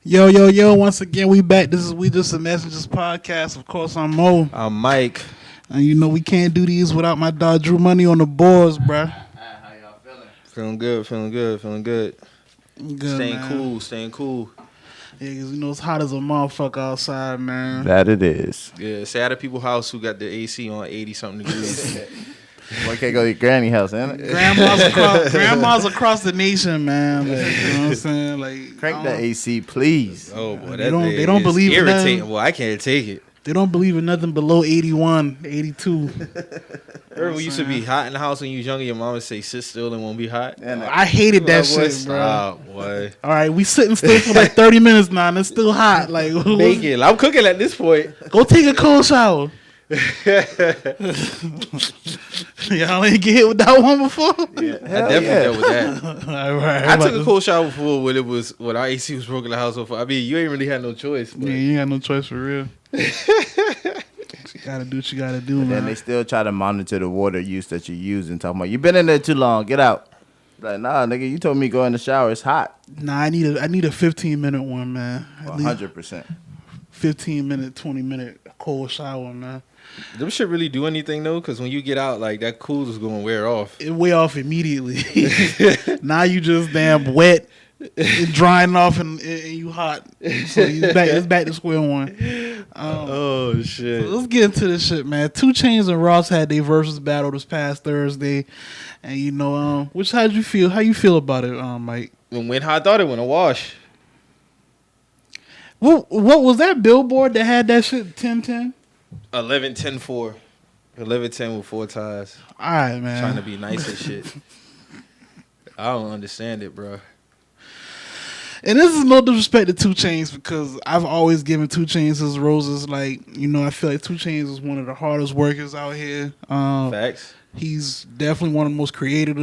Yo, yo, yo, once again, we back. This is We Just a Messengers podcast. Of course, I'm Mo. I'm Mike. And you know we can't do these without my dog Drew Money on the boards, bruh. How y'all feeling? Feeling good. Good, Staying man. cool. Yeah, because you know it's hot as a motherfucker outside, man. That it is. Yeah, stay out of people's house who got the AC on 80-something degrees. Why can't go to your granny house, ain't it? Grandmas across the nation, man. Like, you know what I'm saying? Like, Crank that AC, please. Oh, boy, They don't believe in irritating. nothing. Well, I can't take it. They don't believe in nothing below 81, 82. Remember, we used to be hot in the house when you was younger. Your mom would say, sit still and won't be hot. And I hated that Boy, shit, bro. stop, boy. All right, we sitting still for like 30 minutes now, and it's still hot. Like, Naked. I'm cooking at this point. go take a cold shower. Y'all ain't get hit with that one before? I definitely dealt with that. All right, I took a cold shower before when our AC was broken the house over. I mean, you ain't really had no choice. But. Yeah, you ain't got no choice for real. You gotta do what you gotta do, And man. they still try to monitor the water use that you use and talking about, you been in there too long, get out. Like, nah, nigga, you told me go in the shower, it's hot. Nah, I need a 15-minute one, man. At least 100%. 15-minute, 20-minute cold shower, man. Them shit really do anything though? Because when you get out, like that cool is gonna wear off. It way off immediately. Now you just damn wet, and drying off, and you hot. So it's back to square one. Oh shit! Let's get into this shit, man. 2 Chainz and Ross had their versus battle this past Thursday, and you know, how'd you feel? How you feel about it, Mike? When I thought it went a wash. What was that billboard that had that shit 10-10? 11-10-4. 11-10 with 4 ties. All right, man. Trying to be nice and shit. I don't understand it, bro. And this is no disrespect to 2 Chainz because I've always given 2 Chainz his roses. Like, you know, I feel like 2 Chainz is one of the hardest workers out here. Facts. He's definitely one of the most creative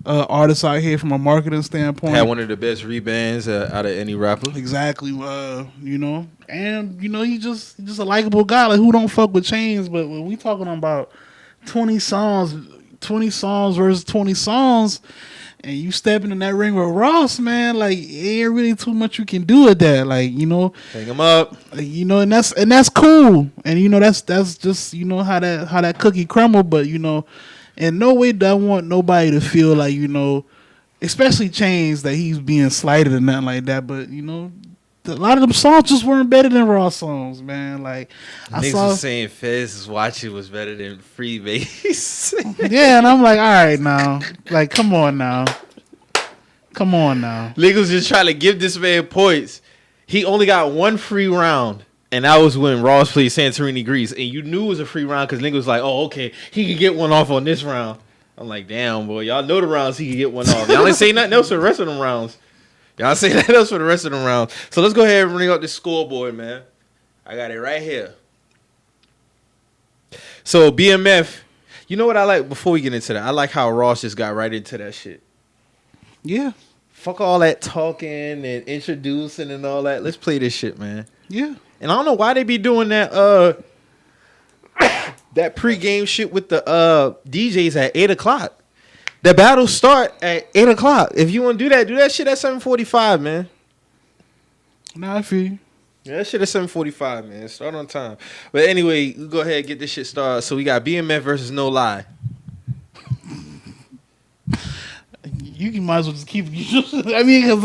artists out here from a marketing standpoint. Had one of the best rebands out of any rapper. Exactly. You know, and you know he's just a likable guy. Like, who don't fuck with Chainz? But when we talking about 20 songs versus 20 songs, and you stepping in that ring with Ross, man, like, it ain't really too much you can do with that. Like, you know, Hang him up. you know, and that's cool. And you know, that's just, you know, how that cookie crumble. But you know, in no way do I want nobody to feel like, you know, especially Chainz, that he's being slighted or nothing like that. But you know, a lot of them songs just weren't better than Ross songs, man. Like, Niggas was saying Fez Watch It was better than Freebase. yeah, and I'm like, all right now, like, come on now. Niggas was just trying to give this man points. He only got one free round, and that was when Ross played Santorini Grease. And you knew it was a free round because niggas was like, oh, okay, he could get one off on this round. I'm like, damn, boy, y'all know the rounds he could get one off. Y'all ain't say nothing else for the rest of them rounds. Y'all say nothing else for the rest of them rounds. So let's go ahead and bring up the scoreboard, man. I got it right here. So BMF, you know what I like before we get into that? I like how Ross just got right into that shit. Yeah, Fuck all that talking and introducing and all that. Let's play this shit, man. yeah. And I don't know why they be doing that that pregame shit with the DJs at 8:00. The battles start at 8:00. If you want to do that shit at 7:45, man. Nah, I feel you. Yeah, that shit at 7:45, man. Start on time. But anyway, we go ahead and get this shit started. So we got BMF versus No Lie. You might as well just keep. I mean, because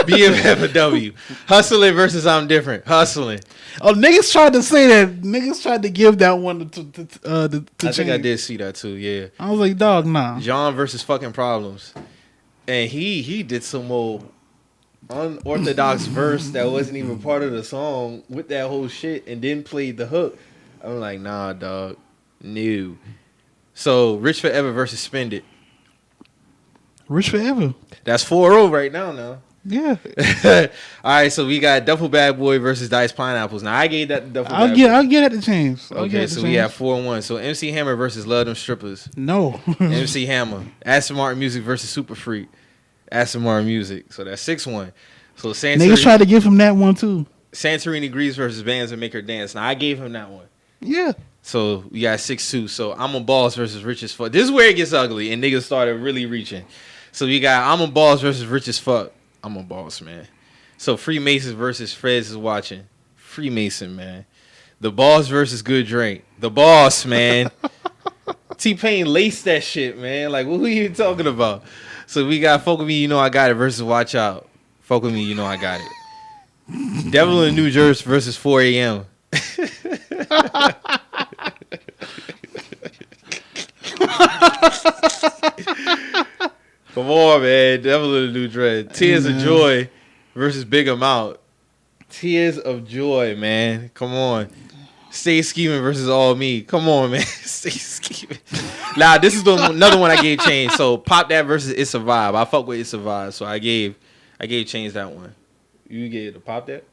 BMF a W. Hustling versus I'm Different. Hustling. oh, niggas tried to say that. Niggas tried to give that one to I think I Chainz. did see that too, yeah. I was like, dog, nah. John versus fucking Problems. And he did some more unorthodox verse that wasn't even part of the song with that whole shit and then played the hook. I'm like, nah, dog. No. So Rich Forever versus Spend It. Rich forever. That's 4-0 right now. Yeah, All right, so we got Duffel Bad Boy versus Dice Pineapples. Now I gave that to Duffel I'll Bad get Boy. at the Chainz. Okay, so we have 4-1. So MC Hammer versus Love Them Strippers. no. MC Hammer. Aston Martin Music versus Super Freak. Aston Martin Music. So that's 6-1. So Niggas tried to give him that one too. Santorini Grease versus Bands and Make Her Dance. Now I gave him that one. Yeah. So we got 6-2. So I'm a Boss versus Rich as Fuck. This is where it gets ugly and niggas started really reaching. So we got I'm a Boss versus Rich as Fuck. I'm a boss, man. So Freemasons versus Feds is watching. Freemason, man. The boss versus Good Drink. The boss, man. T-Pain laced that shit, man. Like, what are you talking about? So we got Fuck With Me, You Know I Got It versus Watch Out. Fuck With Me, You Know I Got It. Devil in New Jersey versus 4 a.m. Come on, man. Devil in the New Dread. Tears of Joy versus Big Amount. Tears of Joy, man. Come on. Stay Scheming versus All Me. Come on, man. Stay Scheming. Nah, this is another one I gave Chainz. So Pop That versus It's a Vibe. I fuck with It's a Vibe. So I gave Chainz that one. You gave the Pop That?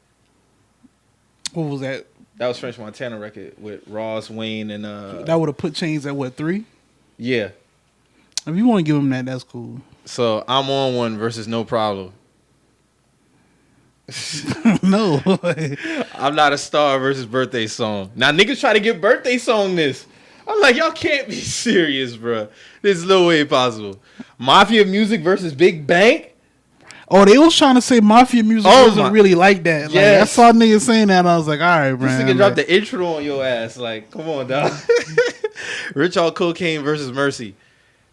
What was that? That was French Montana record with Ross, Wayne, and That would have put Chainz at what, 3? Yeah. If you want to give him that, that's cool. So I'm on one versus No Problem. No. I'm Not a Star versus Birthday Song. Now niggas try to get Birthday Song this. I'm like, y'all can't be serious, bro. There's no way possible. Mafia Music versus Big Bank. Oh, they was trying to say Mafia Music wasn't really like that. Like, Yes. I saw niggas saying that, and I was like, all right, This man. nigga dropped the intro on your ass. Like, come on, dog. Rich All Cocaine versus Mercy.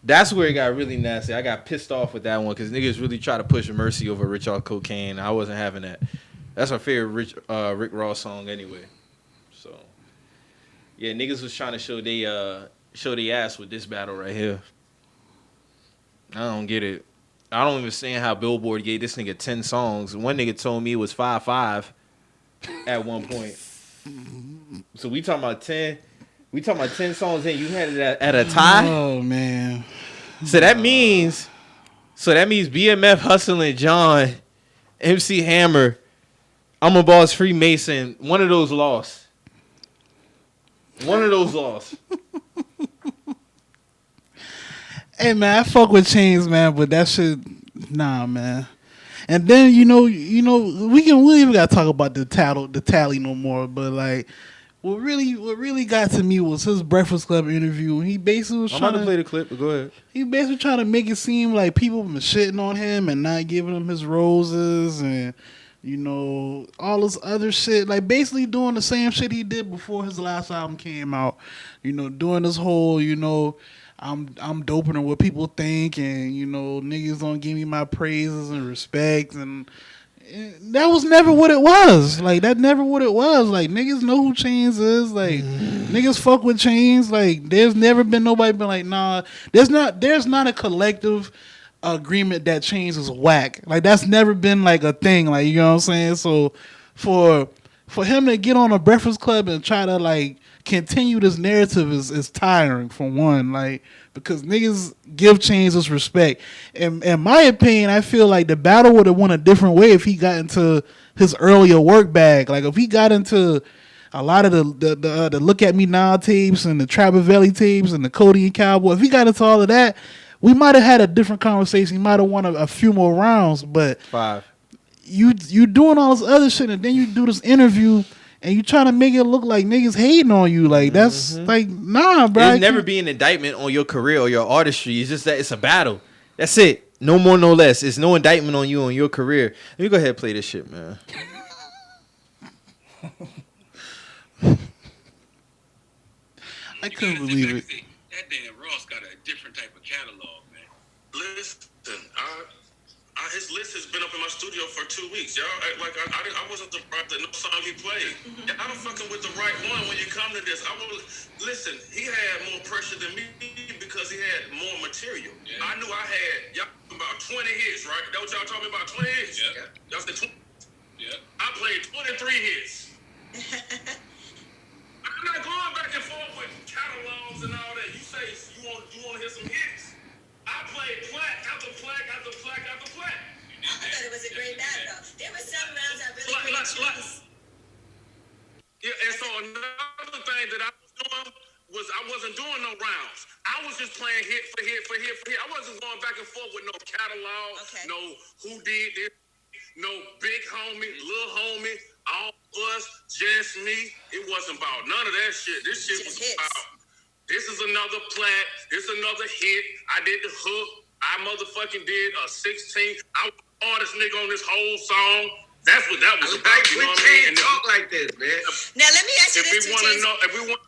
That's where it got really nasty. I got pissed off with that one because niggas really try to push Mercy over Rich All Cocaine. I wasn't having that. That's my favorite Rick Ross song anyway. So, yeah, niggas was trying to show they ass with this battle right here. I don't get it. I don't understand how Billboard gave this nigga 10 songs. One nigga told me it was 5-5 at one point. So we talking about 10. We talking about 10 songs and you had it at a tie? Oh, man. So that means BMF, Hustling John, MC Hammer, I'm a Boss, Freemason, one of those lost. One of those lost. Hey, man, I fuck with Chainz, man, but that shit, nah, man. And then, we even got to talk about the tally no more, but, like, what really got to me was his Breakfast Club interview. He basically was I'm trying about to play the clip, but go ahead. He basically trying to make it seem like people been shitting on him and not giving him his roses and, all this other shit. Like, basically doing the same shit he did before his last album came out. Doing this whole, I'm doper than what people think, and niggas don't give me my praises and respect, and that was never what it was. Like, that never what it was. Like, niggas know who Chainz is. Like, niggas fuck with Chainz. Like, there's never been nobody been like, nah. There's not a collective agreement that Chainz is whack. Like, that's never been like a thing. Like, you know what I'm saying? So for him to get on a Breakfast Club and try to like continue this narrative is tiring, for one, like, because niggas give Chainz his respect. In my opinion, I feel like the battle would have went a different way if he got into his earlier work bag. Like, if he got into a lot of the Look At Me Now tapes and the Trabavelli tapes and the Cody and Cowboy, if he got into all of that, we might have had a different conversation. He might have won a few more rounds. But 5. You doing all this other shit, and then you do this interview, and you trying to make it look like niggas hating on you. Like, that's like, nah, bro. There's never be an indictment on your career or your artistry. It's just that it's a battle. That's it. No more, no less. It's no indictment on you on your career. Let me go ahead and play this shit, man. I couldn't believe it. That damn Ross got a different type of catalog, man. Listen, his list has been up in my studio for 2 weeks. Y'all act like I wasn't surprised at no song he played. Y'all fucking with the right one when you come to this. Listen, he had more pressure than me because he had more material. Yeah. I knew I had y'all about 20 hits, right? That what y'all talking about, 20 hits? Yeah. Y'all said 20. Yeah. I played 23 hits. I'm not going back and forth with catalogs and all that. You say you want to hear some hits. I played plaque after plaque after plaque after plaque. I thought it was a great battle. There were some rounds I really couldn't choose. Yeah, and so another thing that I was doing was I wasn't doing no rounds. I was just playing hit for hit for hit for hit. I wasn't going back and forth with no catalog, no who did this, no big homie, little homie, all of us, just me. It wasn't about none of that shit. This shit was about, this is another plaque, this is another hit. I did the hook. I motherfucking did a 16. I was hardest nigga on this whole song. That's what that was about. Like, You we know what I mean? can't talk like this, man. Now let me ask you If this we too, want to James. know, if we want.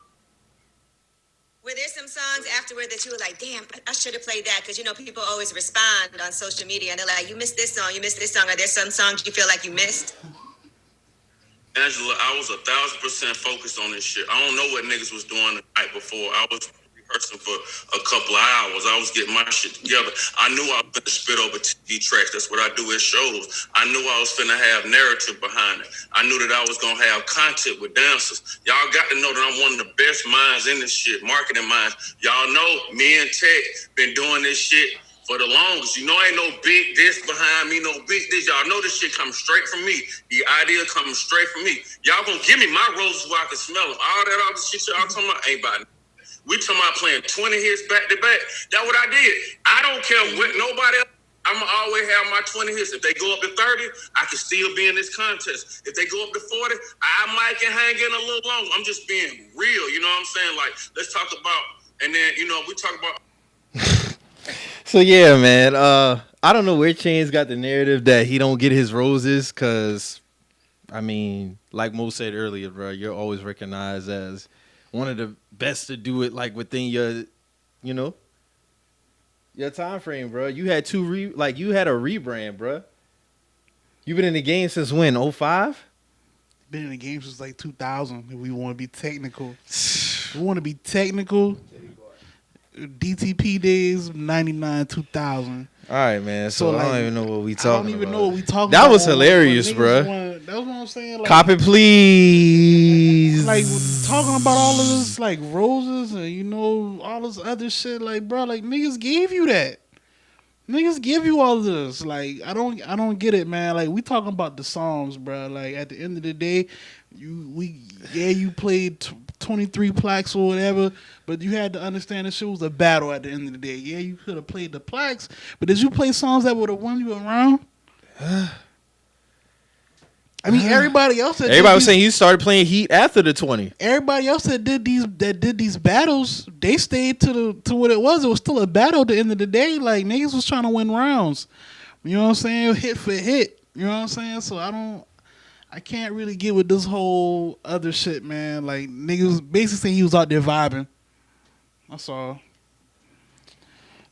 Were there some songs afterward that you were like, damn, I should have played that? Because, you know, people always respond on social media and they're like, you missed this song, you missed this song. Are there some songs you feel like you missed? Angela, I was 1,000% focused on this shit. I don't know what niggas was doing the night before. I was rehearsing for a couple of hours. I was getting my shit together. I knew I was finna spit over TV tracks. That's what I do at shows. I knew I was finna have narrative behind it. I knew that I was gonna have content with dancers. Y'all got to know that I'm one of the best minds in this shit, marketing minds. Y'all know me and Tech been doing this shit for the longest. You know, ain't no big this behind me, no big this. Y'all know this shit coming straight from me. The idea coming straight from me. Y'all gonna give me my roses where I can smell them. All that other shit y'all talking about ain't about it. We talking about playing 20 hits back to back. That's what I did. I don't care what nobody else. I'm gonna always have my 20 hits. If they go up to 30, I can still be in this contest. If they go up to 40, I might can hang in a little longer. I'm just being real. You know what I'm saying? Like, let's talk about, and then, you know, we talk about. So yeah, man. I don't know where Chainz got the narrative that he don't get his roses, cause I mean, like Mo said earlier, bro, you're always recognized as one of the best to do it, like within your, you know, your time frame, bro. You had you had a rebrand, bro. You been in the game since when? 05? Been in the game since like 2000. If we want to be technical, we want to be technical. DTP days, 99, 2000. All right, man. So I don't even know what we talking about. I don't even know what we talking that about. That was hilarious, bro. That's what I'm saying. Like, Cop it, please. Like, talking about all of this, like, roses and, you know, all this other shit. Like, bro, like, niggas gave you that. Niggas give you all of this. Like, I don't get it, man. Like, we talking about the songs, bro. Like, at the end of the day, you played 23 plaques or whatever, but you had to understand this shit was a battle at the end of the day. Yeah, you could have played the plaques, but did you play songs that would have won you around? I mean, everybody else was saying you started playing Heat after the 20. Everybody else that did these battles, they stayed to what it was. It was still a battle at the end of the day. Like, niggas was trying to win rounds. You know what I'm saying? Hit for hit. You know what I'm saying? So I can't really get with this whole other shit, man. Like, niggas basically saying he was out there vibing. That's all.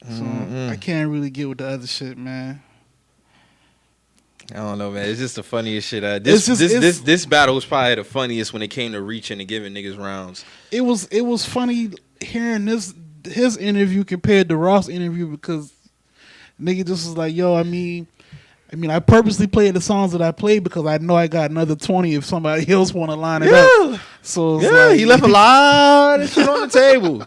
So I can't really get with the other shit, man. I don't know, man. It's just the funniest shit. This battle was probably the funniest when it came to reaching and giving niggas rounds. It was funny hearing his interview compared to Ross' interview, because nigga just was like, yo, I mean, I purposely played the songs that I played because I know I got another 20 if somebody else want to line it up. So like, he left a lot of shit on the table.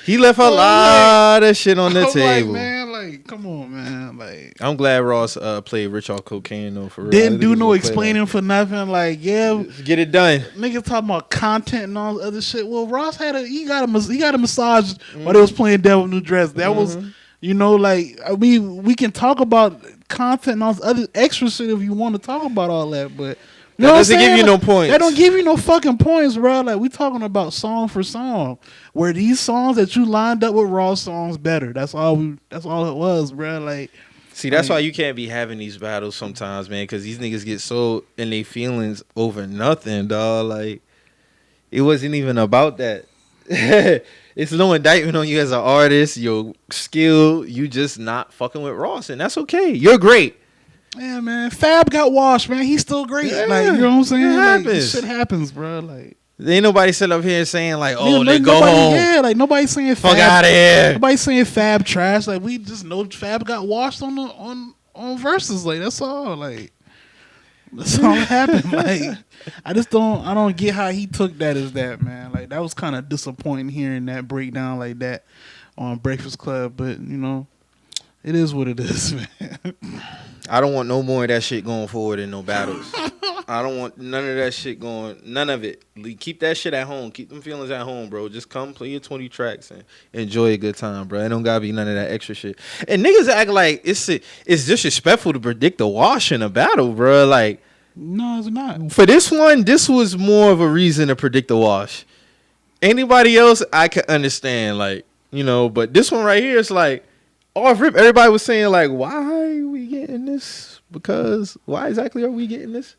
He left a lot of shit on the table. Like, man, like, come on, man. Like, I'm glad Ross played Rich Off Cocaine though. For real, didn't do no explaining for nothing. Like, yeah, just get it done. Niggas talking about content and all other shit. Well, Ross he got a massage while they was playing Devil New Dress. That was, you know, like, I mean, we can talk about content and all this other extra shit if you want to talk about all that, but you know that doesn't give you no points. That don't give you no fucking points, bro. Like, we talking about song for song. Where these songs that you lined up with Ross songs better. That's all it was, bro. Like, see, that's why you can't be having these battles sometimes, man, because these niggas get so in their feelings over nothing, dog. Like, it wasn't even about that. It's no indictment on you as an artist, your skill. You just not fucking with Ross, and that's okay. You're great. Yeah, man. Fab got washed, man. He's still great. Yeah, like, you know what I'm saying? It Like, happens. shit happens, bro. Like, Ain't nobody sitting up here saying like, oh, yeah, they go nobody, home. Yeah, like, nobody's saying Fuck Fab. out of here. Nobody's saying Fab trash. Like, we just know Fab got washed on verses. Like, that's all. Like, that's all that happened. Like, I don't get how he took that as that, man. Like, that was kind of disappointing hearing that breakdown like that on Breakfast Club. But, you know, it is what it is, man. I don't want no more of that shit going forward in no battles. I don't want none of that shit going. None of it. Keep that shit at home. Keep them feelings at home, bro. Just come play your 20 tracks and enjoy a good time, bro. It don't gotta be none of that extra shit. And niggas act like it's disrespectful to predict the wash in a battle, bro. Like, No, it's not. for this one, this was more of a reason to predict the wash. Anybody else, I could understand, like, you know, but this one right here is like, off rip, everybody was saying like, why are we getting this? Because why exactly are we getting this?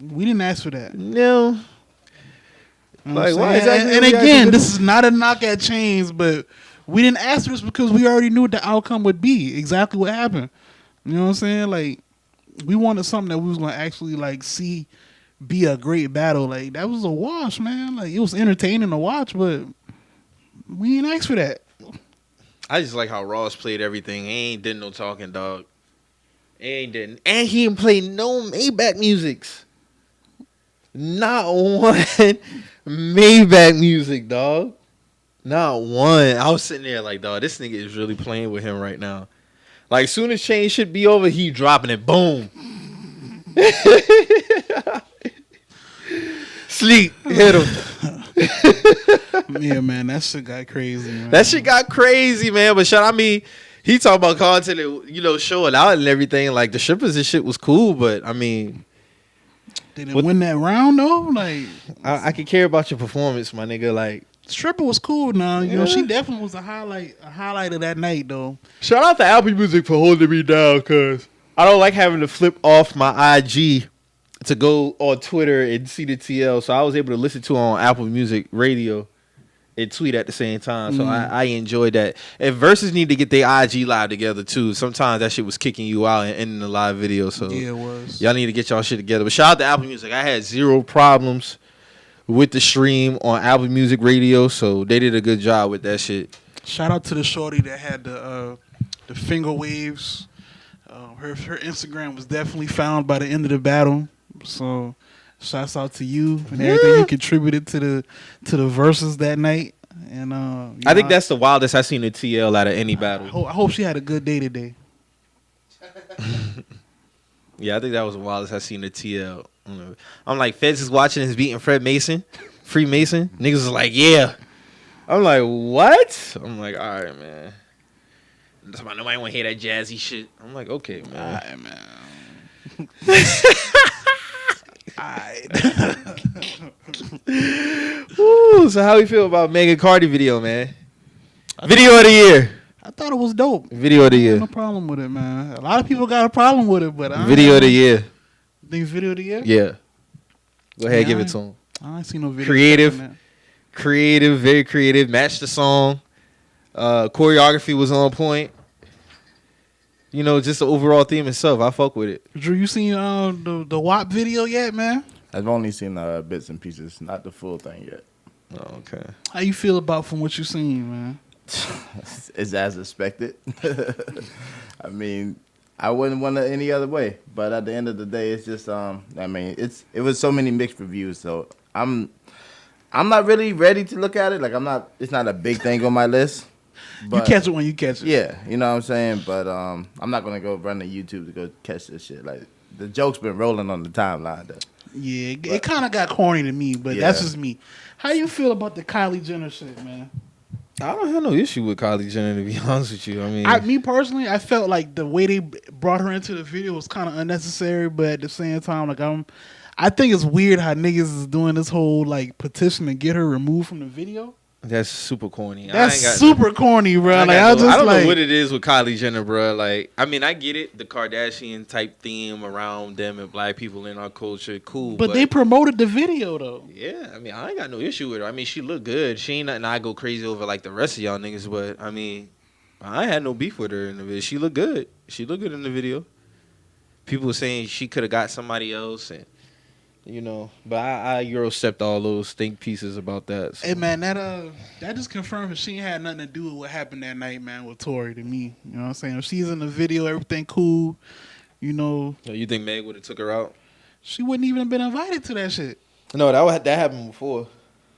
We didn't ask for that. No. You know Like, what I'm why saying? exactly And we asking again, for this is not a knock at Chains, but we didn't ask for this because we already knew what the outcome would be. Exactly what happened. You know what I'm saying? Like, we wanted something that we was gonna actually like see be a great battle. Like, that was a wash, man. Like, it was entertaining to watch, but we didn't ask for that. I just like how Ross played everything. He ain't did no talking, dog. And he didn't play no Maybach musics. Not one Maybach music, dog. Not one. I was sitting there like, dog, this nigga is really playing with him right now. Like, soon as Chain should be over, he dropping it. Boom. Sleep. Hit him. Yeah, man, that shit got crazy, man. That shit got crazy, man. But I mean, he talking about content, and, showing out and everything. Like, the strippers and shit was cool, but I mean, They didn't win that round though. Like, I could care about your performance, my nigga. Like, Stripper was cool now. You know, Yeah. she definitely was a highlight of that night though. shout out to Apple Music for holding me down, cause I don't like having to flip off my IG to go on Twitter and see the TL. So I was able to listen to it on Apple Music Radio and tweet at the same time. So I enjoyed that. And Versus need to get their IG live together too. Sometimes that shit was kicking you out and ending the live video. So Yeah, it was. y'all need to get y'all shit together. But shout out to Apple Music. I had zero problems with the stream on Apple Music Radio. So they did a good job with that shit. Shout out to the shorty that had the finger waves. Her Instagram was definitely found by the end of the battle. So shouts out to you and everything you contributed to the verses that night. And I think that's the wildest I've seen a TL out of any battle. I hope she had a good day today. Yeah, I think that was the wildest I've seen a TL. I'm like, Feds is watching and is beating Fred Mason, Freemason. Niggas is like, yeah. I'm like, what? I'm like, all right, man. Nobody want to hear that jazzy shit. I'm like, okay, man. All right, man. Ooh, so how we feel about Megan Cardi video, man? Video of the year. I thought it was dope. Video of the I had year. no problem with it, man. A lot of people got a problem with it, but I Video of the year. Think video of the year? Yeah. Go ahead, Yeah, give I it to him. I ain't seen no video. Creative. on that. Creative, very creative. Matched the song. Choreography was on point. Just the overall theme itself. I fuck with it. Drew, you seen the WAP video yet, man? I've only seen bits and pieces, not the full thing yet. Oh, okay. How you feel about from what you seen, man? It's as expected. I mean, I wouldn't want it any other way. But at the end of the day, it's just it was so many mixed reviews. So I'm not really ready to look at it. Like it's not a big thing on my list. But, You catch it when you catch it. Yeah, you know what I'm saying? But I'm not gonna go run to YouTube to go catch this shit. Like the joke's been rolling on the timeline though. Yeah, it kind of got corny to me, but that's just me. How you feel about the Kylie Jenner shit, man? I don't have no issue with Kylie Jenner, to be honest with you. I mean, Me personally, I felt like the way they brought her into the video was kind of unnecessary, but at the same time, like I think it's weird how niggas is doing this whole like petition to get her removed from the video. that's super corny. That's super corny, bro. I Like don't know what it is with Kylie Jenner, bro. Like, I mean, I get it, the Kardashian type theme around them and black people in our culture, cool. But they promoted the video though. yeah, I mean, I ain't got no issue with her. I mean, she looked good. She ain't nothing I go crazy over like the rest of y'all niggas. But I mean, I had no beef with her in the video. She looked good. She looked good in the video. People were saying she could have got somebody else, and but I Euro stepped all those think pieces about that. So. Hey man, that just confirmed that she ain't had nothing to do with what happened that night, man, with Tori to me. You know what I'm saying? If she's in the video, everything cool. You think Meg would have took her out? She wouldn't even have been invited to that shit. No, that happened before.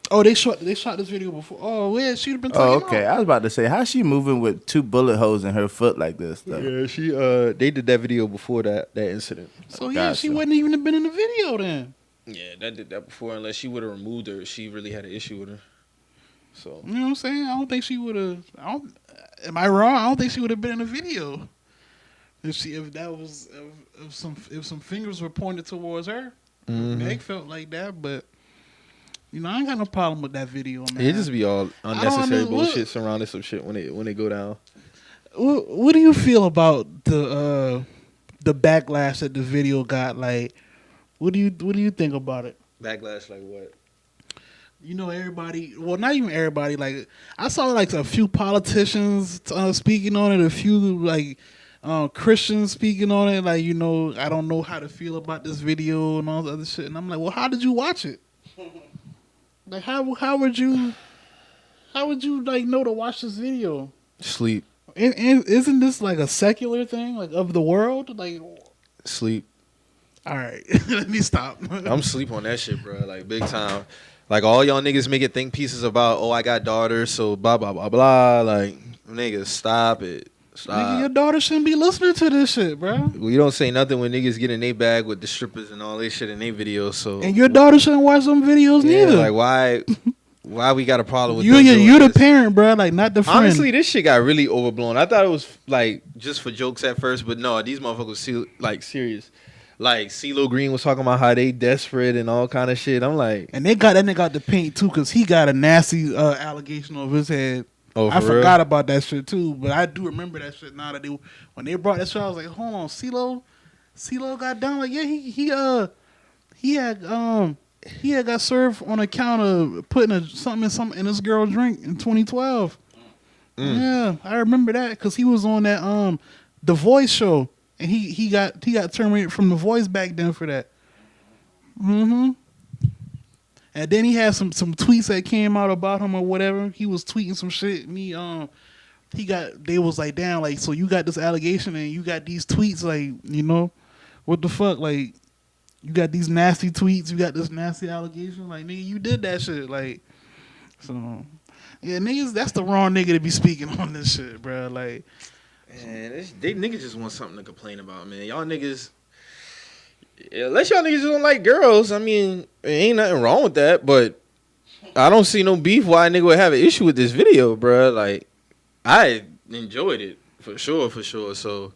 Oh, they shot this video before. Oh, yeah, she'd have been taken Oh, okay. out. I was about to say, how's she moving with 2 bullet holes in her foot like this? Though? Yeah, she they did that video before that incident. So yeah, she Gotcha. wouldn't even have been in the video then. Yeah, that did that before. Unless she would have removed her, she really had an issue with her. So You know what I'm saying? I don't think she would have. Am I wrong? I don't think she would have been in the video. If some fingers were pointed towards her, Meg felt like that, but I ain't got no problem with that video, man. it just be all unnecessary understand- bullshit surrounding some shit when they go down. what do you feel about the backlash that the video got? Like, what do you think about it? Backlash, like what? You know, everybody. Well, not even everybody. Like, I saw like a few politicians speaking on it. A few like Christians speaking on it. Like, you know, I don't know how to feel about this video and all the other shit. And I'm like, well, how did you watch it? Like, how would you like know to watch this video? Sleep. And isn't this like a secular thing, like of the world? Like, Sleep. all right, let me stop. I'm sleep on that shit, bro. Like big time. Like all y'all niggas making think pieces about, oh, I got daughters, so blah blah blah blah. Like niggas, stop it. Stop. Nigga, your daughter shouldn't be listening to this shit, bro. We don't say nothing when niggas get in their bag with the strippers and all this shit in their videos. So And your daughter shouldn't watch some videos yeah, neither. like why we got a problem with you're the parent, bro. Like not the friend. Honestly, this shit got really overblown. I thought it was like just for jokes at first, but no, these motherfuckers like serious. Like CeeLo Green was talking about how they desperate and all kind of shit. I'm like, and they got that nigga out the paint too, cause he got a nasty allegation over his head. oh, I for real? forgot about that shit too, but I do remember that shit now that when they brought that shit, I was like, hold on, CeeLo got down. Like, yeah, he had got served on account of putting something in this girl drink in 2012. Yeah, I remember that because he was on that The Voice show, and he got terminated from The Voice back then for that. And then he had some tweets that came out about him or whatever. He was tweeting some shit, and they was like, damn, like, so you got this allegation and you got these tweets, like, you know, what the fuck, like, you got these nasty tweets, you got this nasty allegation, like, nigga, you did that shit, like, so, yeah, niggas, that's the wrong nigga to be speaking on this shit, bro, like. Man, they niggas just want something to complain about, man. Y'all niggas, unless y'all niggas don't like girls, I mean, ain't nothing wrong with that, but I don't see no beef why a nigga would have an issue with this video, bro. Like, I enjoyed it, for sure. So,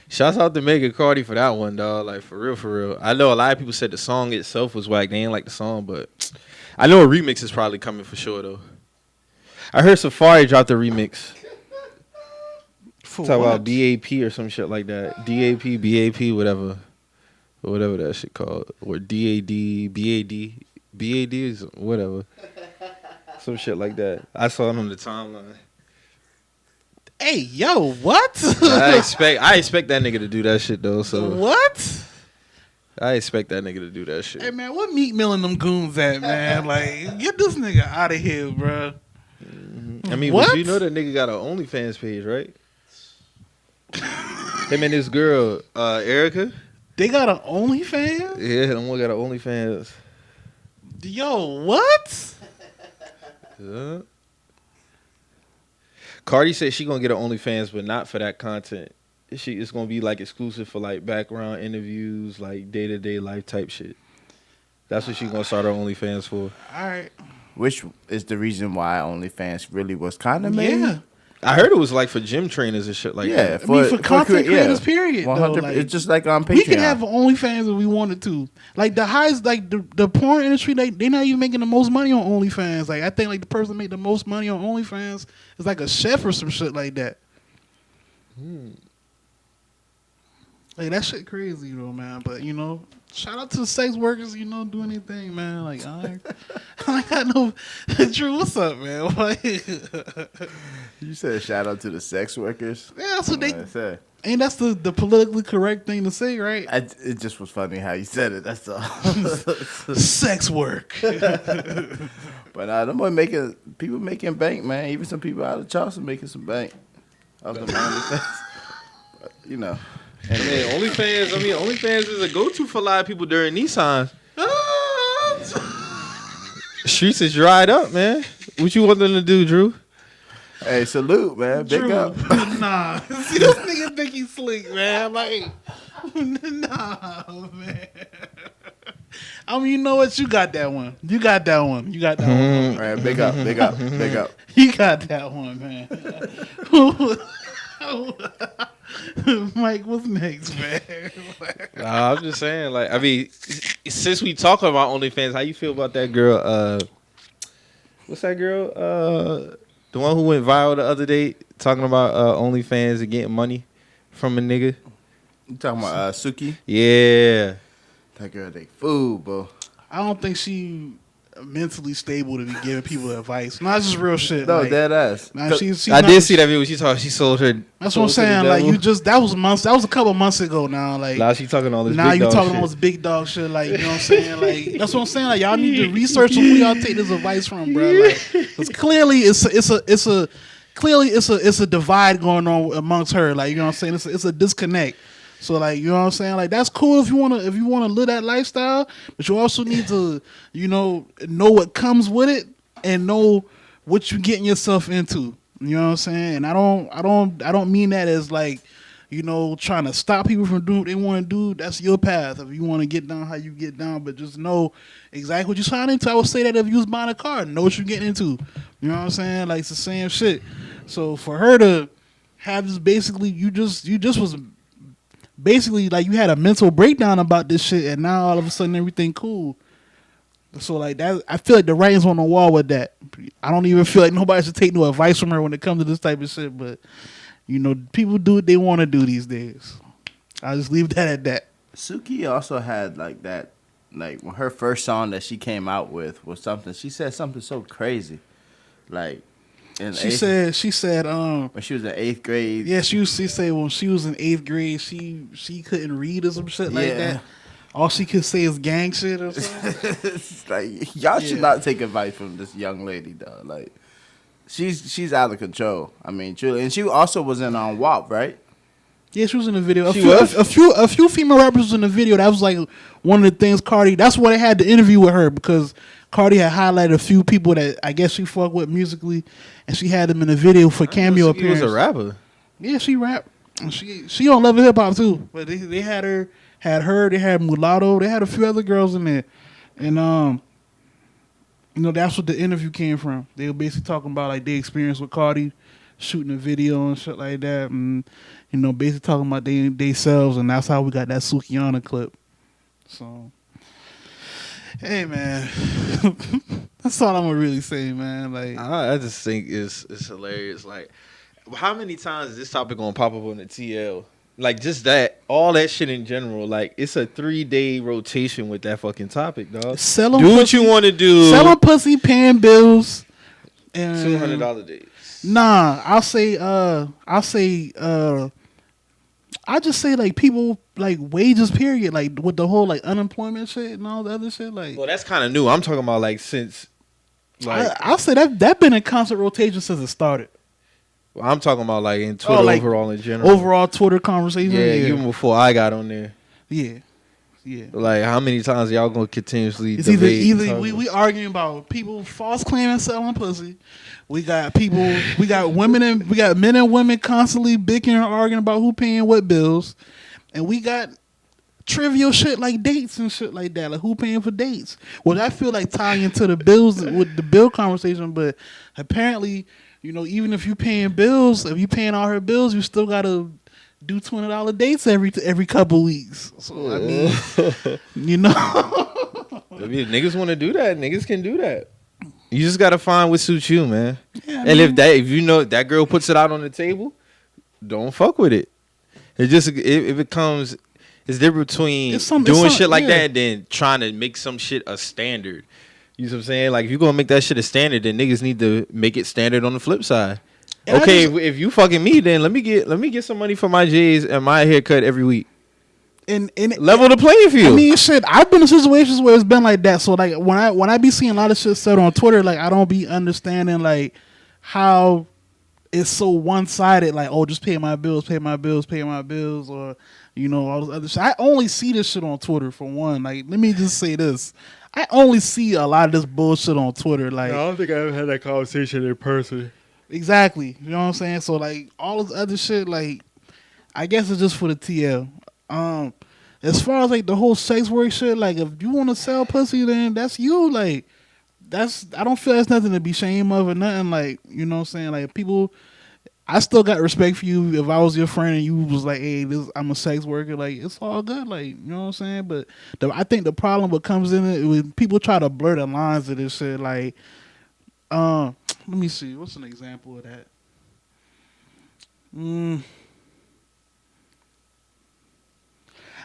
shouts out to Megan Cardi for that one, dog. Like, for real. I know a lot of people said the song itself was whack. They ain't like the song, but I know a remix is probably coming for sure, though. I heard Safari dropped a remix. For Talk what? about BAP or some shit like that. DAP, BAP, whatever that shit called, or DAD, BAD is whatever, some shit like that. I saw it on the timeline. Hey, yo, what? I expect that nigga to do that shit though. So What? I expect that nigga to do that shit. Hey, man, what Meek Mill and them goons at, man? Like, get this nigga out of here, bro. I mean, What? but you know that nigga got an OnlyFans page, right? Him and this girl, Erica. They got an OnlyFans? Yeah, them one got an OnlyFans. Yo, what? Yeah. Cardi said she gonna get an OnlyFans, but not for that content. It's gonna be like exclusive for like background interviews, like day-to-day life type shit. That's what she gonna start her OnlyFans for. All right. Which is the reason why OnlyFans really was kind of made. Yeah. I heard it was like for gym trainers and shit like Yeah, that. I mean, for content creators, period. 100%. Though, like, It's just like on Patreon. we could have OnlyFans if we wanted to. Like the highest, like the porn industry, they not even making the most money on OnlyFans. Like I think like the person make the most money on OnlyFans is like a chef or some shit like that. Like that shit crazy, you know, man. But you know, shout out to the sex workers, you know, doing anything, man. Like I got no. Drew, what's up, man? Like, You said shout out to the sex workers. yeah, that's what they. I said. Ain't that's the politically correct thing to say, right? It just was funny how you said it. That's all. Sex work. But them boy people making bank, man. Even some people out of Charleston making some bank. Of the OnlyFans. But, you know. I mean, OnlyFans is a go-to for a lot of people during these times. Streets is dried up, man. What you want them to do, Drew? Hey, salute, man. Big Drew, up. Nah. See, this nigga think he's slick, man. Like, nah, man. I mean, you know what? You got that one. You got that one. All right, big up. You got that one, man. Mike, what's next, man? Nah, I'm just saying, like, I mean, since we talking about OnlyFans, how you feel about that girl? What's that girl? The one who went viral the other day talking about OnlyFans and getting money from a nigga. You talking about Suki? Yeah. That girl take food, bro. I don't think she mentally stable to be giving people advice. Not just real shit. No, like, dead ass. nah, she's I not- did see that video. She sold her. That's what I'm soul to the saying. Like devil. you just that was months. That was a couple months ago now. Like Now she talking all this. now big you dog talking shit. all this big dog shit. Like you know what I'm saying. Like that's what I'm saying. Like y'all need to research who y'all take this advice from, bro. Like, 'cause clearly it's a divide going on amongst her. Like you know what I'm saying. It's a disconnect. So like you know what I'm saying. Like that's cool if you wanna live that lifestyle, but you also need to know what comes with it and know what you're getting yourself into. You know what I'm saying? And I don't mean that as like, trying to stop people from doing what they want to do. That's your path. If you want to get down how you get down, but just know exactly what you're signing into. I would say that if you was buying a car, know what you're getting into. You know what I'm saying? Like it's the same shit. So for her to have this basically, you just was basically like you had a mental breakdown about this shit, and now all of a sudden everything cool. So like that, I feel like the writing's on the wall with that. I don't even feel like nobody should take no advice from her when it comes to this type of shit. But people do what they want to do these days. I'll just leave that at that. Suki also had like that, like when her first song that she came out with was something. She said something so crazy, like She said when she was in 8th grade. yeah, she said when she was in 8th grade she couldn't read or some shit like Yeah. that. All she could say is gang shit or something. It's like y'all should not take advice from this young lady, though. Like she's out of control. I mean, truly, and she also was in on WAP, right? Yeah, she was in the video. She was? A few female rappers was in the video. That was like one of the things Cardi. That's why they had the interview with her, because Cardi had highlighted a few people that I guess she fucked with musically, and she had them in the video for cameo She appearance. was a rapper. Yeah, she rap. She on Love and Hip Hop too. But they had her. They had Mulatto. They had a few other girls in there, and that's what the interview came from. They were basically talking about like their experience with Cardi, shooting a video and shit like that, and basically talking about they selves, and that's how we got that Sukihana clip. So, hey man, that's all I'm gonna really say, man. Like, I just think it's hilarious. Like, how many times is this topic gonna pop up on the TL? Like, just that, all that shit in general. Like, it's a 3-day rotation with that fucking topic, dog. selling Do what pussy, you want to do. selling pussy, paying bills, and $200 days. Nah, I just say like people like wages period, like with the whole like unemployment shit and all the other shit. Like Well, that's kind of new. I'm talking about like since, like I'll say that been in constant rotation since it started. I'm talking about like in Twitter like, overall in general. Overall Twitter conversation. yeah, even before I got on there. yeah. Like, how many times y'all gonna continuously It's debate and either talk we arguing about people false claiming selling pussy. We got men and women constantly bickering and arguing about who paying what bills, and we got trivial shit like dates and shit like that, like who paying for dates. Well, I feel like tying into the bills with the bill conversation, but apparently, even if you paying bills, if you paying all her bills, you still gotta do $20 dates every couple weeks. So I mean, If niggas want to do that, niggas can do that. You just gotta find what suits you, man. Yeah, and if that girl puts it out on the table, don't fuck with it. It just it becomes it's different between doing shit like that and then trying to make some shit a standard. You know what I'm saying? Like, if you're gonna make that shit a standard, then niggas need to make it standard on the flip side. And okay, if you fucking me, then let me get some money for my J's and my haircut every week. And Level the playing field. I mean, shit, I've been in situations where it's been like that. So like when I be seeing a lot of shit said on Twitter, like I don't be understanding like how it's so one sided. Like, oh, just pay my bills, or all this other shit. I only see this shit on Twitter for one. Like, let me just say this: I only see a lot of this bullshit on Twitter. Like, I don't think I ever had that conversation in person. exactly, you know what I'm saying? So like all this other shit, like I guess it's just for the TL. As far as like the whole sex work shit, like if you want to sell pussy, then that's you. Like I don't feel that's nothing to be ashamed of or nothing. Like, you know what I'm saying? Like people, I still got respect for you. If I was your friend and you was like, hey, I'm a sex worker, like it's all good. Like, you know what I'm saying? But I think the problem what comes in it when people try to blur the lines of this shit, like, Let me see. What's an example of that? Mm.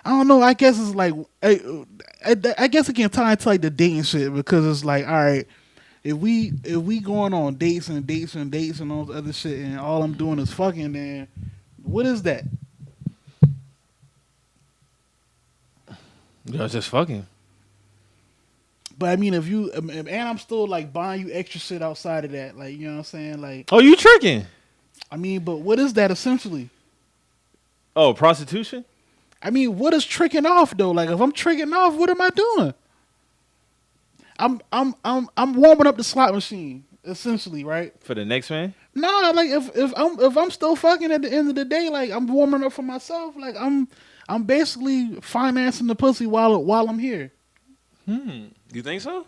I don't know. I guess it's like I guess it can tie into like the dating shit because it's like, all right, if we going on dates and dates and dates and all this other shit and all I'm doing is fucking, then what is that? Yo, it's just fucking. But I mean, if you and I'm still like buying you extra shit outside of that, like you know what I'm saying, like Oh, you tricking? I mean, but what is that essentially? Oh, prostitution? I mean, what is tricking off though? Like if I'm tricking off, what am I doing? I'm warming up the slot machine essentially, right? For the next man? No, like if I'm still fucking at the end of the day, like I'm warming up for myself. Like I'm basically financing the pussy while I'm here. You think so?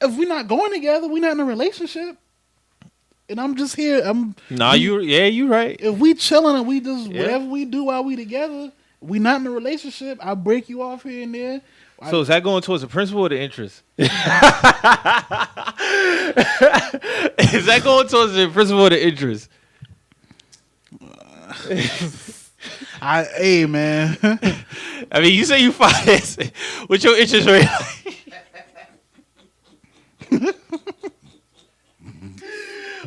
If we're not going together, we're not in a relationship. And I'm just here. You right. If we chilling and we just Yeah. whatever we do while we together, we not in a relationship. I break you off here and there. So is that going towards the principal or the interest? Is that going towards the principal or the interest? Hey man, I mean, you say you finance. What's your interest rate?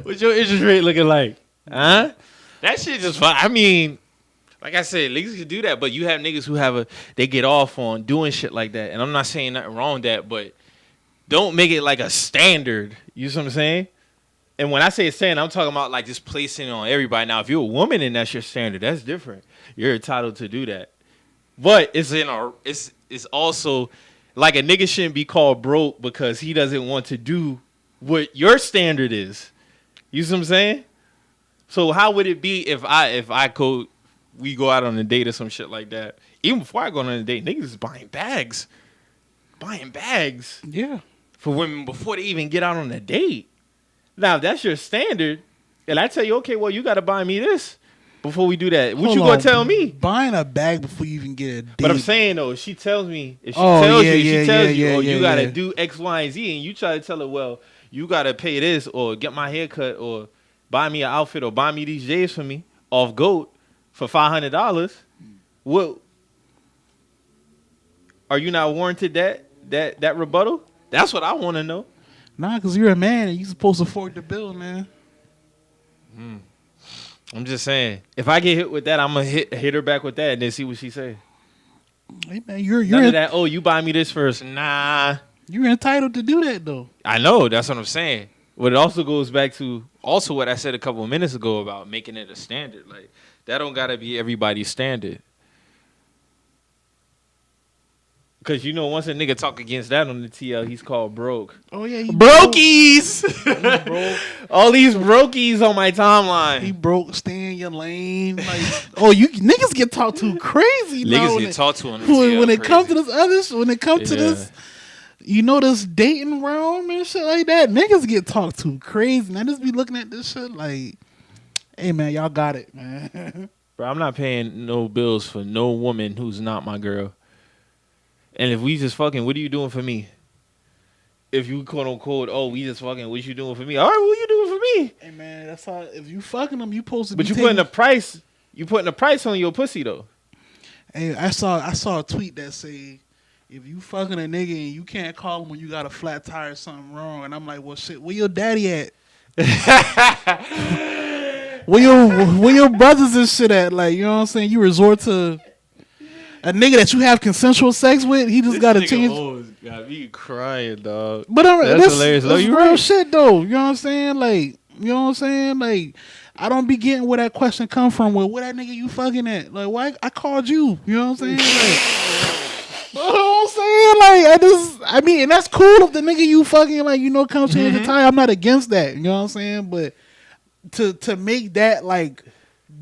What's your interest rate looking like? Huh? That shit just fun. I mean, like I said, niggas can do that, but you have niggas who they get off on doing shit like that. And I'm not saying nothing wrong with that, but don't make it like a standard. You see what I'm saying? And when I say a standard, I'm talking about like just placing it on everybody. Now, if you're a woman and that's your standard, that's different. You're entitled to do that. But it's also like a nigga shouldn't be called broke because he doesn't want to do what your standard is. You see what I'm saying? So how would it be if we go out on a date or some shit like that? Even before I go on a date, niggas is buying bags yeah. for women before they even get out on a date. Now, if that's your standard, and I tell you, okay, well, you got to buy me this before we do that. What Hold you going on. to tell me? Buying a bag before you even get a date. But I'm saying, though, if she tells you, you got to do X, Y, and Z, and you try to tell her, well, you got to pay this or get my hair cut or buy me an outfit or buy me these J's for me off GOAT for $500, well, are you not warranted that rebuttal? That's what I want to know. Nah, because you're a man and you're supposed to fork the bill, man. I'm just saying, if I get hit with that, I'm gonna hit her back with that and then see what she say. Hey, man, you're None of that. Oh, you buy me this first? Nah, you're entitled to do that though. I know. That's what I'm saying. But it also goes back to what I said a couple of minutes ago about making it a standard. Like that don't gotta be everybody's standard. Because, once a nigga talk against that on the TL, he's called broke. Oh, yeah. He Brokies! broke. All these brokies on my timeline. He broke. Stay in your lane. Like, oh, you niggas get talked to crazy. Niggas get talked to on the TL. When it comes to this other, when it comes to this, this dating realm and shit like that, niggas get talked to crazy. And I just be looking at this shit like, hey, man, y'all got it, man. Bro, I'm not paying no bills for no woman who's not my girl. And if we just fucking, what are you doing for me? If you quote unquote, oh, we just fucking, what you doing for me? All right, what you doing for me? Hey man, that's how. If you fucking them, you supposed to. But be you putting a price. You putting a price on your pussy though. Hey, I saw a tweet that say, if you fucking a nigga and you can't call him when you got a flat tire or something wrong, and I'm like, well, shit, where your daddy at? where your brothers and shit at? Like, you know what I'm saying? You resort to a nigga that you have consensual sex with, he just got to change. Oh, got me crying, dog. But that's hilarious. No, That's you real right. shit, though. You know what I'm saying? Like, you know what I'm saying? Like, I don't be getting where that question come from. Well, where that nigga you fucking at? Like, why I called you? You know what I'm saying? Like, you know what I'm saying? Like, I mean, and that's cool if the nigga you fucking, like, come change the tire. I'm not against that. You know what I'm saying? But to make that, like,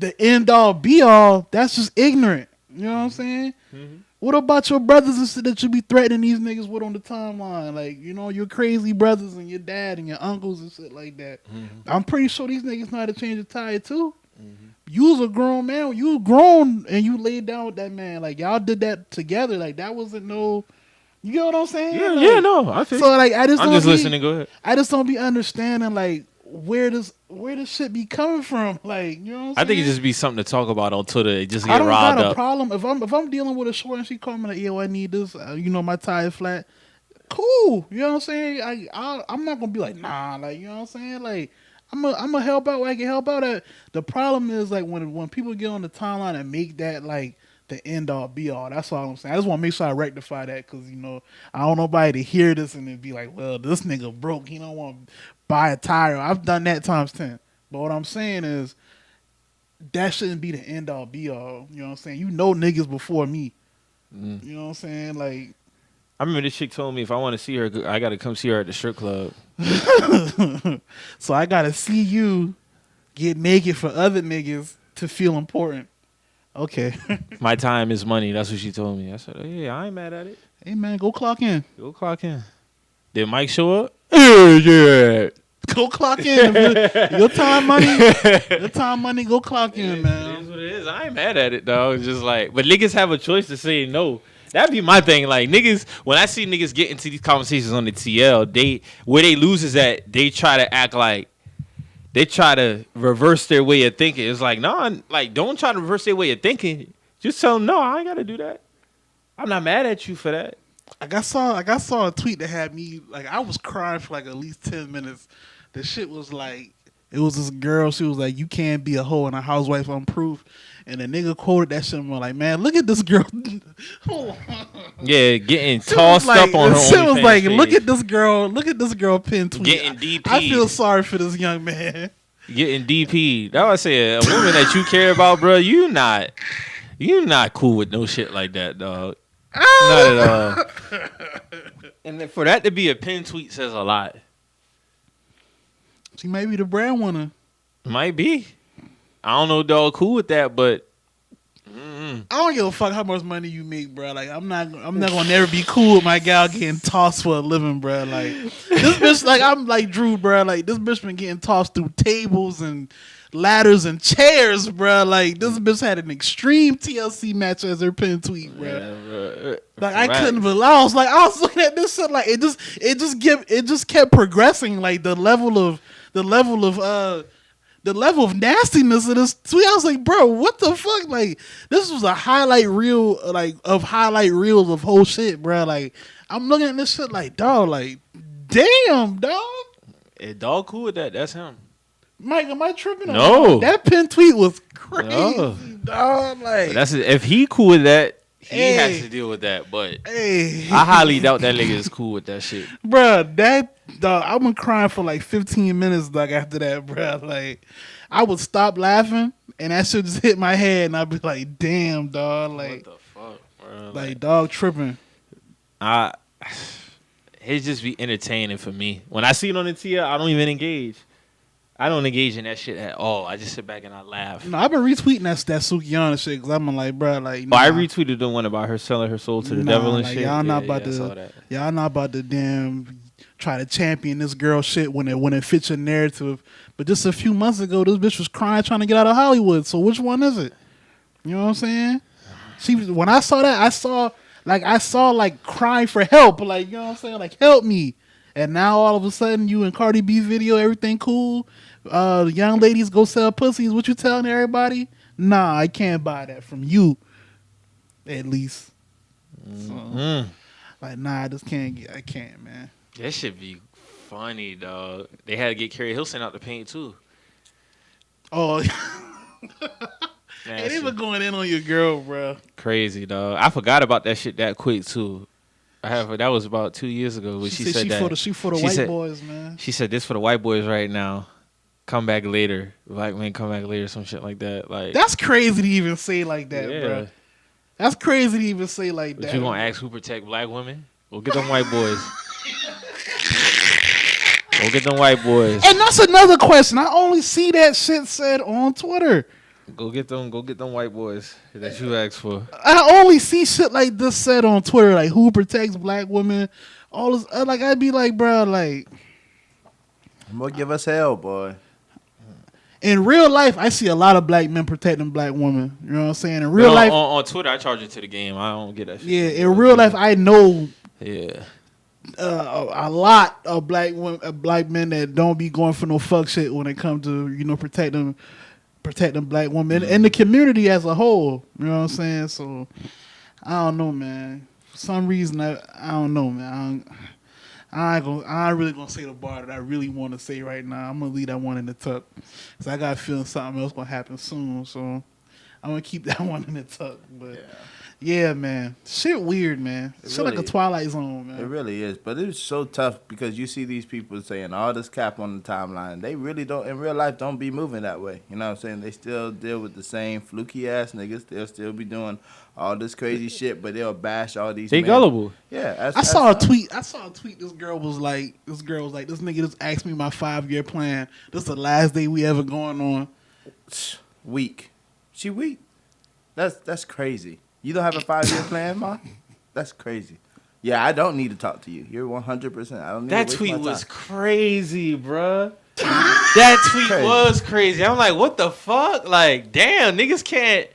the end all be all, that's just ignorant. You know what I'm saying? Mm-hmm. What about your brothers and shit that you be threatening these niggas with on the timeline? Like, your crazy brothers and your dad and your uncles and shit like that. Mm-hmm. I'm pretty sure these niggas know how to change a tire too. Mm-hmm. You was a grown man. You was grown and you laid down with that man. Like, y'all did that together. Like, that wasn't no... You know what I'm saying? Yeah, like, no. I think so, like, I'm just listening. Go ahead. I just don't be understanding, like, where does shit be coming from? Like, you know what I'm saying? I think it just be something to talk about on Twitter. It just I get don't riled got a up. problem if I'm dealing with a short and she call me like, yo, I need this. My tire flat. Cool. You know what I'm saying? I'm not gonna be like, nah. Like, you know what I'm saying? Like, I'm gonna help out where I can help out at. The problem is like when people get on the timeline and make that like the end all be all. That's all I'm saying. I just want to make sure I rectify that because I don't want nobody to hear this and then be like, well, this nigga broke. He don't want to buy a tire. I've done that times 10. But what I'm saying is that shouldn't be the end all be all. You know what I'm saying? You know niggas before me. You know what I'm saying? Like. I remember this chick told me if I want to see her, I got to come see her at the strip club. So I got to see you get naked for other niggas to feel important. Okay. My time is money. That's what she told me. I said, oh, yeah, I ain't mad at it. Hey, man, go clock in. Go clock in. Did Mike show up? Yeah. Go clock in. Your time money. Your time money, go clock in, It man. is what it is. I ain't mad at it, dog. It's just like, but niggas have a choice to say no. That'd be my thing. Like, niggas, when I see niggas get into these conversations on the TL, where they lose is that they try to act like, they try to reverse their way of thinking. It's like, no, like, don't try to reverse their way of thinking. Just tell them, no, I ain't got to do that. I'm not mad at you for that. I saw a tweet that had me, like, I was crying for like at least 10 minutes. The shit was like, it was this girl, she was like, you can't be a hoe and a housewife unproof. And the nigga quoted that shit and was like, man, look at this girl. Yeah, getting tossed up on her shit was OnlyFans like, page. look at this girl pin tweet. Getting DP'd. I feel sorry for this young man. Getting DP. That was say a woman that you care about, bro. You not cool with no shit like that, dog. Not at all. And then for that to be a pin tweet says a lot. She may be the brand winner. Might be. I don't know, dog. Cool with that, but I don't give a fuck how much money you make, bro. Like I'm not gonna never be cool with my gal getting tossed for a living, bro. Like this bitch, like I'm like Drew, bro. Like this bitch been getting tossed through tables and ladders and chairs, bro. Like this bitch had an extreme TLC match as her pin tweet, bro. Like I couldn't believe. I was looking at this shit, like it just kept progressing. Like the level of nastiness of this tweet. I was like, bro, what the fuck? Like, this was a highlight reel, like, of highlight reels of whole shit, bro. Like, I'm looking at this shit like, dog, like, damn, dog. If dog cool with that, that's him. Mike, am I tripping? No. That pin tweet was crazy, No. dog. Like, That's if he cool with that, he Hey. has to deal with that. But hey, I highly doubt that nigga is cool with that shit. bro, that dog. I been crying for like 15 minutes, dog. After that, bro, like, I would stop laughing, and that shit just hit my head, and I'd be like, damn, dog, like, What the fuck, bro? like, dog tripping. It just be entertaining for me. When I see it on the TL, I don't even engage. I don't engage in that shit at all. I just sit back and I laugh. No, I've been retweeting that Sukiyana shit because I'm like, bro, like. Oh, I retweeted the one about her selling her soul to the devil and like, shit. Y'all not I about saw to. that. Y'all not about to damn try to champion this girl shit when it fits your narrative. But just a few months ago, this bitch was crying trying to get out of Hollywood. So which one is it? You know what I'm saying? When I saw that, I saw like crying for help, like, you know what I'm saying, like, help me. And now all of a sudden you in Cardi B video, everything cool. Young ladies go sell pussies. What you telling everybody? Nah, I can't buy that from you. At least. So, like, nah, I just can't I can't, man. That should be funny, dog. They had to get Carrie Hilson out the paint too. Oh, Man, hey, they shit were going in on your girl, bro. crazy, dog. I forgot about that shit that quick too. That was about 2 years ago when she said that. She for the She white said- boys, man. She said this for the white boys right now. Come back later. Black men come back later, some shit like that. Like That's crazy to even say like that, yeah. bro. That's crazy to even say like But that. you gonna ask who protect black women? Go get them white boys. Go get them white boys. And that's another question. I only see that shit said on Twitter. Go get them white boys that you asked for. I only see shit like this said on Twitter, like who protects black women. All this, like I'd be like, bro, like I'm gonna give us hell, boy. in real life, I see a lot of black men protecting black women. You know what I'm saying? In real But life, on Twitter, I charge it to the game. I don't get that shit. yeah, in real life, I know. Yeah. a lot of black men that don't be going for no fuck shit when it comes to protecting black women and the community as a whole. You know what I'm saying? So I don't know, man. For some reason, I don't know, man. I ain't really gonna say the bar that I really want to say right now. I'm gonna leave that one in the tuck, cause I got a feeling something else gonna happen soon. So I'm gonna keep that one in the tuck. But yeah, man, shit weird, man. Shit really, like a Twilight Zone, man. It really is, but it's so tough because you see these people saying all this cap on the timeline. They really don't, in real life, don't be moving that way. You know what I'm saying? They still deal with the same fluky ass niggas. They'll still be doing all this crazy shit, but they'll bash all these. They men. gullible. Yeah, I saw a tweet. This girl was like, this nigga just asked me my 5-year plan. This is the last day we ever going on. Weak. She weak. That's crazy. You don't have a 5-year plan, Ma? That's crazy. Yeah, I don't need to talk to you. You're 100%. I don't need that to tweet waste my was time. crazy, bruh. That tweet was crazy. I'm like, what the fuck? Like, damn, niggas can't.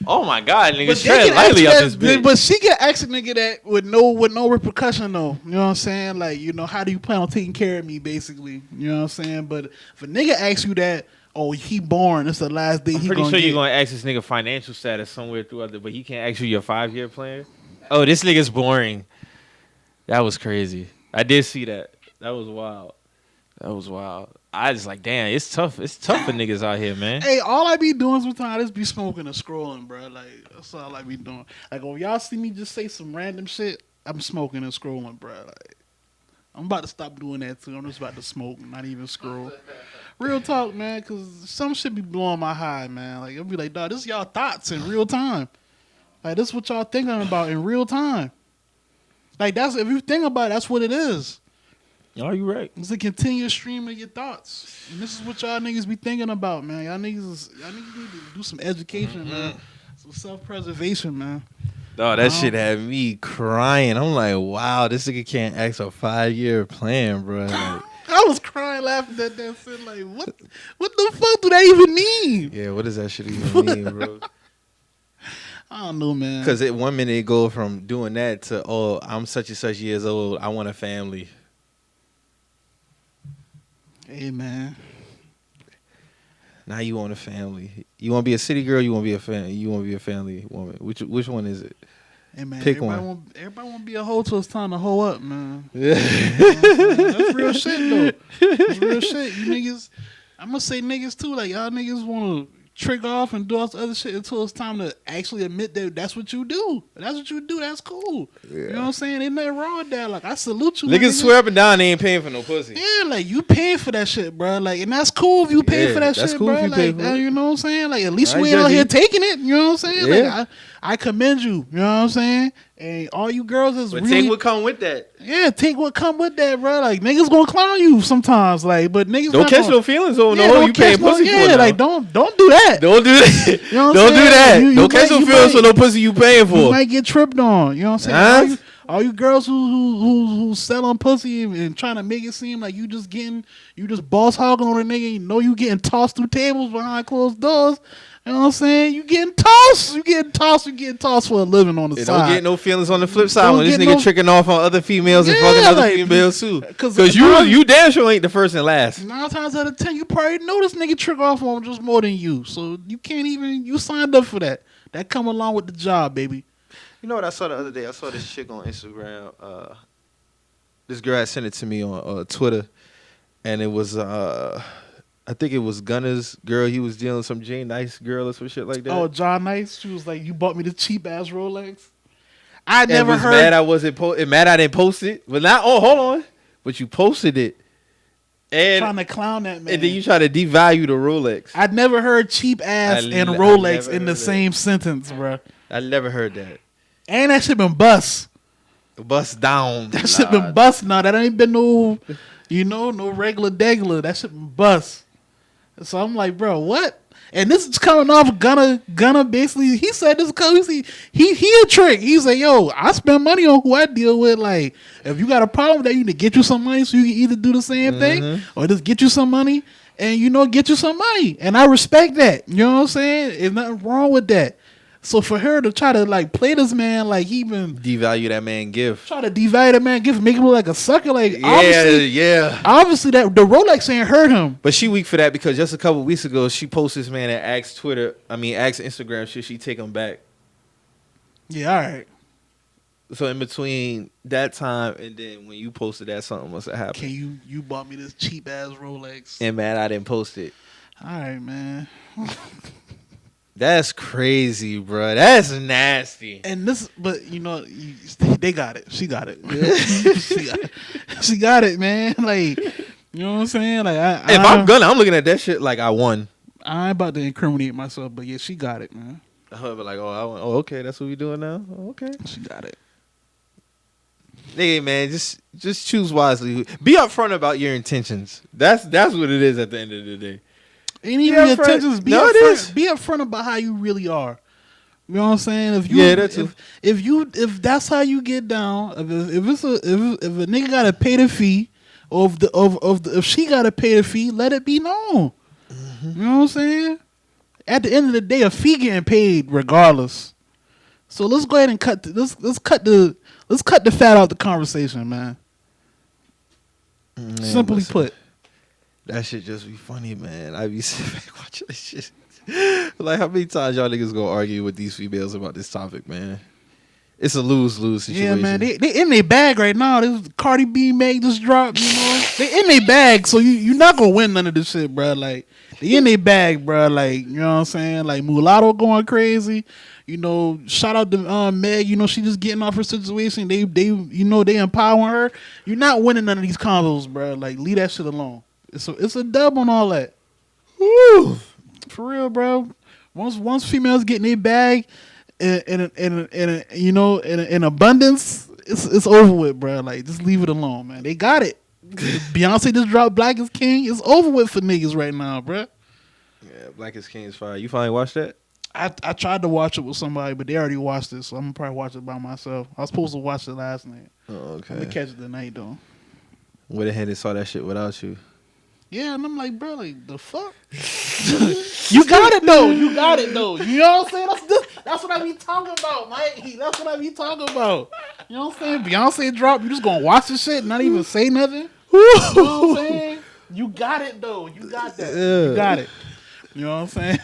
Oh my god, niggas tread lightly up this bitch. But she can ask a nigga that with no repercussion though. You know what I'm saying? Like, how do you plan on taking care of me, basically? You know what I'm saying? But if a nigga asks you that, oh, he born, it's the last day I'm he pretty gonna sure get. you're gonna ask this nigga financial status somewhere throughout but he can't ask you your 5-year plan. Oh, this nigga's boring. That was crazy. I did see that. That was wild. I just like, damn, it's tough. It's tough for niggas out here, man. Hey, all I be doing sometimes is be smoking and scrolling, bro. Like, that's all I be doing. Like, when y'all see me just say some random shit, I'm smoking and scrolling, bro. Like, I'm about to stop doing that too. I'm just about to smoke, not even scroll. Real talk, man, because some shit be blowing my high, man. Like, it'll be like, dog, this is y'all thoughts in real time. Like, this is what y'all thinking about in real time. Like, that's, if you think about it, that's what it is. Oh, you right. It's a continuous stream of your thoughts. And this is what y'all niggas be thinking about, man. Y'all niggas need to do some education, man. Some self-preservation, man. Oh, that shit had me crying. I'm like, wow, this nigga can't ask a 5-year plan, bro. Like, I was crying laughing at that shit. Like, what the fuck do that even mean? yeah, what does that shit even mean, bro? I don't know, man. Because 1 minute it go from doing that to, oh, I'm such and such years old. I want a family. Hey, man. Now you want a family. You want to be a city girl? You want to be a family? You want to be a family woman? Which one is it? Hey, man. Pick everybody one. Everybody want to be a hoe till it's time to hoe up, man. Yeah. That's real shit, though. That's real shit. You niggas, I'm going to say niggas, too. Like, y'all niggas want to trick off and do all this other shit until it's time to actually admit that that's what you do. That's what you do. That's cool. Yeah. You know what I'm saying? Ain't nothing wrong with that. Like, I salute you. Niggas swear up and down they ain't paying for no pussy. Yeah, like, you paying for that shit, bro. Like, and that's cool if you pay for that shit, cool bro. if you pay for it. You know what I'm saying? Like, at least I we ain't out judge here you. taking it. You know what I'm saying? Yeah. Like, I commend you. You know what I'm saying? And all you girls is But really take what come with that. yeah, take what come with that, bro. Like, niggas gonna clown you sometimes, like, but niggas Don't not catch gonna, no feelings on yeah, the hoe don't you paying catch no- pussy for. Yeah, now. like, don't do that. Don't do that. You know what I'm Don't do saying? that. You Don't catch might- no you feelings might- on no pussy you paying You for. might get tripped on. You know what I'm saying? Huh? All you girls who selling pussy and trying to make it seem like you just boss hogging on a nigga. And you know you getting tossed through tables behind closed doors. You know what I'm saying? You getting tossed for a living on the Yeah, side. don't get no feelings on the flip side Don't when this get nigga no- tricking off on other females and Yeah, fucking other like, females too. 'cause Because you damn sure ain't the first and last. 9 times out of 10, you probably know this nigga trick off on just more than you. So you signed up for that. That come along with the job, baby. You know what I saw the other day? I saw this chick on Instagram. This girl had sent it to me on Twitter, and it was I think it was Gunna's girl. He was dealing with some Jane Nice girl or some shit like that. Oh, John Nice. She was like, you bought me the cheap ass Rolex. I And never was heard. mad I wasn't mad I didn't post it. But now, oh, hold on. But you posted it, and Trying to clown that man. and then you try to devalue the Rolex. I'd never heard cheap ass I and never Rolex in heard the that. same sentence, bro. I never heard that. And that shit been bust. Bust down. That shit been bust now. That ain't been no regular degular. That shit been bust. So I'm like, bro, what? And this is coming off Gunna basically. He said this because he a trick. He's like, yo, I spend money on who I deal with. Like, if you got a problem with that, you need to get you some money so you can either do the same thing or just get you some money and get you some money. And I respect that. You know what I'm saying? There's nothing wrong with that. So for her to try to like play this man like he been Devalue that man gift. try to devalue that man, make him look like a sucker. Like Yeah. obviously that the Rolex ain't hurt him. But she weak for that because just a couple weeks ago she posted this man and asked Instagram should she take him back. Yeah, all right. So in between that time and then when you posted that, something must have happened. Can you bought me this cheap ass Rolex? And man, I didn't post it. All right, man. That's crazy, bro. That's nasty. And this, but they got it. She got it. she got it, man. Like, you know what I'm saying? Like, If I'm gonna, I'm looking at that shit like I won. I ain't about to incriminate myself, but yeah, she got it, man. I'll be like, okay, that's what we doing now. Oh, okay, She got it. hey man, just choose wisely. Be upfront about your intentions. That's what it is at the end of the day. And even your upfront. intentions, No, it is. be upfront about how you really are. You know what I'm saying? If you, Yeah, that too. if that's how you get down, if a nigga gotta pay the fee, or if she gotta pay the fee, let it be known. You know what I'm saying? At the end of the day, a fee getting paid regardless. So let's go ahead and cut the fat out the conversation, man. Man, Simply listen, put. that shit just be funny, man. I be sitting back watching this shit. Like, how many times y'all niggas gonna argue with these females about this topic, man? It's a lose-lose situation. Yeah, man, they in their bag right now. This Cardi B Meg just dropped, you know. They in their bag, so you not gonna win none of this shit, bro. Like, they in their bag, bro. Like, you know what I'm saying? Like, Mulatto going crazy. You know, shout out to Meg. You know, she just getting off her situation. They empowering her. You're not winning none of these combos, bro. Like, leave that shit alone. It's a dub on all that. Woo! For real, bro. Once females get in their bag in abundance, it's over with, bro. Like, just leave it alone, man. They got it. Beyonce just dropped Black is King. It's over with for niggas right now, bro. Yeah, Black is King is fire. You finally watched that? I tried to watch it with somebody, but they already watched it, so I'm gonna probably watch it by myself. I was supposed to watch it last night. Oh, okay. I'm gonna catch it tonight though. Went ahead and saw that shit without you. Yeah, and I'm like, bro, like the fuck. You got it though. You got it though. You know what I'm saying? That's what I be talking about, Mike. That's what I be talking about. You know what I'm saying? Beyonce dropped. You just gonna watch the shit and not even say nothing. You know what I'm saying? You got it though. You got that. You got it. You know what I'm saying?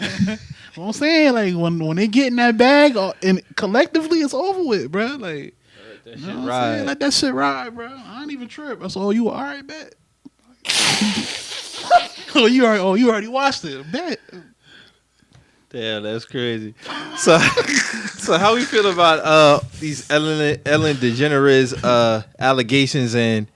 You know what I'm saying? Like when they get in that bag and collectively it's over with, bro. Like, That you know what I'm saying? Let that shit ride, bro. I ain't even trip. That's all you all right, bet. you already watched it. Bet. Damn, that's crazy. So how we feel about these Ellen DeGeneres allegations and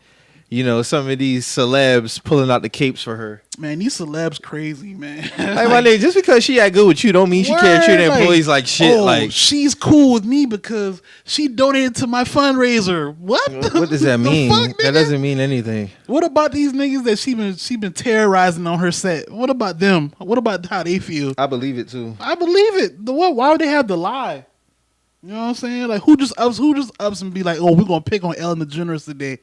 some of these celebs pulling out the capes for her? Man, these celebs crazy, man. Like, my nigga, just because she act good with you don't mean she can't treat her employees like shit. Oh, like, she's cool with me because she donated to my fundraiser. What? what does that mean? Fuck, That doesn't mean anything. What about these niggas that she been terrorizing on her set? What about them? What about how they feel? I believe it too. I believe it. Why would they have to lie? You know what I'm saying? Like, who just ups and be like, oh, we're gonna pick on Ellen DeGeneres today.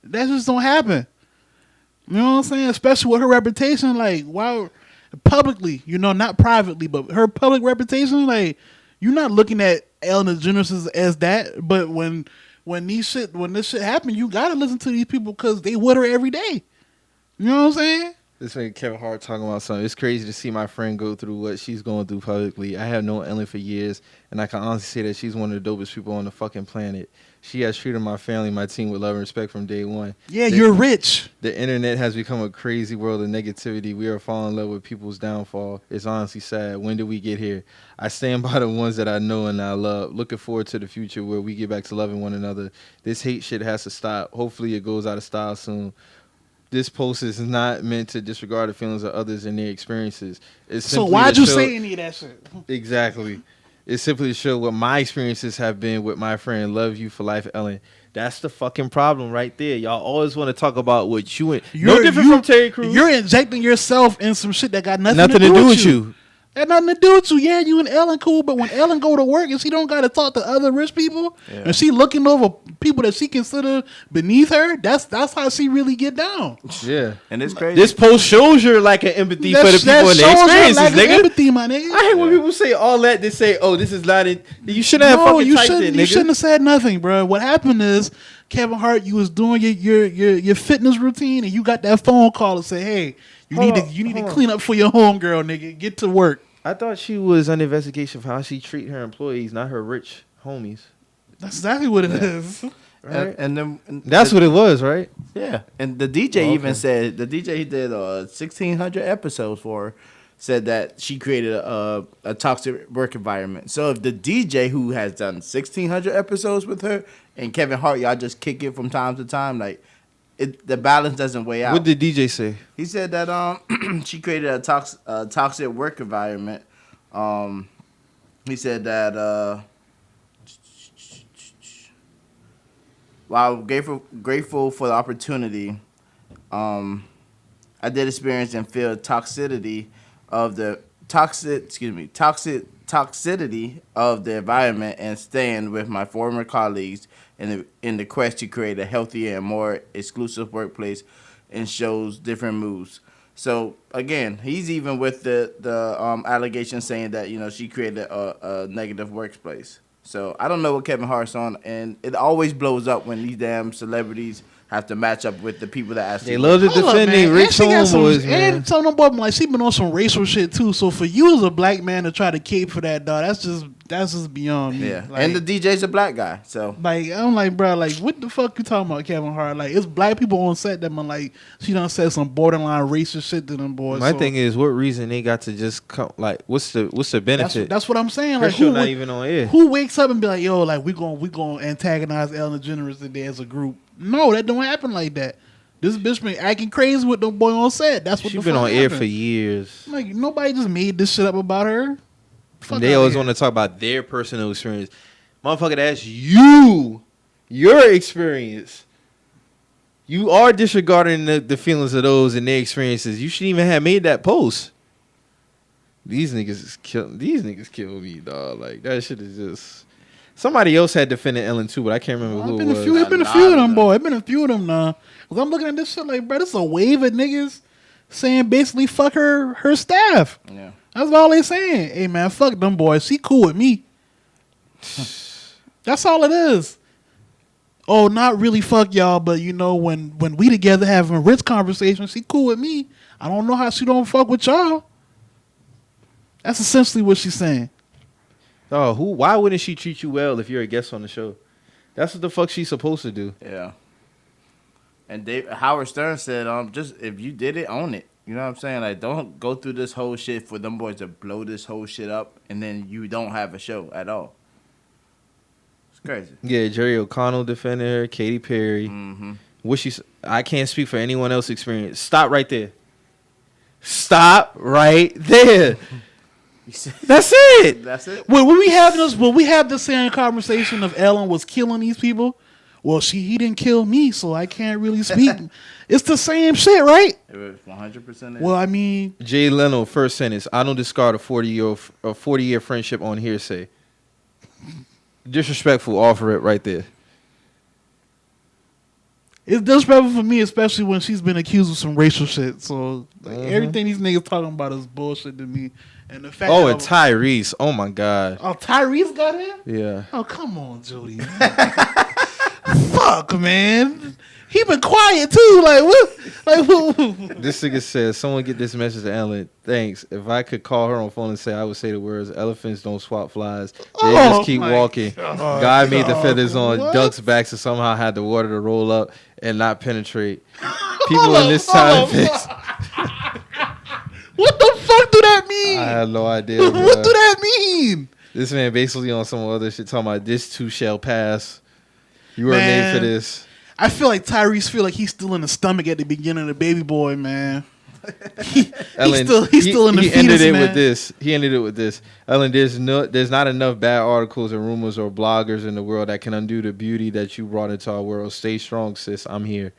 That just don't happen. You know what I'm saying? Especially with her reputation, like, why publicly, not privately, but her public reputation, like, you're not looking at Ellen DeGeneres as that. But when this shit happen, you gotta listen to these people because they with her every day. You know what I'm saying? This nigga Kevin Hart talking about something. It's crazy to see my friend go through what she's going through publicly. I have known Ellen for years, and I can honestly say that she's one of the dopest people on the fucking planet. She has treated my family, my team with love and respect from day one. Yeah, you're rich. The internet has become a crazy world of negativity. We are falling in love with people's downfall. It's honestly sad. When did we get here? I stand by the ones that I know and I love. Looking forward to the future where we get back to loving one another. This hate shit has to stop. Hopefully it goes out of style soon. This post is not meant to disregard the feelings of others and their experiences. It's So simply why'd to you show- say any of that shit? Exactly. It's simply to show what my experiences have been with my friend. Love you for life, Ellen. That's the fucking problem right there. Y'all always want to talk about what you and no different from Terry Crews. You're injecting yourself in some shit that got nothing to do with you. Had nothing to do with you. Yeah, you and Ellen cool, but when Ellen go to work and she don't got to talk to other rich people, and she looking over people that she consider beneath her, that's how she really get down. Yeah. And it's crazy. This post shows her like an empathy for the people That and shows their her experiences, lack of nigga. empathy, my nigga. I hate when people say all that. They say, "Oh, this is not it." You shouldn't have No, fucking you typed shouldn't. it, You nigga. shouldn't have said nothing, bro. What happened is Kevin Hart, you was doing your fitness routine, and you got that phone call and say, "Hey, you Hold need on. to clean up for your homegirl, nigga. Get to work." I thought she was under investigation for how she treat her employees, not her rich homies. That's exactly what it is. Right? and then That's what it was, right? Yeah, and the DJ Oh, even okay. said the DJ he did 1,600 episodes for her, said that she created a toxic work environment. So if the DJ who has done 1,600 episodes with her and Kevin Hart, y'all just kick it from time to time, like the balance doesn't weigh out. What did DJ say? He said that she created a toxic work environment. He said that while grateful for the opportunity, I did experience and feel toxicity of the toxicity of the environment and staying with my former colleagues in the quest to create a healthier and more exclusive workplace and shows different moves. So again, he's even with the allegation saying that she created a negative workplace. So I don't know what Kevin Hart's on, and it always blows up when these damn celebrities have to match up with the people that actually. They love to Hold up, defend man. their rich And she got homeboys, man. And some of them boys, like, she been on some racial shit too. So for you as a black man to try to cape for that, dog, that's just beyond me. Yeah, Like, and the DJ's a black guy, so like, I'm like, bro, like, what the fuck you talking about, Kevin Hart? Like, it's black people on set that, man, like, she done said some borderline racist shit to them boys. My so thing is, what reason they got to just come? Like, what's the benefit? that's what I'm saying. Like, Christian not even on air. who wakes up and be like, yo, like, we gonna antagonize Ellen DeGeneres today as a group? No, that don't happen like that. This bitch been acting crazy with the boy on set. That's what She the been fuck on air happened. for years. Like, nobody just made this shit up about her. Fuck And they outta always here. want to talk about their personal experience. Motherfucker, that's your experience. You are disregarding the feelings of those and their experiences. You shouldn't even have made that post. These niggas kill me, dog. Like, that shit is just. Somebody else had defended Ellen too, but I can't remember who it was. It's been a few of them, boy. It's been a few of them now. Cause I'm looking at this shit like, bro, this is a wave of niggas saying basically fuck her staff. yeah. That's all they saying. Hey man, fuck them boys. She cool with me. That's all it is. Oh, not really fuck y'all, but when we together having rich conversations, she cool with me. I don't know how she don't fuck with y'all. That's essentially what she's saying. Oh, why wouldn't she treat you well if you're a guest on the show? That's what the fuck she's supposed to do. Yeah. And Howard Stern said, just if you did it, own it. You know what I'm saying? Like, don't go through this whole shit for them boys to blow this whole shit up, and then you don't have a show at all. It's crazy. Yeah, Jerry O'Connell defended her, Katy Perry. Mm-hmm. I can't speak for anyone else's experience. Stop right there. Stop right there. That's it. That's it. Will we have this same conversation of Ellen was killing these people? Well, he didn't kill me, so I can't really speak. It's the same shit, right? It was 100%. Well, I mean, Jay Leno, first sentence. I don't discard a 40-year friendship on hearsay. Disrespectful. Offer it right there. it's disrespectful for me, especially when she's been accused of some racial shit. So everything these niggas talking about is bullshit to me. And the fact Oh, that and Tyrese. Oh my God. Tyrese got in? Yeah. Oh, come on, Jody. Fuck, man. He been quiet too. Like what? Like what? This nigga says, someone get this message to Ellen. Thanks. If I could call her on phone and say, I would say the words, elephants don't swat flies. They Oh, just keep my walking. God. Guy made the feathers on What? ducks' backs and somehow had the water to roll up and not penetrate. People in this time. What the fuck do that mean? I have no idea. What Bro. do that mean? This man basically on some other shit talking about this too shall pass. You were made for Man. this. I feel like Tyrese feel like he's still in the stomach at the beginning of the baby boy, man. He's still in the he fetus, ended it man. with this. He ended it with this. Ellen, there's not enough bad articles and rumors or bloggers in the world that can undo the beauty that you brought into our world. Stay strong, sis. I'm here.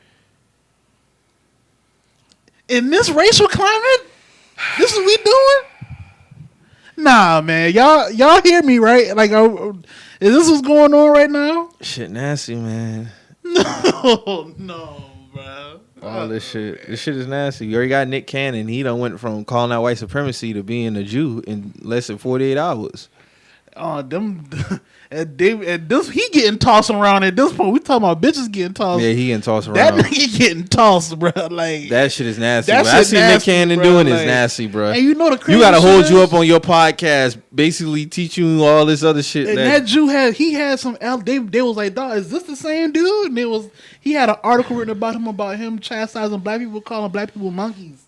In this racial climate, this is what we doing? Nah, man, y'all hear me right? Like, is this what's going on right now? Shit nasty, man. No, bro. All this shit. This shit is nasty. You already got Nick Cannon. He done went from calling out white supremacy to being a Jew in less than 48 hours. Oh, them. And this, he getting tossed around at this point. We talking about bitches getting tossed. Yeah, he getting tossed around. That nigga getting tossed, bro. Like That shit is nasty. That Bro. I shit see Nick nasty, Cannon bro. doing Like, is nasty, bro. And you know the crazy You gotta shit hold you is- up on your podcast, basically teach you all this other shit. And that Jew had some. They was like, dog, is this the same dude? And he had an article written about him chastising black people, calling black people monkeys.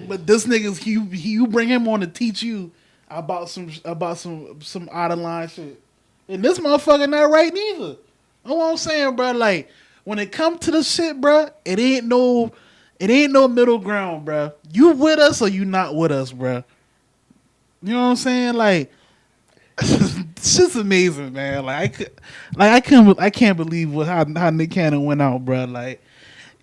But this nigga's you bring him on to teach you about some out of line shit. And this motherfucker not right neither. You know what I'm saying, bro? Like when it come to the shit, bro, it ain't no middle ground, bro. You with us or you not with us, bro? You know what I'm saying? Like it's just amazing, man. Like I can't believe how Nick Cannon went out, bro. Like,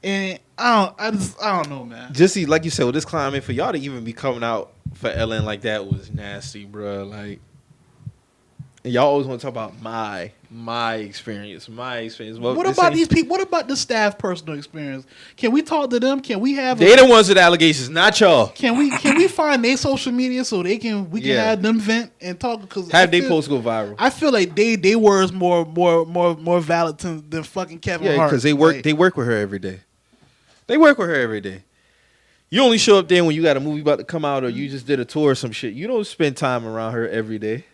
and I don't know, man. Just see, like you said, with this climate, for y'all to even be coming out for Ellen like that was nasty, bro. Like, and y'all always want to talk about my experience. Well, What this about ain't- these people? What about the staff personal experience? Can we talk to them? Can we have? They the ones with the allegations, not y'all. Can we find their social media so we can Yeah. have them vent and talk? Because Have they posts go viral? I feel like they words more valid than fucking Kevin Yeah, Hart. because Like, they work with her every day. They work with her every day. You only show up there when you got a movie about to come out or you just did a tour or some shit. You don't spend time around her every day.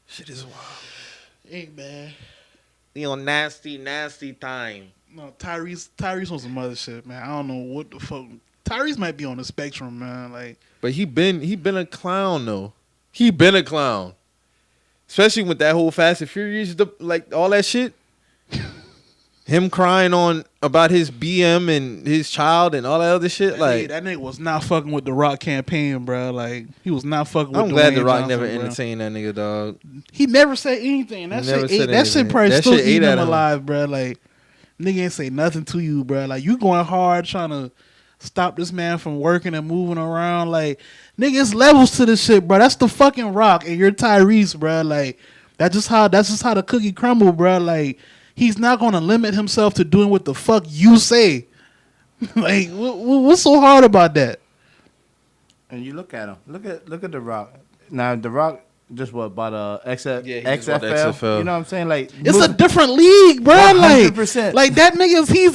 Shit is wild. hey man, You know, nasty time. no Tyrese on some other shit, man. I don't know what the fuck. Tyrese might be on the spectrum, man. Like But he been a clown though. He been a clown. Especially with that whole Fast and Furious, like all that shit. Him crying on about his BM and his child and all that other shit. Like, that nigga was not fucking with the Rock campaign, bro. Like he was not fucking with. I'm glad Dwayne The Rock Johnson, never bro. entertained that nigga, dog. He never said anything. That He never shit, said that shit anything. probably That still shit ate eating at him him. alive, bro. Like nigga ain't say nothing to you, bro. Like you going hard trying to stop this man from working and moving around. Like nigga, it's levels to this shit, bro. That's the fucking Rock, and you're Tyrese, bro. Like that's just how the cookie crumble, bro. Like he's not gonna limit himself to doing what the fuck you say. Like what's so hard about that? And you look at him. Look at The Rock. Now The Rock just bought XFL. Yeah, he just bought the XFL. You know what I'm saying? Like It's a different league, bro. Like 100%. like that nigga's he's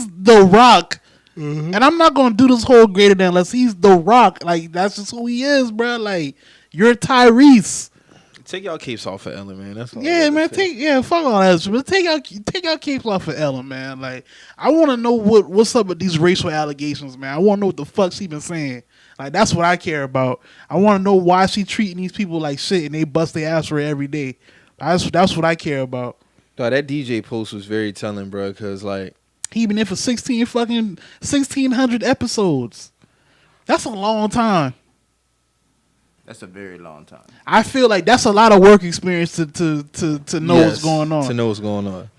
the Rock. And I'm not gonna do this whole greater than unless he's the Rock. Like that's just who he is, bro. Like you're Tyrese. Take y'all capes off for Ellen, man. That's all I Yeah, gotta man. say. Fuck all that shit. But take our capes off for Ellen, man. Like I want to know what's up with these racial allegations, man. I want to know what the fuck she been saying. Like that's what I care about. I want to know why she treating these people like shit and they bust their ass for it every day. That's what I care about. Dog, that DJ post was very telling, bro, because, like, He been in for 1600 episodes. That's a long time. That's a very long time. I feel like that's a lot of work experience to know what's yes, going on. To know what's going on.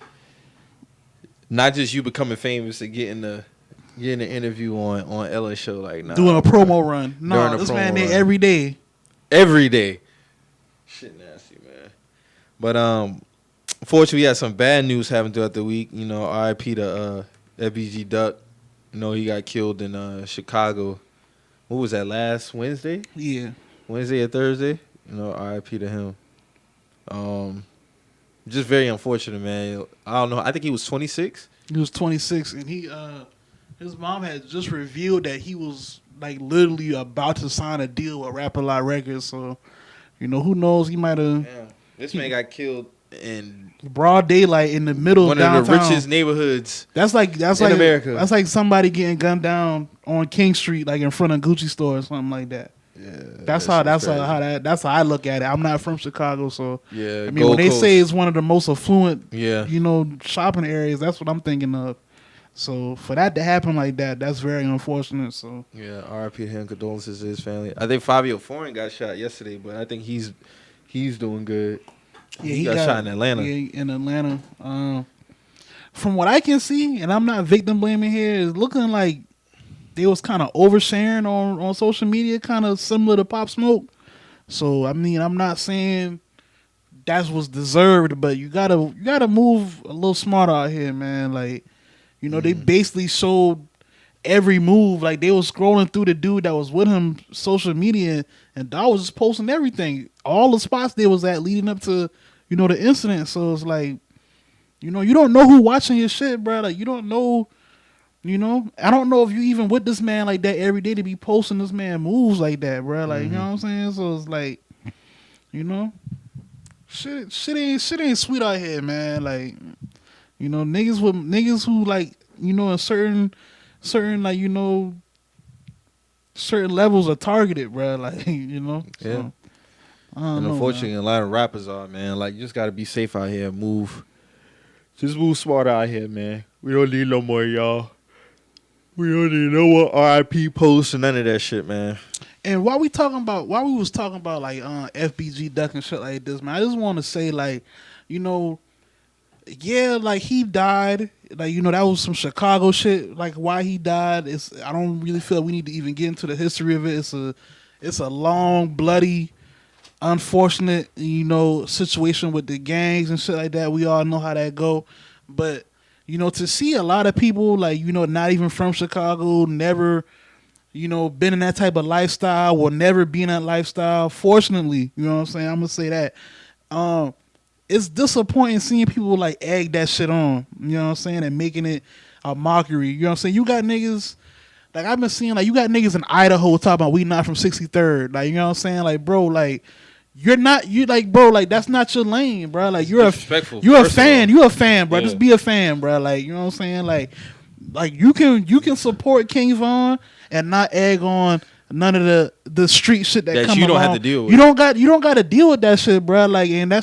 Not just you becoming famous and getting the interview on Ella's show, like, nah. Doing a promo run. No, During a this promo man there run. every day. Every day. Shit nasty, man. But unfortunately, we had some bad news happen throughout the week. You know, RIP to FBG Duck. You know, he got killed in Chicago. What was that, last Wednesday? Yeah. Wednesday or Thursday? You know, RIP to him. Just very unfortunate, man. I don't know. I think he was 26. He was 26 and his mom had just revealed that he was like literally about to sign a deal with Rap A Lot Records. So, you know, who knows? He might have This man got killed in broad daylight in the middle one of of downtown. the richest neighborhoods. That's like in America. That's like somebody getting gunned down on King Street, like in front of Gucci store or something like that. Yeah, That's how I look at it. I'm not from Chicago, so Yeah, I mean, Gold when they Coast. say it's one of the most affluent, Yeah. you know, shopping areas, that's what I'm thinking of. So for that to happen like that, that's very unfortunate. So Yeah, RIP to him. Condolences to his family. I think Fabio Foreign got shot yesterday, but I think he's doing good. yeah, He got shot in Atlanta. Yeah, in Atlanta. From what I can see, and I'm not victim blaming here, is looking like they was kind of oversharing on social media, kind of similar to Pop Smoke. So I mean, I'm not saying that's what's deserved, but you gotta move a little smarter out here, man. Like, they basically showed every move. Like, they was scrolling through the dude that was with him social media, and dog was just posting everything, all the spots they was at leading up to, the incident. So it's like, you don't know who watching your shit, bro. Like, you don't know. I don't know if you even with this man like that every day to be posting this man moves like that, bro. Like, you know what I'm saying? So it's like, shit ain't sweet out here, man. Like, niggas who like, in certain like, certain levels are targeted, bro. Like, Yeah. So, I don't And know, unfortunately, a lot of rappers are, man. Like, you just gotta be safe out here. Just move smart out here, man. We don't need no more, y'all. We don't need no more RIP posts and none of that shit, man. And while we was talking about like FBG Duck and shit like this, man, I just want to say, like, yeah, like, he died. Like, that was some Chicago shit. Like, why he died is, I don't really feel we need to even get into the history of it. It's a long, bloody, unfortunate, situation with the gangs and shit like that. We all know how that go. But, to see a lot of people, like, not even from Chicago, never, been in that type of lifestyle, will never be in that lifestyle. Fortunately, you know what I'm saying? I'm going to say that. It's disappointing seeing people, like, egg that shit on, you know what I'm saying, and making it a mockery. You know what I'm saying? You got niggas, like, I've been seeing, like, you got niggas in Idaho talking about we not from 63rd. Like, you know what I'm saying? Like, bro, like, that's not your lane, bro. Like, you're a fan. You a fan, bro. Yeah. Just be a fan, bro. Like, you know what I'm saying? Like you can support King Von and not egg on none of the street shit that come you don't along. have to deal with. You don't got to deal with that shit, bro. Like, and that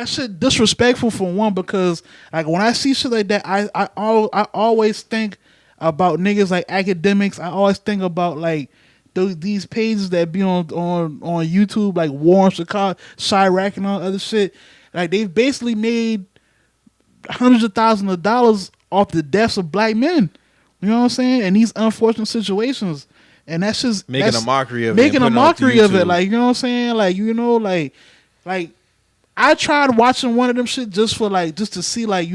shit disrespectful for one, because, like, when I see shit like that, I always think about niggas like academics. I always think about, like, these pages that be on YouTube, like Warren Chicago, Chirac, and all other shit. Like, they've basically made hundreds of thousands of dollars off the deaths of black men. You know what I'm saying? And these unfortunate situations. And that's just making a mockery of it. Making a mockery of it. Like, you know what I'm saying? Like, like I tried watching one of them shit just to see, like,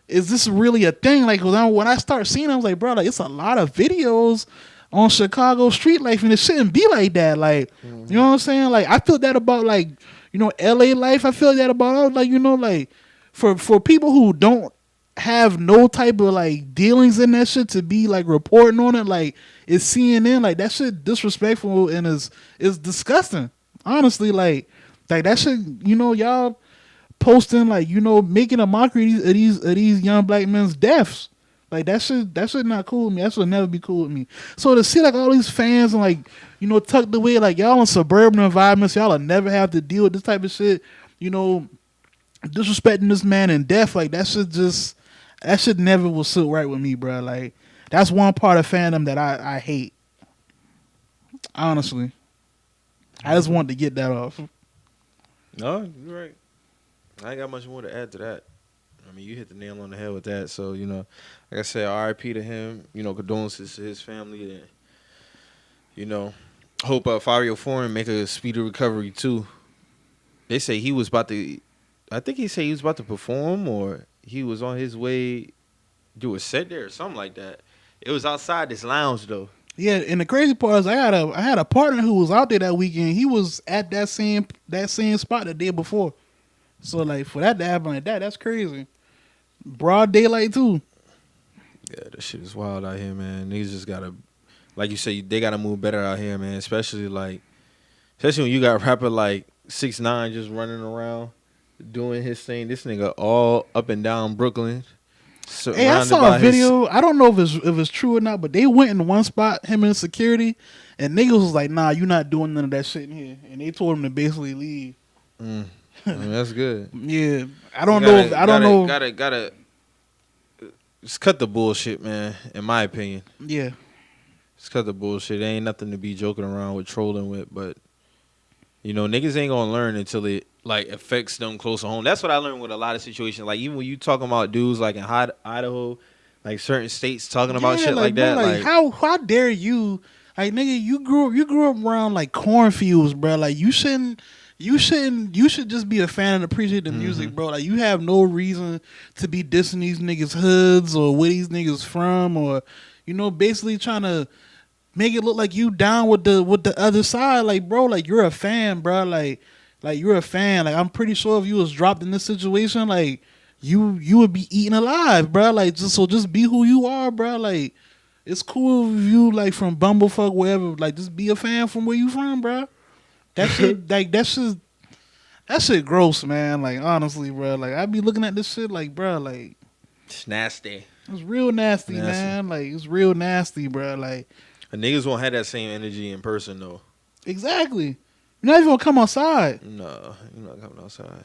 is this really a thing? Like, when I start seeing it, I was like, bro, like, it's a lot of videos on Chicago street life, and it shouldn't be like that. Like, you know what I'm saying? Like, I feel that about, like, LA life. I feel that about, like, like, for people who don't have no type of, like, dealings in that shit to be, like, reporting on it, like, it's CNN, like, that shit disrespectful and is disgusting. Honestly, like that shit, y'all posting, like, making a mockery of these young black men's deaths. Like, that shit not cool with me. That should never be cool with me. So to see, like, all these fans and, like, tucked away, like, y'all in suburban environments, y'all will never have to deal with this type of shit, disrespecting this man in death, like, that shit never will sit right with me, bro. Like, that's one part of fandom that I hate. Honestly. I just wanted to get that off. No, you're right. I ain't got much more to add to that. I mean, you hit the nail on the head with that. So, like I said, RIP to him. Condolences to his family. And, hope Fabio Foreign make a speedy recovery, too. They say he was about to... I think he said he was about to perform, or he was on his way do a set there or something like that. It was outside this lounge, though. Yeah, and the crazy part is I had a partner who was out there that weekend. He was at that same spot the day before. So, like, for that to happen like that, that's crazy. Broad daylight, too. Yeah, that shit is wild out here, man. Niggas just gotta, like you say, they gotta move better out here, man. Especially when you got a rapper like 6ix9ine just running around doing his thing. This nigga all up and down Brooklyn. Hey, I saw a video. I don't know if it's true or not, but they went in one spot, him and security, and niggas was like, "Nah, you not doing none of that shit in here," and they told him to basically leave. I mean, that's good. Yeah, I don't know. Gotta just cut the bullshit, man. In my opinion. Yeah. Just cut the bullshit. There ain't nothing to be joking around with, trolling with, but niggas ain't gonna learn until it like affects them close to home. That's what I learned with a lot of situations. Like, even when you talking about dudes like in Idaho, like certain states talking about shit bro, like that. Like, how dare you? Like, nigga, you grew up around like cornfields, bro. Like, you should just be a fan and appreciate the music, bro. Like, you have no reason to be dissing these niggas' hoods or where these niggas from, or basically trying to make it look like you down with the other side. Like, bro, like, you're a fan, bro. Like you're a fan. Like, I'm pretty sure if you was dropped in this situation, like, you would be eaten alive, bro. Like, just be who you are, bro. Like, it's cool if you like from Bumblefuck, wherever. Like, just be a fan from where you from, bro. That shit, like, that shit gross, man. Like, honestly, bro. Like, I be looking at this shit like, bro, like, it's nasty. It's real nasty, man. Like, it's real nasty, bro. Like, niggas won't have that same energy in person though. Exactly. You're not even gonna come outside. No, you're not coming outside.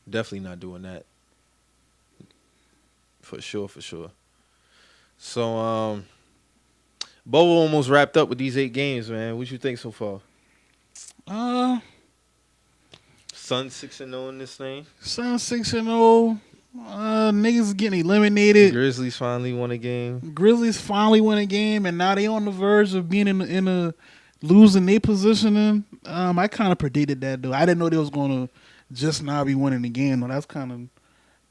Definitely not doing that. For sure. So, Bobo almost wrapped up with these 8 games, man. What you think so far? Suns 6-0 in this thing. Suns 6-0. Niggas getting eliminated. Grizzlies finally won a game. And now they on the verge of being in a losing their positioning. I kind of predicted that though. I didn't know they was gonna just now be winning the game. Though. That's kind of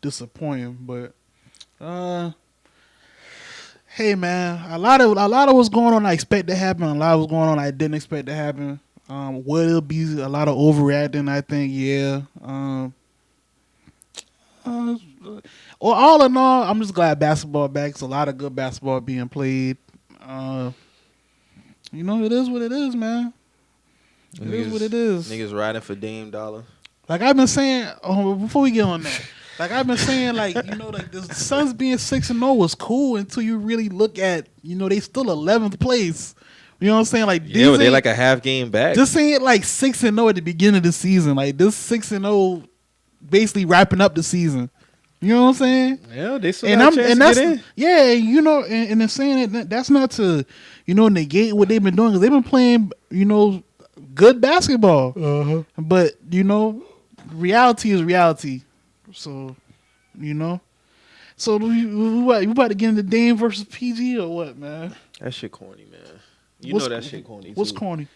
disappointing. But hey man, a lot of what's going on I expect to happen. A lot of what's going on I didn't expect to happen. Will it be a lot of overreacting? I think yeah. Well, all in all, I'm just glad basketball back. It's a lot of good basketball being played. It is what it is, man. It is what it is. Niggas riding for Dame Dollar. Like I've been saying, before we get on that, like I've been saying, like like the Suns being 6-0 was cool until you really look at, they still 11th place. You know what I'm saying? Like yeah, they like a half game back. This ain't like 6-0 at the beginning of the season. Like this 6-0, basically wrapping up the season. You know what I'm saying? Yeah, they still got a chance to get in. Yeah, and they're saying that's not to, negate what they've been doing because they've been playing, good basketball. But reality is reality. So, so we about to get into Dame versus PG or what, man? That shit corny, man. You know that shit corny. What's too. corny?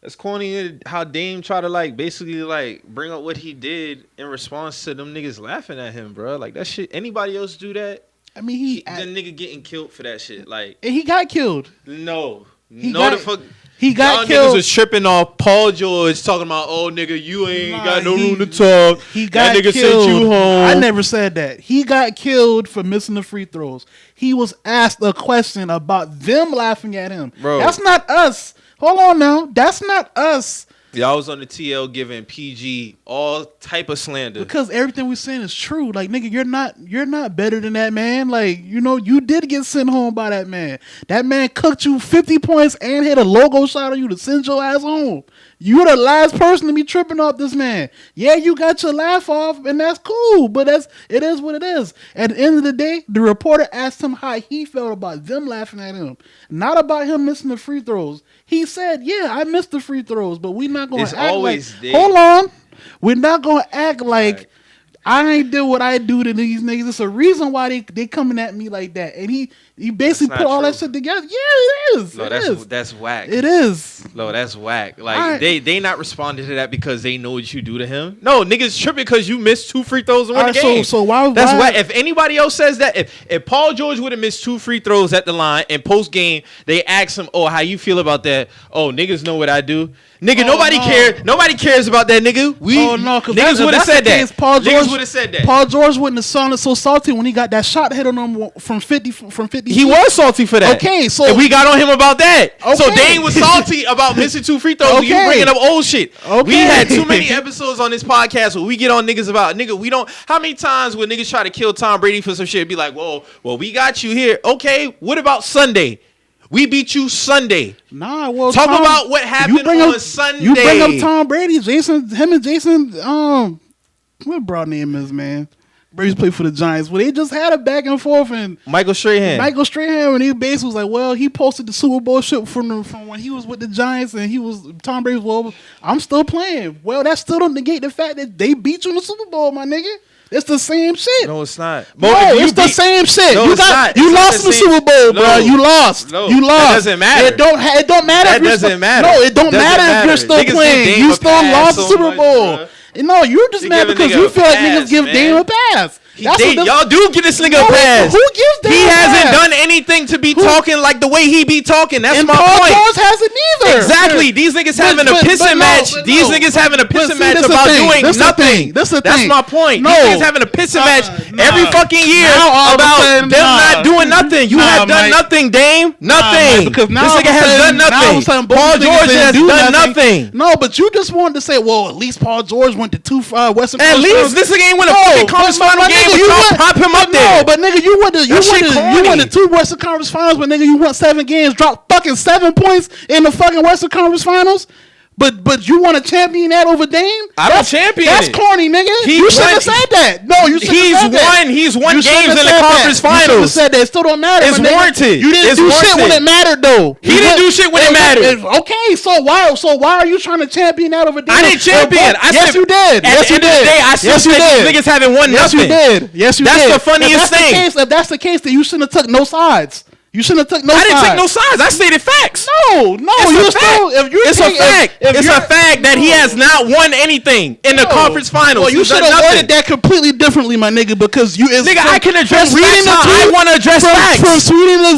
It's corny how Dame try to basically bring up what he did in response to them niggas laughing at him, bro. Like that shit. Anybody else do that? I mean, the nigga getting killed for that shit. Like, and he got killed. No, he the fuck. He got y'all killed. Niggas was tripping off Paul George talking about, oh nigga, you ain't got no room to talk. He got that nigga killed. sent you home. I never said that. He got killed for missing the free throws. He was asked a question about them laughing at him. Bro. That's not us. Hold on now. That's not us. Y'all was on the TL giving PG all type of slander. Because everything we're saying is true. Like, nigga, you're not better than that man. Like, you did get sent home by that man. That man cooked you 50 points and hit a logo shot on you to send your ass home. You're the last person to be tripping off this man. Yeah, you got your laugh off, and that's cool, but it is what it is. At the end of the day, the reporter asked him how he felt about them laughing at him, not about him missing the free throws. He said, yeah, I missed the free throws, but we're not going to act like... Hold on. We're not going to act like I ain't did what I do to these niggas. It's a reason why they coming at me like that. And he basically put all that shit together. Yeah, it is. No, that's whack. It is. No, that's whack. Like, they not responding to that because they know what you do to him. No, niggas tripping because you missed 2 free throws in one game. So why? That's whack. If anybody else says that, if Paul George would have missed 2 free throws at the line and post game, they ask him, oh, how you feel about that? Oh, niggas know what I do. Nigga, nobody cares. Nobody cares about that, nigga. Niggas would have said that. Niggas would have said that. Paul George wouldn't have sounded so salty when he got that shot hit on him from 50. He was salty for that. Okay, so and we got on him about that. Okay. So Dame was salty about missing 2 free throws. Okay. You bringing up old shit. Okay. We had too many episodes on this podcast where we get on niggas about nigga. We don't. How many times would niggas try to kill Tom Brady for some shit? Be like, well, we got you here. Okay, what about Sunday? We beat you Sunday. Nah, well, talk about what happened on Sunday. You bring up Tom Brady, him and Jason. What broad name is, man? Brady's played for the Giants. Well, they just had a back and forth, and Michael Strahan, and he basically was like, well, he posted the Super Bowl shit from when he was with the Giants, and Tom Brady was, well, I'm still playing. Well, that still don't negate the fact that they beat you in the Super Bowl, my nigga. It's the same shit. No, it's not. No, it's the same shit. No, You it's not. you It's not lost the the same- Super Bowl, No. bro. You lost. No, You that lost. doesn't matter. It don't matter. That if you're doesn't matter. No, it don't Doesn't matter if matter. you're still Niggas give playing. Dame You a still pass lost the so Super much, Bowl. bruh. No, you're just They mad give a because nigga you a feel like pass, niggas give man. Dame a pass. Y'all do give this nigga No, a pass. who gives Dame He a hasn't pass? done anything to be talking like the way he be talking. That's And my Paul point. George hasn't either. Exactly. These niggas having a pissing match. These niggas having a pissing match about doing nothing. That's That's my point. No. These niggas having a pissing match every fucking year Now all of a about sudden, them not doing nothing. You Nah, have done Mike. nothing, Dame. Nothing. Mike, because now This all nigga of a has sudden- done now all of a sudden nothing. both Paul niggas George didn't has do done nothing. No, but you just wanted to say, well, at least Paul George went to two Western At Conference least Finals. this nigga ain't win a fucking conference but final my game, nigga, but you y'all went- prop him up but there. No, but nigga, you went to That shit corny. two Western Conference Finals, but nigga, you won 7 games, dropped fucking 7 points in the fucking Western Conference Finals. But you want to champion that over Dame? I don't champion That's it. corny, nigga. He You shouldn't won- have said that. No, you shouldn't have said that. He's won You shouldn't games have in the said that. conference You shouldn't have finals. said that. It still don't matter. It's my nigga. warranted. You didn't It's do shit when warranted. it mattered, though. He didn't do shit when it mattered. Okay, so why are you trying to champion that over Dame? I didn't champion. I Yes, said, you did. At Yes, the you end of the did. day, I still Yes, you said these did. niggas haven't won Yes, nothing. you did. Yes, you That's did. the funniest thing. If that's the case, then you shouldn't have took no sides. You shouldn't have took no I sides. didn't take no sides. I stated facts. No, It's a fact. It's a fact. It's a fact that he has not won anything in the conference finals. Well, you He's should done have nothing. worded that completely differently, my nigga, because you is Nigga, I can address from reading facts the how I tweets- wanna address facts.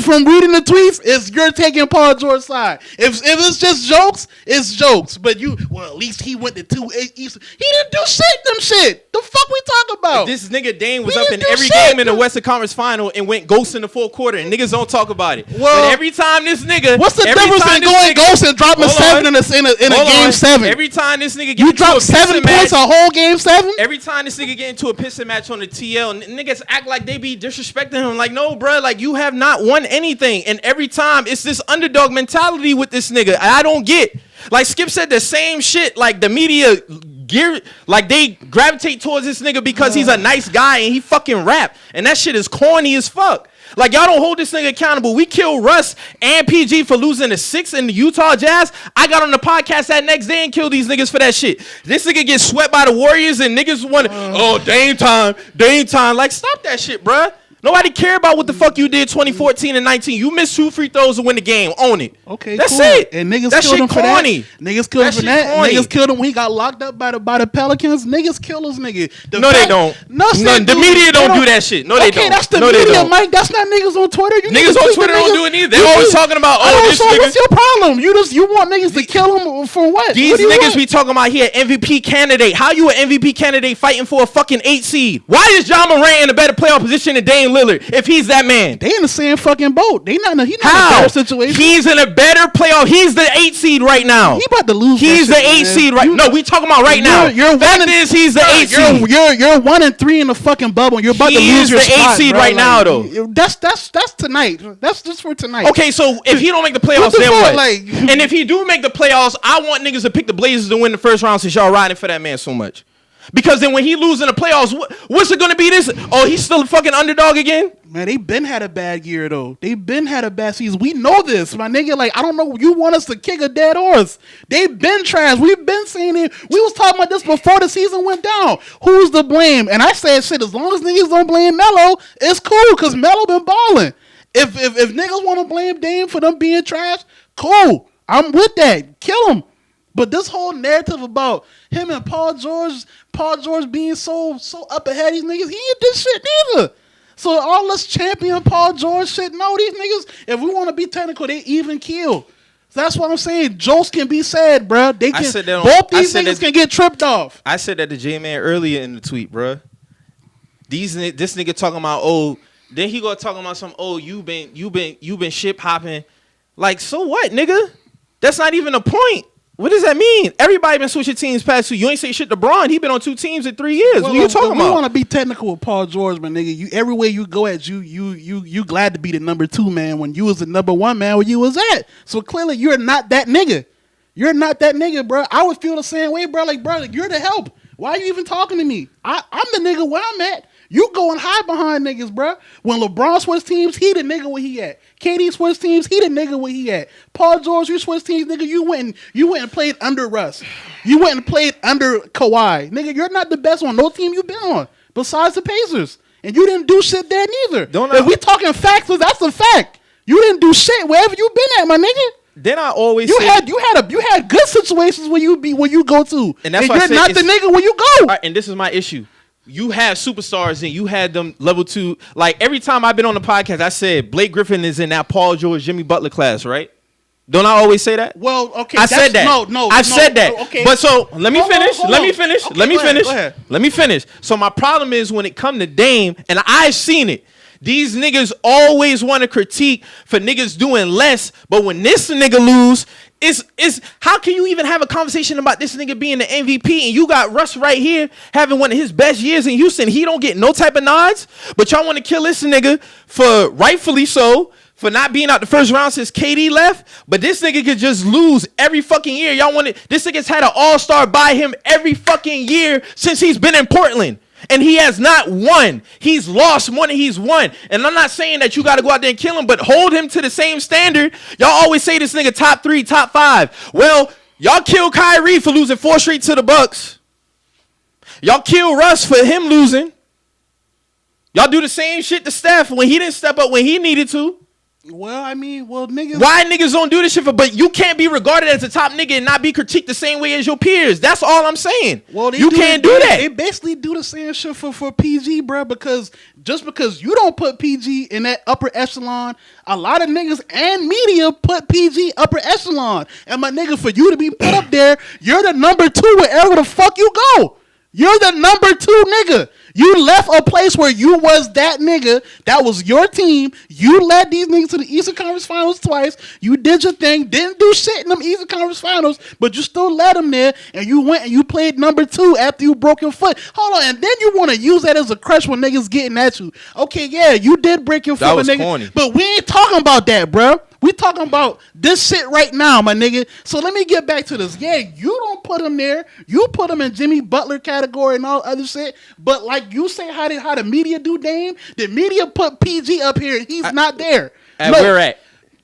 From reading the tweets, is you're taking Paul George's side. If it's just jokes, it's jokes. But at least he went to 2 East. He didn't do shit. Them shit. The fuck we talking about? This nigga Dame was We up didn't in do every shit. game in the Western Conference Final and went ghost in the fourth quarter, and niggas don't talk about it. Well, but every time this nigga, What's the every difference time in this going nigga- ghost and dropping Hold 7 on. in a Hold game on. 7? Every time this nigga get You into a dropped 7 pissing points match, a whole game 7? every time this nigga get into a pissing match on the TL, niggas act like they be disrespecting him. Like, no, bro, like you have not won anything. And every time it's this underdog mentality with this nigga. I don't get. Like Skip said the same shit. Like the media like they gravitate towards this nigga because he's a nice guy and he fucking rap. And that shit is corny as fuck. Like y'all don't hold this nigga accountable. We killed Russ and PG for losing the 6 in the Utah Jazz. I got on the podcast that next day and killed these niggas for that shit. This nigga gets swept by the Warriors and niggas want Dame time. Like stop that shit, bruh. Nobody care about what the fuck you did 2014 and 19. You missed 2 free throws to win the game. Own it. Okay, that's cool. it. And niggas that killed shit him for corny. that. Niggas killed him for shit that. corny. Niggas killed him when he got locked up by the Pelicans. Niggas kill this nigga. No, they don't. No, the media don't do that shit. No, they don't. Okay, that's the No, they media, don't. Mike. That's not niggas on Twitter. You Niggas on tweet Twitter the don't niggas. do it either. They You always tweet- talking about, this So nigga. what's your problem? You want niggas to kill him for what? These What do you niggas want? we talking about here, MVP candidate. How you an MVP candidate fighting for a fucking 8 seed? Why is John Morant in a better playoff position than Dame Lillard if he's that man? They in the same fucking boat. He not in a How? better situation. He's in a better playoff. He's the 8 seed right now. He about to lose. He's the that shit, 8 man. seed right. No, we talking about right now. You're Fact one is he's the 8 seed. You're 1 and 3 in the fucking bubble. And you're about to He lose is your the 8 spot, seed bro. right now, though. That's tonight. That's just for tonight. Okay, so if he don't make the playoffs, What the then fuck, what? like- And if he do make the playoffs, I want niggas to pick the Blazers to win the first round since y'all riding for that man so much. Because then when he lose in the playoffs, what's it gonna be this? Oh, he's still a fucking underdog again? Man, they been had a bad year though. They been had a bad season. We know this, my nigga. Like I don't know. You want us to kick a dead horse? They been trash. We've been saying it. We was talking about this before the season went down. Who's to blame? And I said shit. As long as niggas don't blame Melo, it's cool. Cause Melo been balling. If niggas want to blame Dame for them being trash, cool. I'm with that. Kill him. But this whole narrative about him and Paul George being so up ahead, these niggas, he ain't this shit neither. So all this champion Paul George shit, no, these niggas, if we want to be technical, they even kill. So that's what I'm saying. Jokes can be said, bro. They can. said that on- Both I these said niggas that- can get tripped off. I said that to J-Man earlier in the tweet, bruh. This nigga talking about, then he gonna talking about some, you been ship hopping. Like, so what, nigga? That's not even a point. What does that mean? Everybody been switching teams past 2. You ain't say shit to Bron. He been on 2 teams in 3 years. What you talking We about? want to be technical with Paul George, man, nigga. Everywhere you go at, you glad to be the number 2 man when you was the number 1 man where you was at. So clearly you're not that nigga. You're not that nigga, bro. I would feel the same way, bro. Like, bro, you're the help. Why are you even talking to me? I'm the nigga where I'm at. You going high behind niggas, bro. When LeBron switched teams, he the nigga where he at. KD switched teams, he the nigga where he at. Paul George, you switched teams, nigga. You went and played under Russ. You went and played under Kawhi, nigga. You're not the best on no team you been on. besides the Pacers, and you didn't do shit there neither. Don't If I- we talking facts, that's a fact. You didn't do shit wherever you been at, my nigga. Then I always You say, had good situations where you go to, And that's why I you're said not the it's- nigga where you go. All right, and this is my issue. You have superstars and you had them level 2. Like every time I've been on the podcast, I said Blake Griffin is in that Paul George, Jimmy Butler class, right? Don't I always say that? Well, okay, I said that. I said that. Okay, But so let me finish. hold Let me on. finish. Okay, Let me go ahead, finish. go ahead. Let me finish. So my problem is when it come to Dame, and I've seen it. These niggas always want to critique for niggas doing less, but when this nigga lose, it's how can you even have a conversation about this nigga being the MVP and you got Russ right here having one of his best years in Houston? He don't get no type of nods, but y'all want to kill this nigga for rightfully so. For not being out the first round since KD left, but this nigga could just lose every fucking year. Y'all want it? This nigga's had an all-star by him every fucking year since he's been in Portland. And he has not won. He's lost more than he's won. And I'm not saying that you got to go out there and kill him, but hold him to the same standard. Y'all always say this nigga top 3, top 5. Well, y'all kill Kyrie for losing 4 straight to the Bucks. Y'all kill Russ for him losing. Y'all do the same shit to Steph when he didn't step up when he needed to. Well, I mean, niggas. Why niggas don't do this shit for? But you can't be regarded as a top nigga and not be critiqued the same way as your peers. That's all I'm saying. Well, you can't do that. They basically do the same shit for PG, bro. Because just because you don't put PG in that upper echelon, a lot of niggas and media put PG upper echelon. And my nigga, for you to be put up there, you're the number 2 wherever the fuck you go. You're the number 2 nigga. You left a place where you was that nigga. That was your team. You led these niggas to the Eastern Conference Finals twice. You did your thing. Didn't do shit in them Eastern Conference Finals, but you still led them there. And you went and you played number 2 after you broke your foot. Hold on. And then you want to use that as a crutch when niggas getting at you. Okay, yeah, you did break your foot, That was nigga. corny. But we ain't talking about that, bro. We talking about this shit right now, my nigga. So let me get back to this. Yeah, you don't put him there. You put him in Jimmy Butler category and all other shit. But like you say, how the media do Dame? The media put PG up here and he's not there. And Look, where at?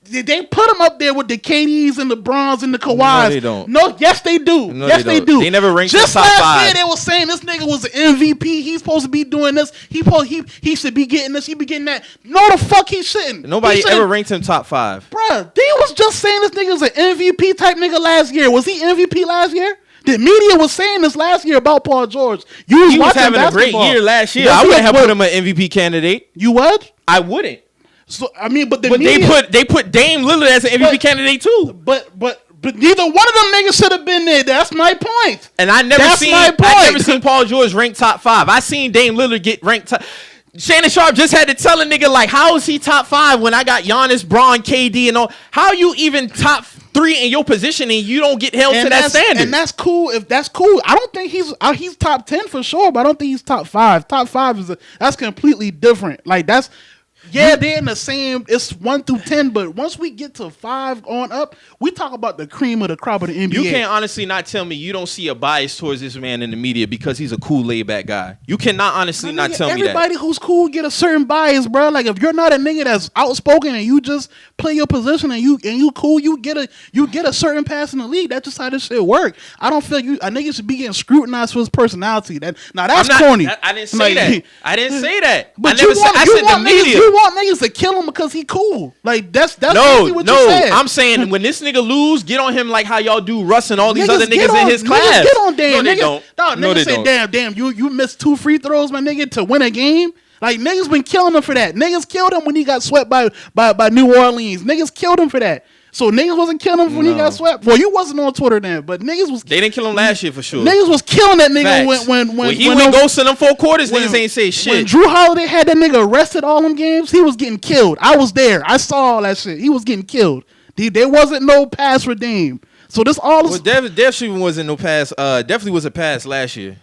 they put him up there with the KDs and the Bronze and the Kawhis. No, they don't. No, yes, they do. No, yes, they they don't. do. They never ranked Just him top last 5. year, they were saying this nigga was an MVP. He's supposed to be doing this. He should be getting this. He be getting that. No, the fuck he shouldn't. Nobody He shouldn't. ever ranked him top 5. Bruh, they was just saying this nigga was an MVP type nigga last year. Was he MVP last year? The media was saying this last year about Paul George. You was He was watching having a great basketball. year last year. Yes, I he wouldn't have was. put him an MVP candidate. You what? I wouldn't. So I mean, but the But media, they put Dame Lillard as an MVP But- candidate too. but neither one of them niggas should have been there. That's my point. And I never That's my point. seen Paul George ranked top 5. I seen Dame Lillard get ranked top. Shannon Sharp just had to tell a nigga like, how is he top 5 when I got Giannis, Braun, KD, and all? How you even top 3 in your position and you don't get held to that that's, standard? and that's cool. If that's cool, I don't think he's top 10 for sure, but I don't think he's top 5. Top 5 that's completely different. Like that's. Yeah, they're in the same. It's 1 through 10, but once we get to 5 on up, we talk about the cream of the crop of the NBA. You can't honestly not tell me you don't see a bias towards this man in the media because he's a cool, laid-back guy. You cannot honestly My not nigga, tell me that. everybody who's cool get a certain bias, bro. Like if you're not a nigga that's outspoken and you just play your position and you cool, you get a certain pass in the league. That's just how this shit work. I don't feel a nigga should be getting scrutinized for his personality. That's corny. I didn't say Like, that. I didn't say that. But I never said. I said the media. You want niggas to kill him because he cool. Like that's No, basically what you said. I'm saying when this nigga lose, get on him like how y'all do Russ and all these other get niggas in his class. Niggas get on Dame. No, they Niggas, don't. No, No, niggas they say, don't. damn, you missed 2 free throws, my nigga, to win a game. Like niggas been killing him for that. Niggas killed him when he got swept by New Orleans. Niggas killed him for that. So niggas wasn't killing him when he got swept. Well, you wasn't on Twitter then, but niggas was. They didn't kill him last year for sure. Niggas was killing that nigga Facts. when he when went those- ghost in them 4 quarters, when- niggas ain't say When shit. Drew Holiday had that nigga arrested all them games, he was getting killed. I was there. I saw all that shit. He was getting killed. There wasn't no pass for Dame. So this all Well, is definitely wasn't no pass. Definitely was a pass last year.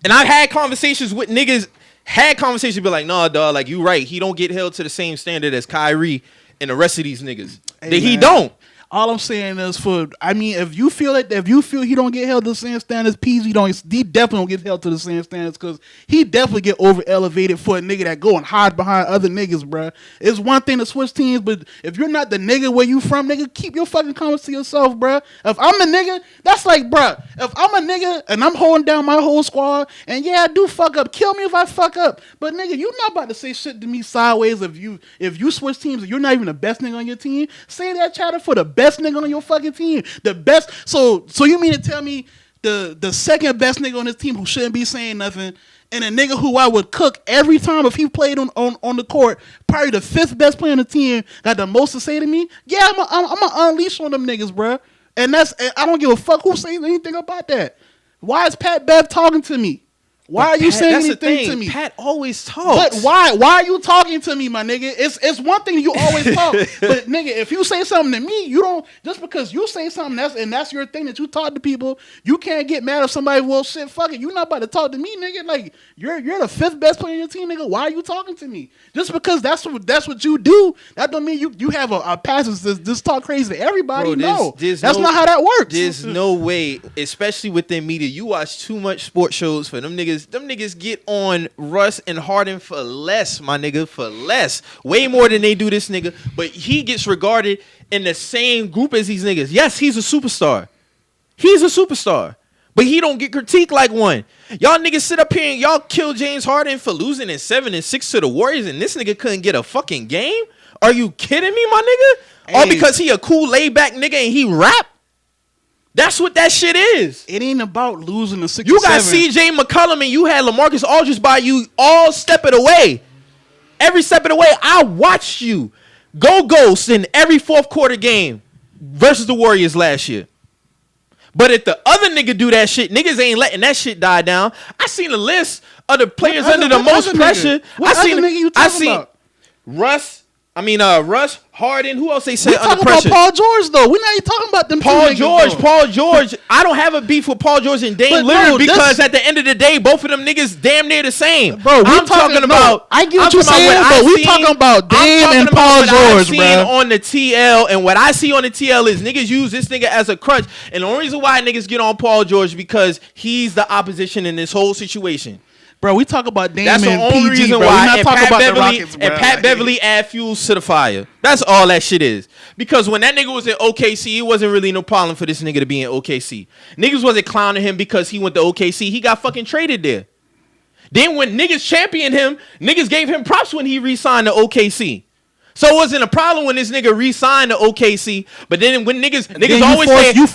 And I had conversations with niggas. Had conversations be like, nah, dog, like you right. He don't get held to the same standard as Kyrie and the rest of these niggas. Hey, He man. don't. All I'm saying is if you feel he don't get held to the same standards, he definitely don't get held to the same standards because he definitely get over elevated for a nigga that go and hide behind other niggas, bruh. It's one thing to switch teams, but if you're not the nigga where you from, nigga, keep your fucking comments to yourself, bruh. If I'm a nigga, that's like, bruh, if I'm a nigga and I'm holding down my whole squad, and yeah, I do fuck up, kill me if I fuck up, but nigga, you not about to say shit to me sideways if you switch teams and you're not even the best nigga on your team. Say that chatter for the best nigga on your fucking team. The best. So you mean to tell me the second best nigga on this team who shouldn't be saying nothing, and a nigga who I would cook every time if he played on the court, probably the fifth best player on the team, got the most to say to me? Yeah, I'm gonna unleash on them niggas, bruh. And I don't give a fuck who says anything about that. Why is Pat Bev talking to me? Why are you saying anything to me? Pat always talks. But why are you talking to me, my nigga? It's one thing you always talk, but nigga, if you say something to me, you don't, just because you say something that's your thing that you talk to people, you can't get mad if somebody, well, shit, fuck it, you not about to talk to me, nigga. Like you're the fifth best player on your team, nigga. Why are you talking to me? Just because that's what you do, that don't mean you have a passage to just talk crazy to everybody. Bro, that's not how that works. There's no way, especially within media. You watch too much sports shows for them niggas. Them niggas get on Russ and Harden for less, my nigga, for less. Way more than they do this nigga. But he gets regarded in the same group as these niggas. Yes, he's a superstar. He's a superstar. But he don't get critiqued like one. Y'all niggas sit up here and y'all kill James Harden for losing in 7-6 to the Warriors, and this nigga couldn't get a fucking game? Are you kidding me, my nigga? Hey. All because he a cool laid back nigga and he rap? That's what that shit is. It ain't about losing the 6 You got C.J. McCollum and you had LaMarcus Aldridge by you all step of the way. Every step of the way, I watched you go ghost in every fourth quarter game versus the Warriors last year. But if the other nigga do that shit, niggas ain't letting that shit die down. I seen a list of the players under the most pressure. What other nigga you talking about? Russ, Harden. Who else they say under talking pressure? About Paul George though. We're not even talking about them. Paul George. I don't have a beef with Paul George and Dame Lillard because at the end of the day, both of them niggas damn near the same. Bro, I'm talking about. I get what you're saying, but we talking about Dame and Paul George, bro. On the TL, and what I see on the TL is niggas use this nigga as a crutch, and the only reason why niggas get on Paul George because he's the opposition in this whole situation. Bro, we talk about Dame That's and the only PG, reason bro. why. We're not talking about the Rockets, bro. And Pat Beverly add fuels to the fire. That's all that shit is. Because when that nigga was in OKC, it wasn't really no problem for this nigga to be in OKC. Niggas wasn't clowning him because he went to OKC. He got fucking traded there. Then when niggas championed him, niggas gave him props when he re-signed to OKC. So it wasn't a problem when this nigga re-signed to OKC. But then when niggas always say, you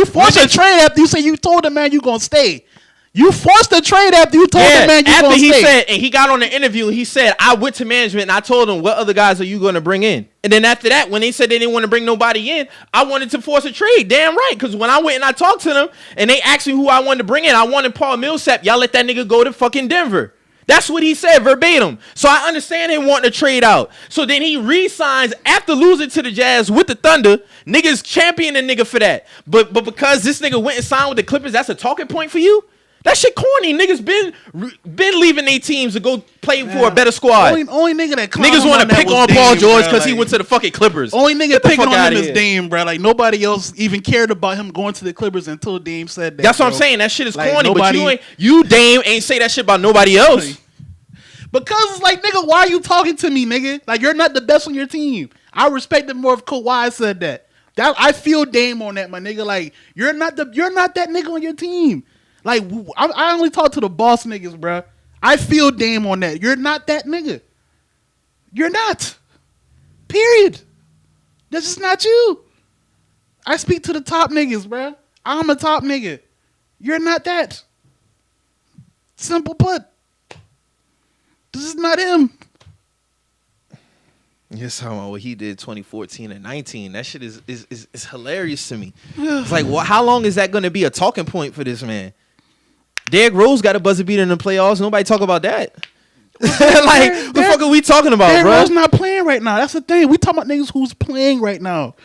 forced a trade after you say you told the man you gonna stay. You forced the trade after you told the man you gonna stay. He said, and he got on the interview, he said, I went to management and I told him, what other guys are you going to bring in? And then after that, when they said they didn't want to bring nobody in, I wanted to force a trade. Damn right. Because when I went and I talked to them and they asked me who I wanted to bring in, I wanted Paul Millsap. Y'all let that nigga go to fucking Denver. That's what he said verbatim. So I understand him wanting to trade out. So then he re-signs after losing to the Jazz with the Thunder. Niggas champion the nigga for that. But because this nigga went and signed with the Clippers, that's a talking point for you? That shit corny. Niggas been leaving their teams to go play for a better squad. Only nigga that niggas want to pick on Paul George because he went to the fucking Clippers. Only nigga picking on him is Dame, bro. Like nobody else even cared about him going to the Clippers until Dame said that. That's what I'm saying. That shit is corny. But you Dame ain't say that shit about nobody else. Because it's like, nigga, why are you talking to me, nigga? Like you're not the best on your team. I respect it more if Kawhi said that. I feel Dame on that, my nigga. Like you're not that nigga on your team. Like, I only talk to the boss niggas, bro. I feel Dame on that. You're not that nigga. You're not. Period. This is not you. I speak to the top niggas, bro. I'm a top nigga. You're not that. Simple put. This is not him. You're talking about what he did 2014 and 19. That shit is hilarious to me. It's like, well, how long is that going to be a talking point for this man? Derrick Rose got a buzzer beater in the playoffs. Nobody talk about that. Like, what the fuck are we talking about, Derrick bro? Rose not playing right now. That's the thing. We talking about niggas who's playing right now.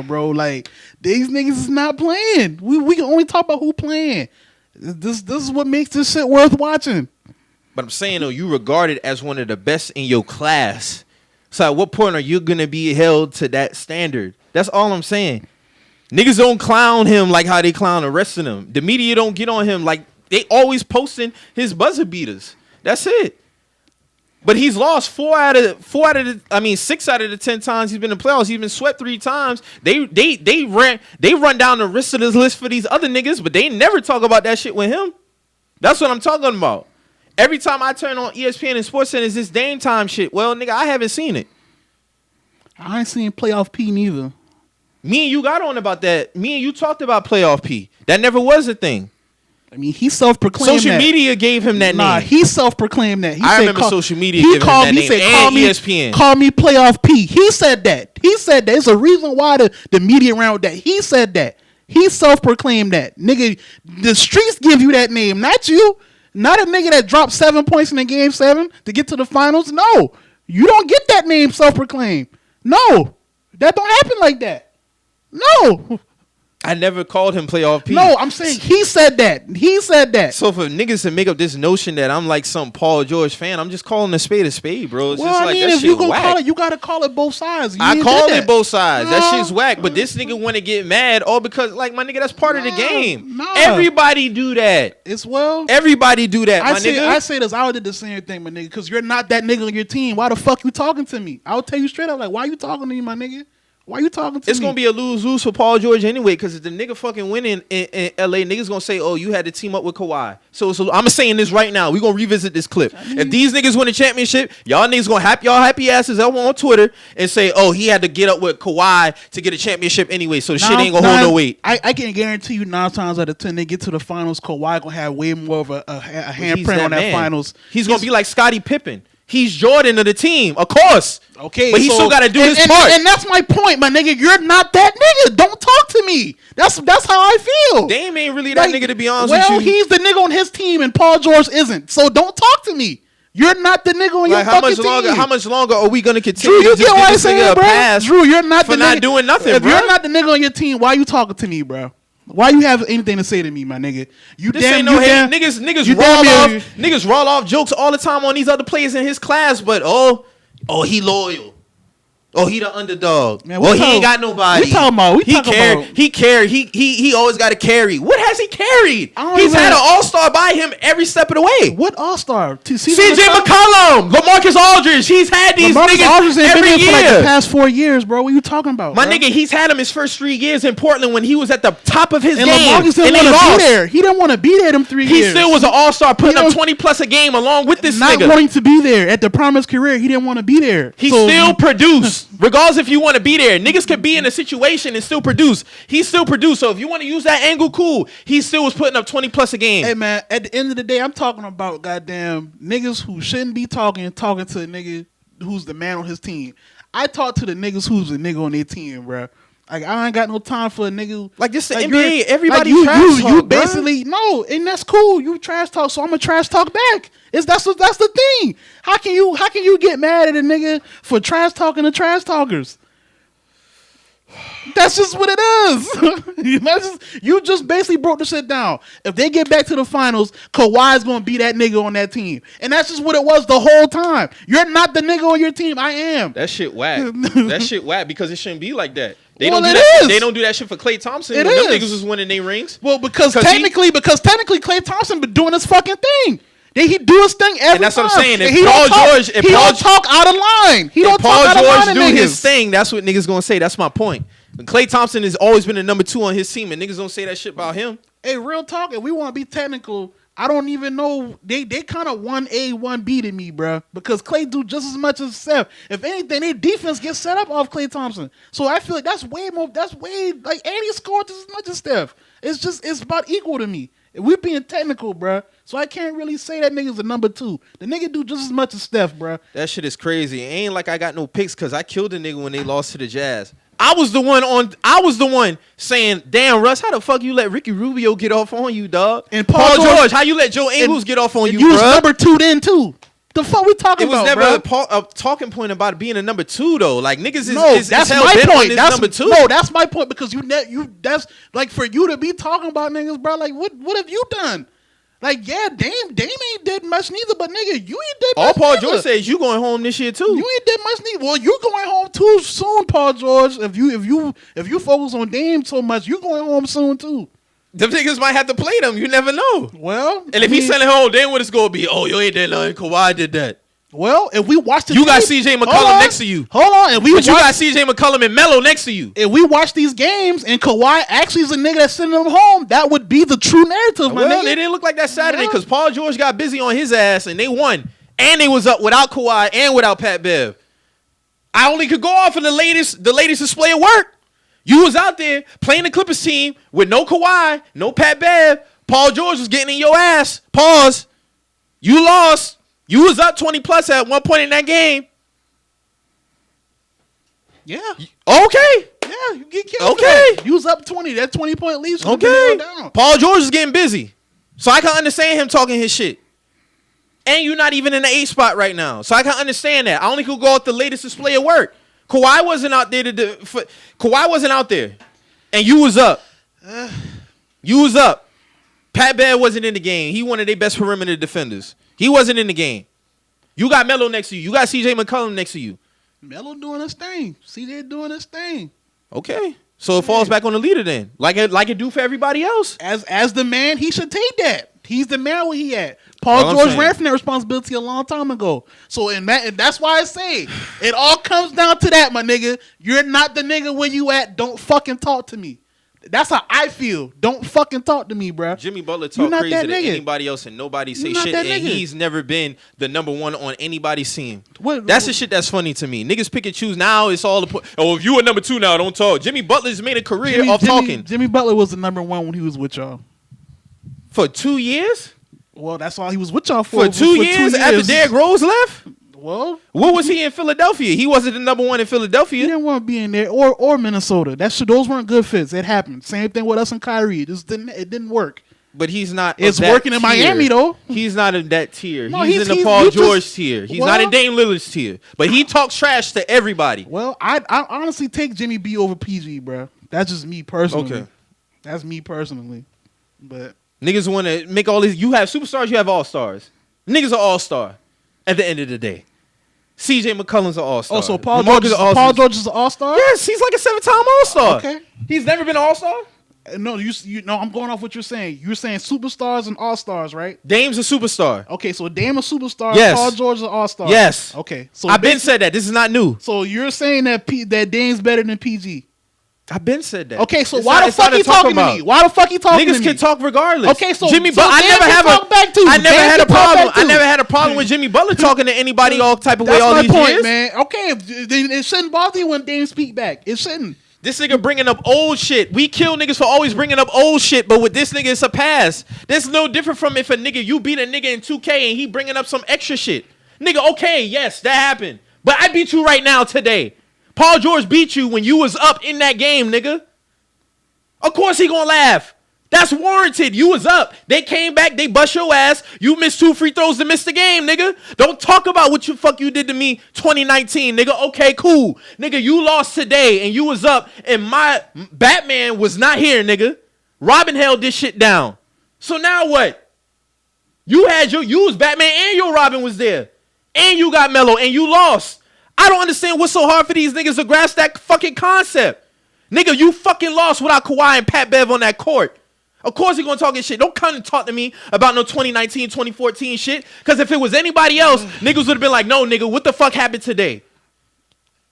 Bro. Like, these niggas is not playing. We can only talk about who playing. This is what makes this shit worth watching. But I'm saying, though, you regarded as one of the best in your class. So at what point are you gonna be held to that standard? That's all I'm saying. Niggas don't clown him like how they clown the rest of them. The media don't get on him like they always posting his buzzer beaters. That's it. But he's lost 6 out of the 10 times he's been in the playoffs. He's been swept 3 times. They run down the rest of this list for these other niggas, but they never talk about that shit with him. That's what I'm talking about. Every time I turn on ESPN and SportsCenter, it's this Dame time shit. Well, nigga, I haven't seen it. I ain't seen playoff P neither. Me and you got on about that. Me and you talked about playoff P. That never was a thing. I mean, he self-proclaimed Social media gave him that Nah, name. he self-proclaimed that. I remember social media giving him that name and ESPN. Call me playoff P. He said that. It's a reason why the media around that. He said that. He self-proclaimed that. Nigga, the streets give you that name, not you. Not a nigga that dropped 7 points in the game 7 to get to the finals. No. You don't get that name self-proclaimed. No. That don't happen like that. No. I never called him playoff P. No, I'm saying he said that. He said that. So for niggas to make up this notion that I'm like some Paul George fan, I'm just calling a spade, bro. It's Well, just I like mean, that if you shit gonna whack. call it, you gotta call it both sides. I call it both sides. That Nah. shit's whack. But this nigga want to get mad all because, like, my nigga, that's part of the Nah, game. nah. Everybody do that. It's well. Everybody do that, my I nigga. say this. I did the same thing, my nigga. Because you're not that nigga on your team. Why the fuck you talking to me? I'll tell you straight up. Like, why you talking to me, my nigga? Why you talking to me? It's gonna be a lose-lose for Paul George anyway, because if the nigga fucking winning in LA, niggas gonna say, "Oh, you had to team up with Kawhi." So I'm saying this right now. We gonna revisit this clip. If these niggas win a championship, y'all niggas gonna happy asses up on Twitter and say, "Oh, he had to get up with Kawhi to get a championship anyway." So the shit ain't gonna hold no weight. I can guarantee you 9 times out of 10 they get to the finals. Kawhi gonna have way more of a He's handprint on that man. finals. He's gonna be like Scottie Pippen. He's Jordan of the team, of course. Okay, but he so- still got to do his and, part. and that's my point, my nigga. You're not that nigga. Don't talk to me. That's how I feel. Dame ain't really that nigga, to be honest well, with you. he's the nigga on his team, and Paul George isn't. So don't talk to me. You're not the nigga on your Like, fucking team. how much longer are we gonna continue Drew, you to just get what give I'm this nigga saying, a bro? pass Drew, you're not for the not nigga. doing nothing, If bro? you're not the nigga on your team, why you talking to me, bro? Why you have anything to say to me, my nigga? You This damn, ain't no you hate. damn, Niggas you roll damn off. Niggas roll off jokes all the time on these other players in his class, but he loyal. Oh, he the underdog. Man, Well, he ain't got nobody. we talking about- He carried. He always got to carry. What has he carried? I don't He's even- had an all-star by him every step of the way. What all-star? CJ McCollum, LaMarcus Aldridge. He's had these LaMarcus niggas Aldridge ain't been every there for like the year. past 4 years, bro. What you talking about, My bro? nigga, he's had him his first 3 years in Portland when he was at the top of his And game. LaMarcus didn't and they want to lost. be there. He didn't want to be there them 3 He years. still was an all-star, putting He up don't- 20+ a game along with this not nigga. wanting to be there at the prime of his career. He didn't want to be there. He So- still produced, regardless if you want to be there. Niggas could be in a situation and still produce. He still produced. So if you want to use that angle, cool. He still was putting up 20+ a game. Hey man, at the end of the day, I'm talking about goddamn niggas who shouldn't be talking to a nigga who's the man on his team. I talk to the niggas who's the nigga on their team, bro. Like I ain't got no time for a nigga. Like, this the like, NBA, you're- everybody like, trash you talk, bruh. basically no, and that's cool. You trash talk, so I'm gonna trash talk back. That's the thing. How can you get mad at a nigga for trash talking to trash talkers? That's just what it is. You just basically broke the shit down. If they get back to the finals, Kawhi's gonna be that nigga on that team, and that's just what it was the whole time. You're not the nigga on your team. I am. That shit whack. That shit whack because it shouldn't be like that. They Well, don't do it that. is. They don't do that shit for Klay Thompson. It when them is. niggas was winning their rings. Well, because 'Cause technically Klay Thompson been doing his fucking thing. He do his thing every time. And that's what I'm saying. If And he Paul don't talk, George- if he Paul- don't talk out of line. He don't If Paul talk out of line George to do niggas. his thing, that's what niggas gonna say. That's my point. Klay Thompson has always been the number 2 on his team, and niggas don't say that shit about him. Hey, real talk. If we want to be technical, I don't even know. They kind of 1A, 1B to me, bro. Because Klay do just as much as Steph. If anything, their defense gets set up off Klay Thompson. So I feel like that's way like Andy scored just as much as Steph. It's about equal to me. If we're being technical, bro. So I can't really say that nigga's a number 2. The nigga do just as much as Steph, bro. That shit is crazy. It ain't like I got no picks because I killed a nigga when they lost to the Jazz. I was the one saying, "Damn, Russ, how the fuck you let Ricky Rubio get off on you, dog?" And Paul Paul George, how you let Joe Ingles get off on And you, was bruh? number 2 then too. The fuck we talking It was about, never bro? a talking point about being a number 2 though. Like niggas No, is that's hell my bent on point. this That's number 2. No, that's my point because you that's like for you to be talking about niggas, bro. Like what have you done? Like, yeah, Dame ain't did much neither, but nigga, you ain't did All much Paul neither. George says you going home this year too. You ain't did much neither. Well, you going home too soon, Paul George. If you focus on Dame so much, you going home soon too. Them niggas might have to play them. You never know. Well, And if he's sending home, then what it's gonna be? Oh, you ain't did nothing. Kawhi did that. well, if we watch the You got tape- CJ Hold McCollum on. next to you. Hold on, if we But you watch- got CJ McCollum and Melo next to you. if we watch these games and Kawhi actually is a nigga that's sending them home, that would be the true narrative, my Well, nigga. they didn't look like that Saturday Yeah. because Paul George got busy on his ass and they won. And they was up without Kawhi and without Pat Bev. I only could go off of the latest display of work. You was out there playing the Clippers team with no Kawhi, no Pat Bev. Paul George was getting in your ass. Pause. You lost. You was up 20 plus at one point in that game. Yeah. Okay. Yeah, you get killed. Okay. for that. You was up 20. That 20-point lead should have Okay. been down. Paul George is getting busy. So I can understand him talking his shit. And you're not even in the 8 spot right now. So I can understand that. I only could go off the latest display of work. Kawhi wasn't out there Kawhi wasn't out there. And you was up. You was up. Pat Bev wasn't in the game. He one of their best perimeter defenders. He wasn't in the game. You got Melo next to you. You got CJ McCollum next to you. Melo doing his thing. CJ doing his thing. Okay. So it falls back on the leader then. Like it do for everybody else. As the man, he should take that. He's the man where he at. Paul All I'm George saying. ran from that responsibility a long time ago. So and that's why I say it all comes down to that, my nigga. You're not the nigga where you at. Don't fucking talk to me. That's how I feel. Don't fucking talk to me, bro. Jimmy Butler You talk not crazy that to nigga. anybody else and nobody say not shit, that and nigga. he's never been the number one on anybody's team. What- That's the shit that's funny to me. Niggas pick and choose now. It's all the oh, if you a number 2 now, don't talk. Jimmy Butler's made a career off talking Jimmy Butler was the number one when he was with y'all. for 2 years. Well, that's all he was with y'all for. For 2 years after Derrick Rose left. Well, What was he in Philadelphia? He wasn't the number 1 in he Philadelphia. didn't want to be in there or Minnesota. Those weren't good fits. It happened. Same thing with us and Kyrie. It didn't work. But he's not. It's of that working in tier. Miami, though. He's not in that tier. No, he's in the he's- Paul you George just- tier. He's well- not in Dame Lillard's tier. But he talks trash to everybody. Well, I honestly take Jimmy B over PG, bro. That's just me personally. Okay. That's me personally. But Niggas want to make all these. You have superstars, you have all stars. Niggas are all star at the end of the day. CJ McCollum's an all star. also Paul George is an all-star? Yes, he's like a 7-time all star. Okay. He's never been an all star. No, you know I'm going off what you're saying. You're saying superstars and all-stars, right? Dame's a superstar. Okay, so Dame a superstar, Yes. Paul George is an all-star. Yes. Okay. So I've been said that. This is not new. So you're saying that that Dame's better than PG. I've been said that. Okay, so It's why not- the it's not fuck to he talk talking about. to me? Why the fuck he talking to Niggas me? can talk regardless. Okay, so Jimmy so Butler. I Dan never can have talk back too. I never Dan had a can talk problem. back I too. never had a problem with Jimmy Butler talking to anybody all type of way That's all my these point, years. man. Okay, it shouldn't bother you when Dame speak back. It shouldn't. This nigga bringing up old shit. We kill niggas for always bringing up old shit, but with this nigga, it's a pass. That's no different from if a nigga, you beat a nigga in 2K and he bringing up some extra shit. Nigga, okay, yes, that happened. But I beat you right now today. Paul George beat you when you was up in that game, nigga. Of course he gonna laugh. That's warranted. You was up. They came back. They bust your ass. You missed 2 free throws to miss the game, nigga. Don't talk about what you did to me 2019, nigga. Okay, cool. Nigga, you lost today and you was up and my Batman was not here, nigga. Robin held this shit down. So now what? You was Batman and your Robin was there. And you got Melo and you lost. I don't understand what's so hard for these niggas to grasp that fucking concept. Nigga, you fucking lost without Kawhi and Pat Bev on that court. Of course he gonna talk his shit. Don't come and talk to me about no 2019, 2014 shit. Because if it was anybody else, niggas would have been like, no, nigga, what the fuck happened today?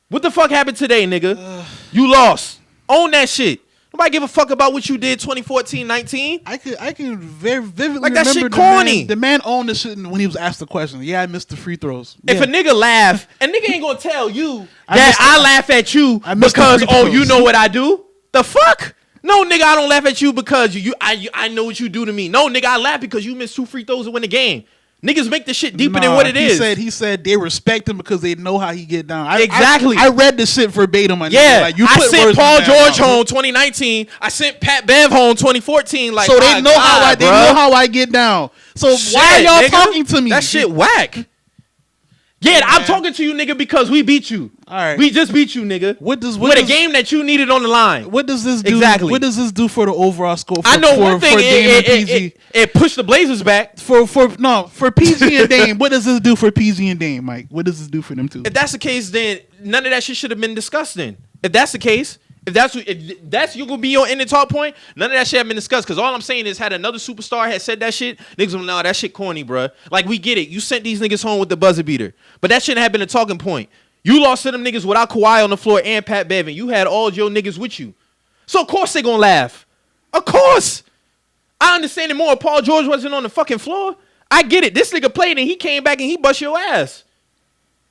What the fuck happened today, nigga? You lost. Own that shit. Nobody give a fuck about what you did 2014, 19. I can very vividly Like that remember shit corny. The man owned the shit when he was asked the question. Yeah, I missed the free throws. If Yeah. a nigga laugh, a nigga ain't gonna tell you I that missed the- I laugh at you I missed the because, free oh, throws. you know what I do? The fuck? No, nigga, I don't laugh at you because I know what you do to me. No, nigga, I laugh because you missed 2 free throws to win the game. Niggas make the shit deeper than Nah, what it is. He said they respect him because they know how he get down. Exactly. I read the shit verbatim. My Yeah, nigga. Like, you I put sent words in Paul that George mouth. home 2019. I sent Pat Bev home 2014. Like, So they my know God, they bruh. know how I get down. So Shit, why are y'all nigga. talking to me? That shit whack. Yeah, Hey, I'm man. talking to you, nigga, because we beat you. All right. We just beat you, nigga. With a game that you needed on the line. What does this do? Exactly. What does this do for the overall score? I know for, one thing. for Dame and PG. It pushed the Blazers back. For PG and Dame. What does this do for PG and Dame, Mike? What does this do for them two? If that's the case, then none of that shit should have been discussed. Then, if that's the case, if that's you gonna be your ending talk point, none of that shit have been discussed. Because all I'm saying is, had another superstar had said that shit, niggas would know that shit corny, bruh. Like we get it, you sent these niggas home with the buzzer beater, but that shouldn't have been a talking point. You lost to them niggas without Kawhi on the floor and Pat Bevan. You had all your niggas with you, so of course they gonna laugh. Of course, I understand it more. Paul George wasn't on the fucking floor. I get it. This nigga played and he came back and he bust your ass.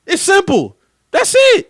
It's simple. That's it.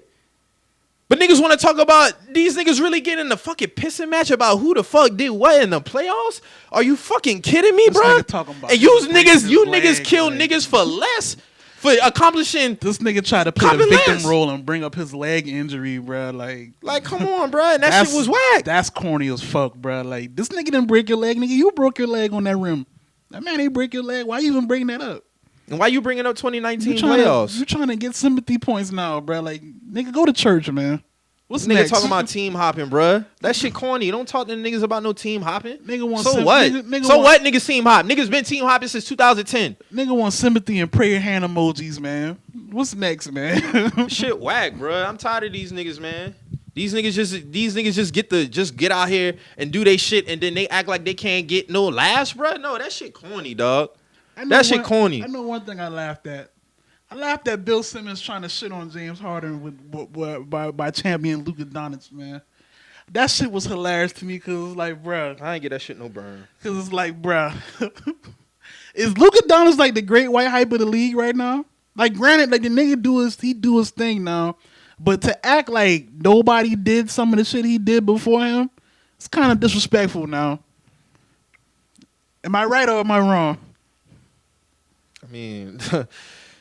But niggas want to talk about these niggas really getting in the fucking pissing match about who the fuck did what in the playoffs? Are you fucking kidding me, This bro? nigga talking about And you breaking his niggas leg, kill like- niggas for less, for accomplishing. This nigga tried to play the Common victim less. role and bring up his leg injury, bro. Like, come on, bro. And that shit was whack. That's corny as fuck, bro. Like, this nigga didn't break your leg, nigga. You broke your leg on that rim. That man ain't break your leg. Why you even bring that up? And why you bringing up 2019 You playoffs? trying to get sympathy points now, bro. Like, nigga, go to church, man. What's Nigga next? talking about team hopping, bruh. That shit corny. Don't talk to the niggas about no team hopping. Nigga want so some- what? nigga So want- what? Niggas team hop. Niggas been team hopping since 2010. Nigga want sympathy and prayer hand emojis, man. What's next, man? Shit whack, bruh. I'm tired of these niggas, man. These niggas just get out here and do they shit and then they act like they can't get no laughs, bruh. No, that shit corny, dog. I know That shit corny. I know one thing I laughed at. I laughed at Bill Simmons trying to shit on James Harden by champion Luka Doncic, man. That shit was hilarious to me because it's like, bruh. I ain't get that shit no burn. Because it's like, bruh. Is Luka Doncic like the great white hype of the league right now? Like, granted, like the nigga do his thing now. But to act like nobody did some of the shit he did before him, it's kind of disrespectful now. Am I right or am I wrong? I mean,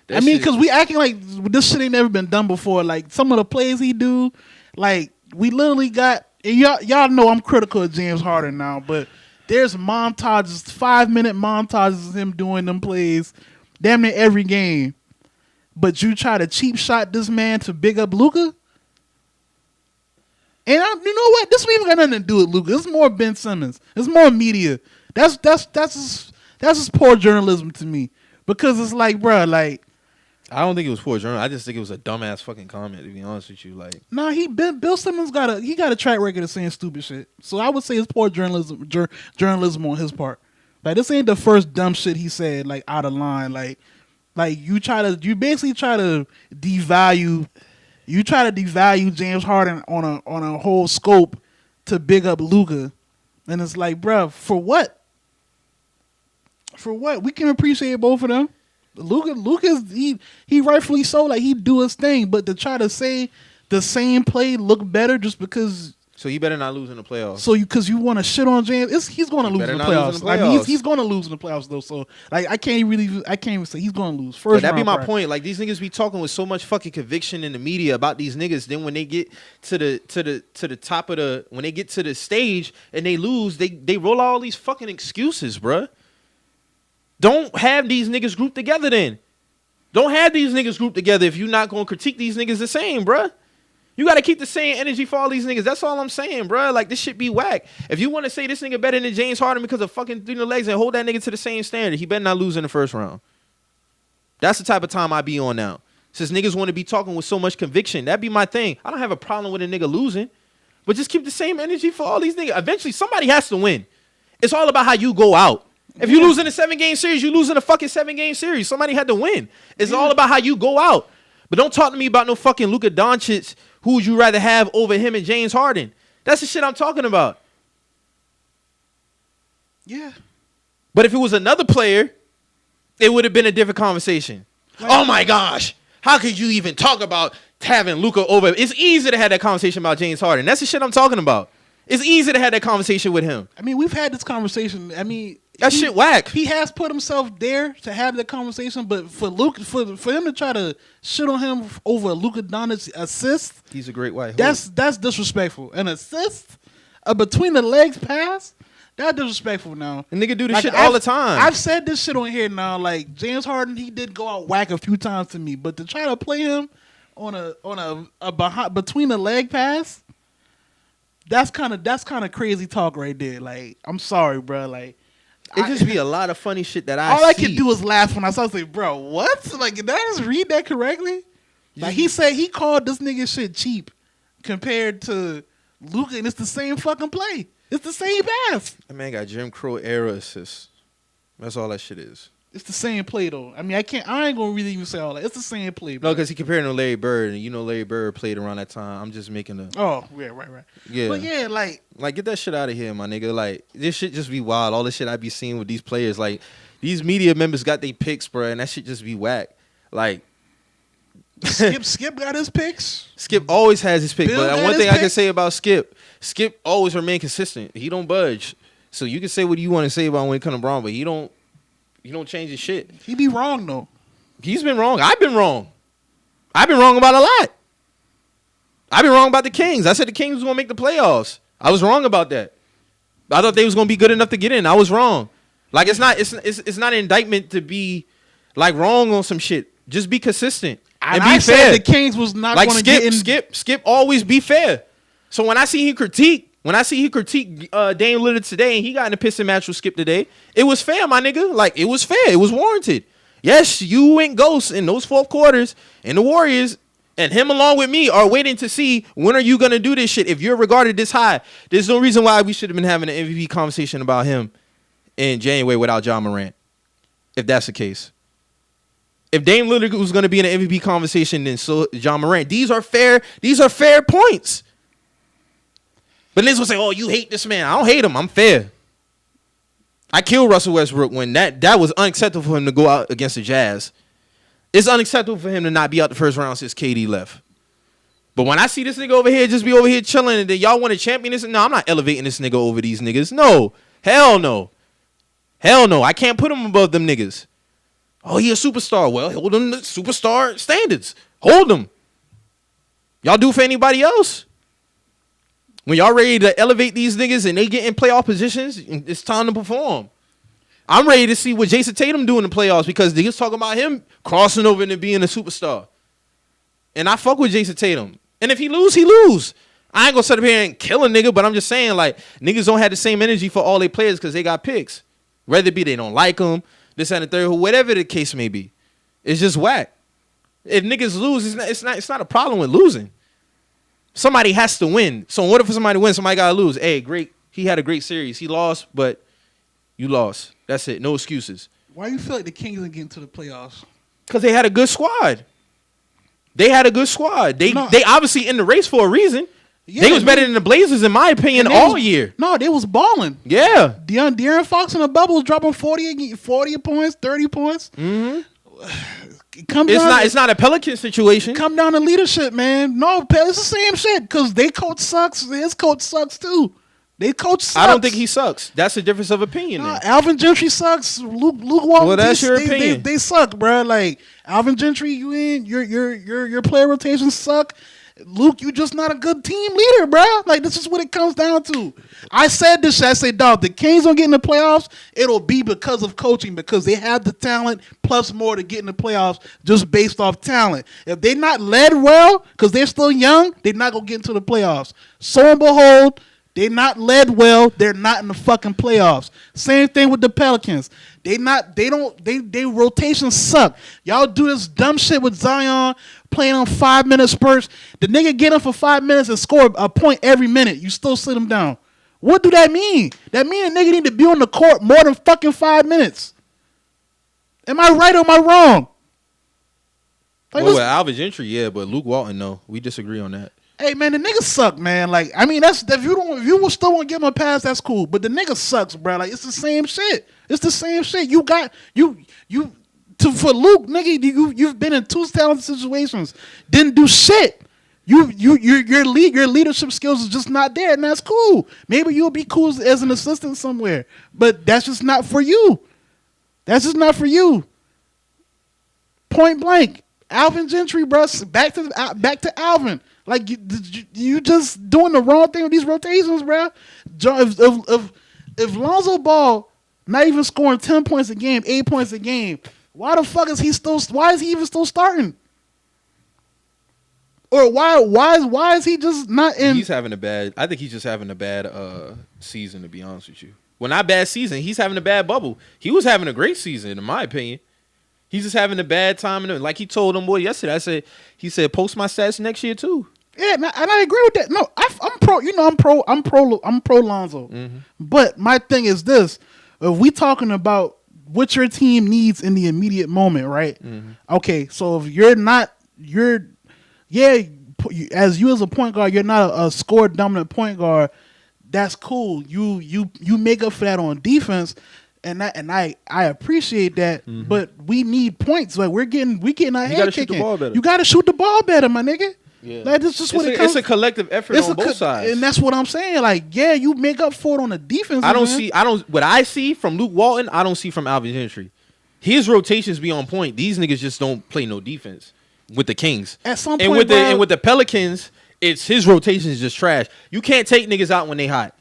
Because we acting like this shit ain't never been done before. Like, some of the plays he do, like, we literally got, and y'all know I'm critical of James Harden now, but there's montages, 5-minute montages of him doing them plays damn near every game. But you try to cheap shot this man to big up Luka? And you know what? This ain't even got nothing to do with Luka. It's more Ben Simmons. It's more media. That's just poor journalism to me. Because it's like, bruh, like, I don't think it was poor journal. I just think it was a dumbass fucking comment, to be honest with you. Like, nah, Bill Simmons got a track record of saying stupid shit. So I would say it's poor journalism on his part. Like, this ain't the first dumb shit he said, like, out of line. Like you basically try to devalue James Harden on a whole scope to big up Luka. And it's like, bruh, for what? For what? We can appreciate both of them. Luka's he rightfully so, like, he do his thing, but to try to say the same play look better just because so he better not lose in the playoffs. because you want to shit on James, he's going to lose in the better not playoffs. lose in the I mean, playoffs. he's going to lose in the playoffs though. So like, I can't even say he's going to lose But first. that be round my probably. point. Like, these niggas be talking with so much fucking conviction in the media about these niggas. Then when they get to the top of when they get to the stage and they lose, they roll out all these fucking excuses, bruh. Don't have these niggas grouped together then. Don't have these niggas grouped together if you're not going to critique these niggas the same, bruh. You got to keep the same energy for all these niggas. That's all I'm saying, bruh. Like, this shit be whack. If you want to say this nigga better than James Harden because of fucking through the legs and hold that nigga to the same standard, he better not lose in the first round. That's the type of time I be on now. Since niggas want to be talking with so much conviction, that be my thing. I don't have a problem with a nigga losing, but just keep the same energy for all these niggas. Eventually, somebody has to win. It's all about how you go out. If you lose in a 7-game series, you lose in a fucking 7-game series. Somebody had to win. It's all about how you go out. But don't talk to me about no fucking Luka Doncic. Who would you rather have over him and James Harden? That's the shit I'm talking about. Yeah. But if it was another player, it would have been a different conversation. Oh my gosh. How could you even talk about having Luka over? It's easy to have that conversation about James Harden. That's the shit I'm talking about. It's easy to have that conversation with him. I mean, we've had this conversation. I mean, That shit whack. He has put himself there to have that conversation, but for him to try to shit on him over Luka Doncic assist, He's a great white. that's disrespectful. An assist, a between the legs pass, That's disrespectful now. The nigga do this Like, shit all the time. I've said this shit on here now. Like James Harden, he did go out whack a few times to me, but to try to play him on a behind, between the leg pass, that's kind of crazy talk right there. Like, I'm sorry, bro. Like, it just be a lot of funny shit that I all see. I could do was laugh when I saw it. Like, bro, what? Like, did I just read that correctly? Like, he said he called this nigga shit cheap compared to Luka, and it's the same fucking play. It's the same pass. That man got Jim Crow era assists. That's all that shit is. It's the same play though. I mean, I ain't gonna really even say all that. It's the same play. No, Bro. because he compared him to Larry Bird, and you know Larry Bird played around that time. I'm just making a Oh, yeah, right. yeah. But yeah, like, Get that shit out of here, my nigga. Like, this shit just be wild. All the shit I be seeing with these players, like, these media members got their picks, bro, and that shit just be whack. Like, Skip got his picks. Skip always has his pick, Bill but got one his thing I can pick. say about Skip always remain consistent. He don't budge. So you can say what you want to say about when it comes to Braun, but he don't change his shit. He be wrong though. He's been wrong. I've been wrong. I've been wrong about a lot. I've been wrong about the Kings. I said the Kings was gonna make the playoffs. I was wrong about that. I thought they was gonna be good enough to get in. I was wrong. Like, it's not an indictment to be like wrong on some shit. Just be consistent and be I fair. said the Kings was not Like, going to get in. Skip always be fair. So when I see he critique Dame Lillard today, and he got in a pissing match with Skip today, it was fair, my nigga. Like, it was fair. It was warranted. Yes, you went ghost in those fourth quarters, and the Warriors and him along with me are waiting to see when are you going to do this shit. If you're regarded this high, there's no reason why we should have been having an MVP conversation about him in January without John Morant, if that's the case. If Dame Lillard was going to be in an MVP conversation, then so John Morant. These are fair points. But niggas will say, "Oh, you hate this man." I don't hate him. I'm fair. I killed Russell Westbrook when that was unacceptable for him to go out against the Jazz. It's unacceptable for him to not be out the first round since KD left. But when I see this nigga over here just be over here chilling and then y'all want to champion this, no, I'm not elevating this nigga over these niggas. No. Hell no. Hell no. I can't put him above them niggas. Oh, he a superstar. Well, hold him to superstar standards. Hold him. Y'all do for anybody else? When y'all ready to elevate these niggas and they get in playoff positions, it's time to perform. I'm ready to see what Jason Tatum do in the playoffs because niggas talking about him crossing over into being a superstar. And I fuck with Jason Tatum. And if he lose, he lose. I ain't gonna sit up here and kill a nigga, but I'm just saying, like, niggas don't have the same energy for all their players because they got picks. Whether it be they don't like them, this and the third, whatever the case may be. It's just whack. If niggas lose, it's not a problem with losing. Somebody has to win. So in order for somebody to win, somebody gotta lose. Hey, great. He had a great series. He lost, but you lost. That's it. No excuses. Why you feel like the Kings didn't get into the playoffs? Because they had a good squad. They obviously in the race for a reason. Yeah, they was better than the Blazers, in my opinion, And all year. No, they was balling. Yeah. De'Aaron Fox in the bubble was dropping 40 points, 30 points. Mm-hmm. It's not a Pelican situation. Come down to leadership, man. No, it's the same shit because they coach sucks. His coach sucks too. They coach sucks. I don't think he sucks. That's a difference of opinion. Then. Alvin Gentry sucks. Luke Walton. Well, that's your opinion. They suck, bro. Like Alvin Gentry, your player rotations suck. Luke, you just not a good team leader, bro. Like, this is what it comes down to. I said this shit. I say, dog, the Kings don't get in the playoffs, it'll be because of coaching, because they have the talent plus more to get in the playoffs just based off talent. If they're not led well, because they're still young, they're not going to get into the playoffs. So and behold, they're not led well. They're not in the fucking playoffs. Same thing with the Pelicans. They rotations suck. Y'all do this dumb shit with Zion playing on 5-minute spurts. The nigga get him for 5 minutes and score a point every minute. You still sit him down. What do that mean? That mean a nigga need to be on the court more than fucking 5 minutes. Am I right or am I wrong? Like, Well, with Alvin Gentry, yeah, but Luke Walton, no. We disagree on that. hey man, the nigga suck, man. Like, I mean, that's if you will still want to give him a pass, that's cool. But the nigga sucks, bro. Like, it's the same shit. It's the same shit. For Luke, nigga, you've been in two talented situations, didn't do shit. Your leadership skills is just not there, and that's cool. Maybe you'll be cool as an assistant somewhere, but that's just not for you. That's just not for you. Point blank, Alvin Gentry, bro. Back to Alvin. Like you just doing the wrong thing with these rotations, bro. If Lonzo Ball not even scoring 10 points a game, 8 points a game, why the fuck is he still? Why is he even still starting? Or why is he just not in? He's having a bad. I think he's just having a bad season. To be honest with you, well, not bad season. He's having a bad bubble. He was having a great season, in my opinion. He's just having a bad time. And like he told them boy yesterday, he said post my stats next year too. Yeah, and I agree with that. No, I'm pro. You know, I'm pro Lonzo. Mm-hmm. But my thing is this: if we talking about what your team needs in the immediate moment, right? Mm-hmm. Okay, so if as a point guard, you're not a score dominant point guard. That's cool. You make up for that on defense, and I appreciate that. Mm-hmm. But we need points. Like we getting our head gotta shoot the kicking. ball better. You got to shoot the ball better, my nigga. Yeah, Like, that's just what it comes. It's a collective effort on both sides, and that's what I'm saying. Like, yeah, you make up for it on the defense. What I see from Luke Walton, I don't see from Alvin Gentry. His rotations be on point. These niggas just don't play no defense with the Kings. At some point, and with the Pelicans, it's his rotations just trash. You can't take niggas out when they hot.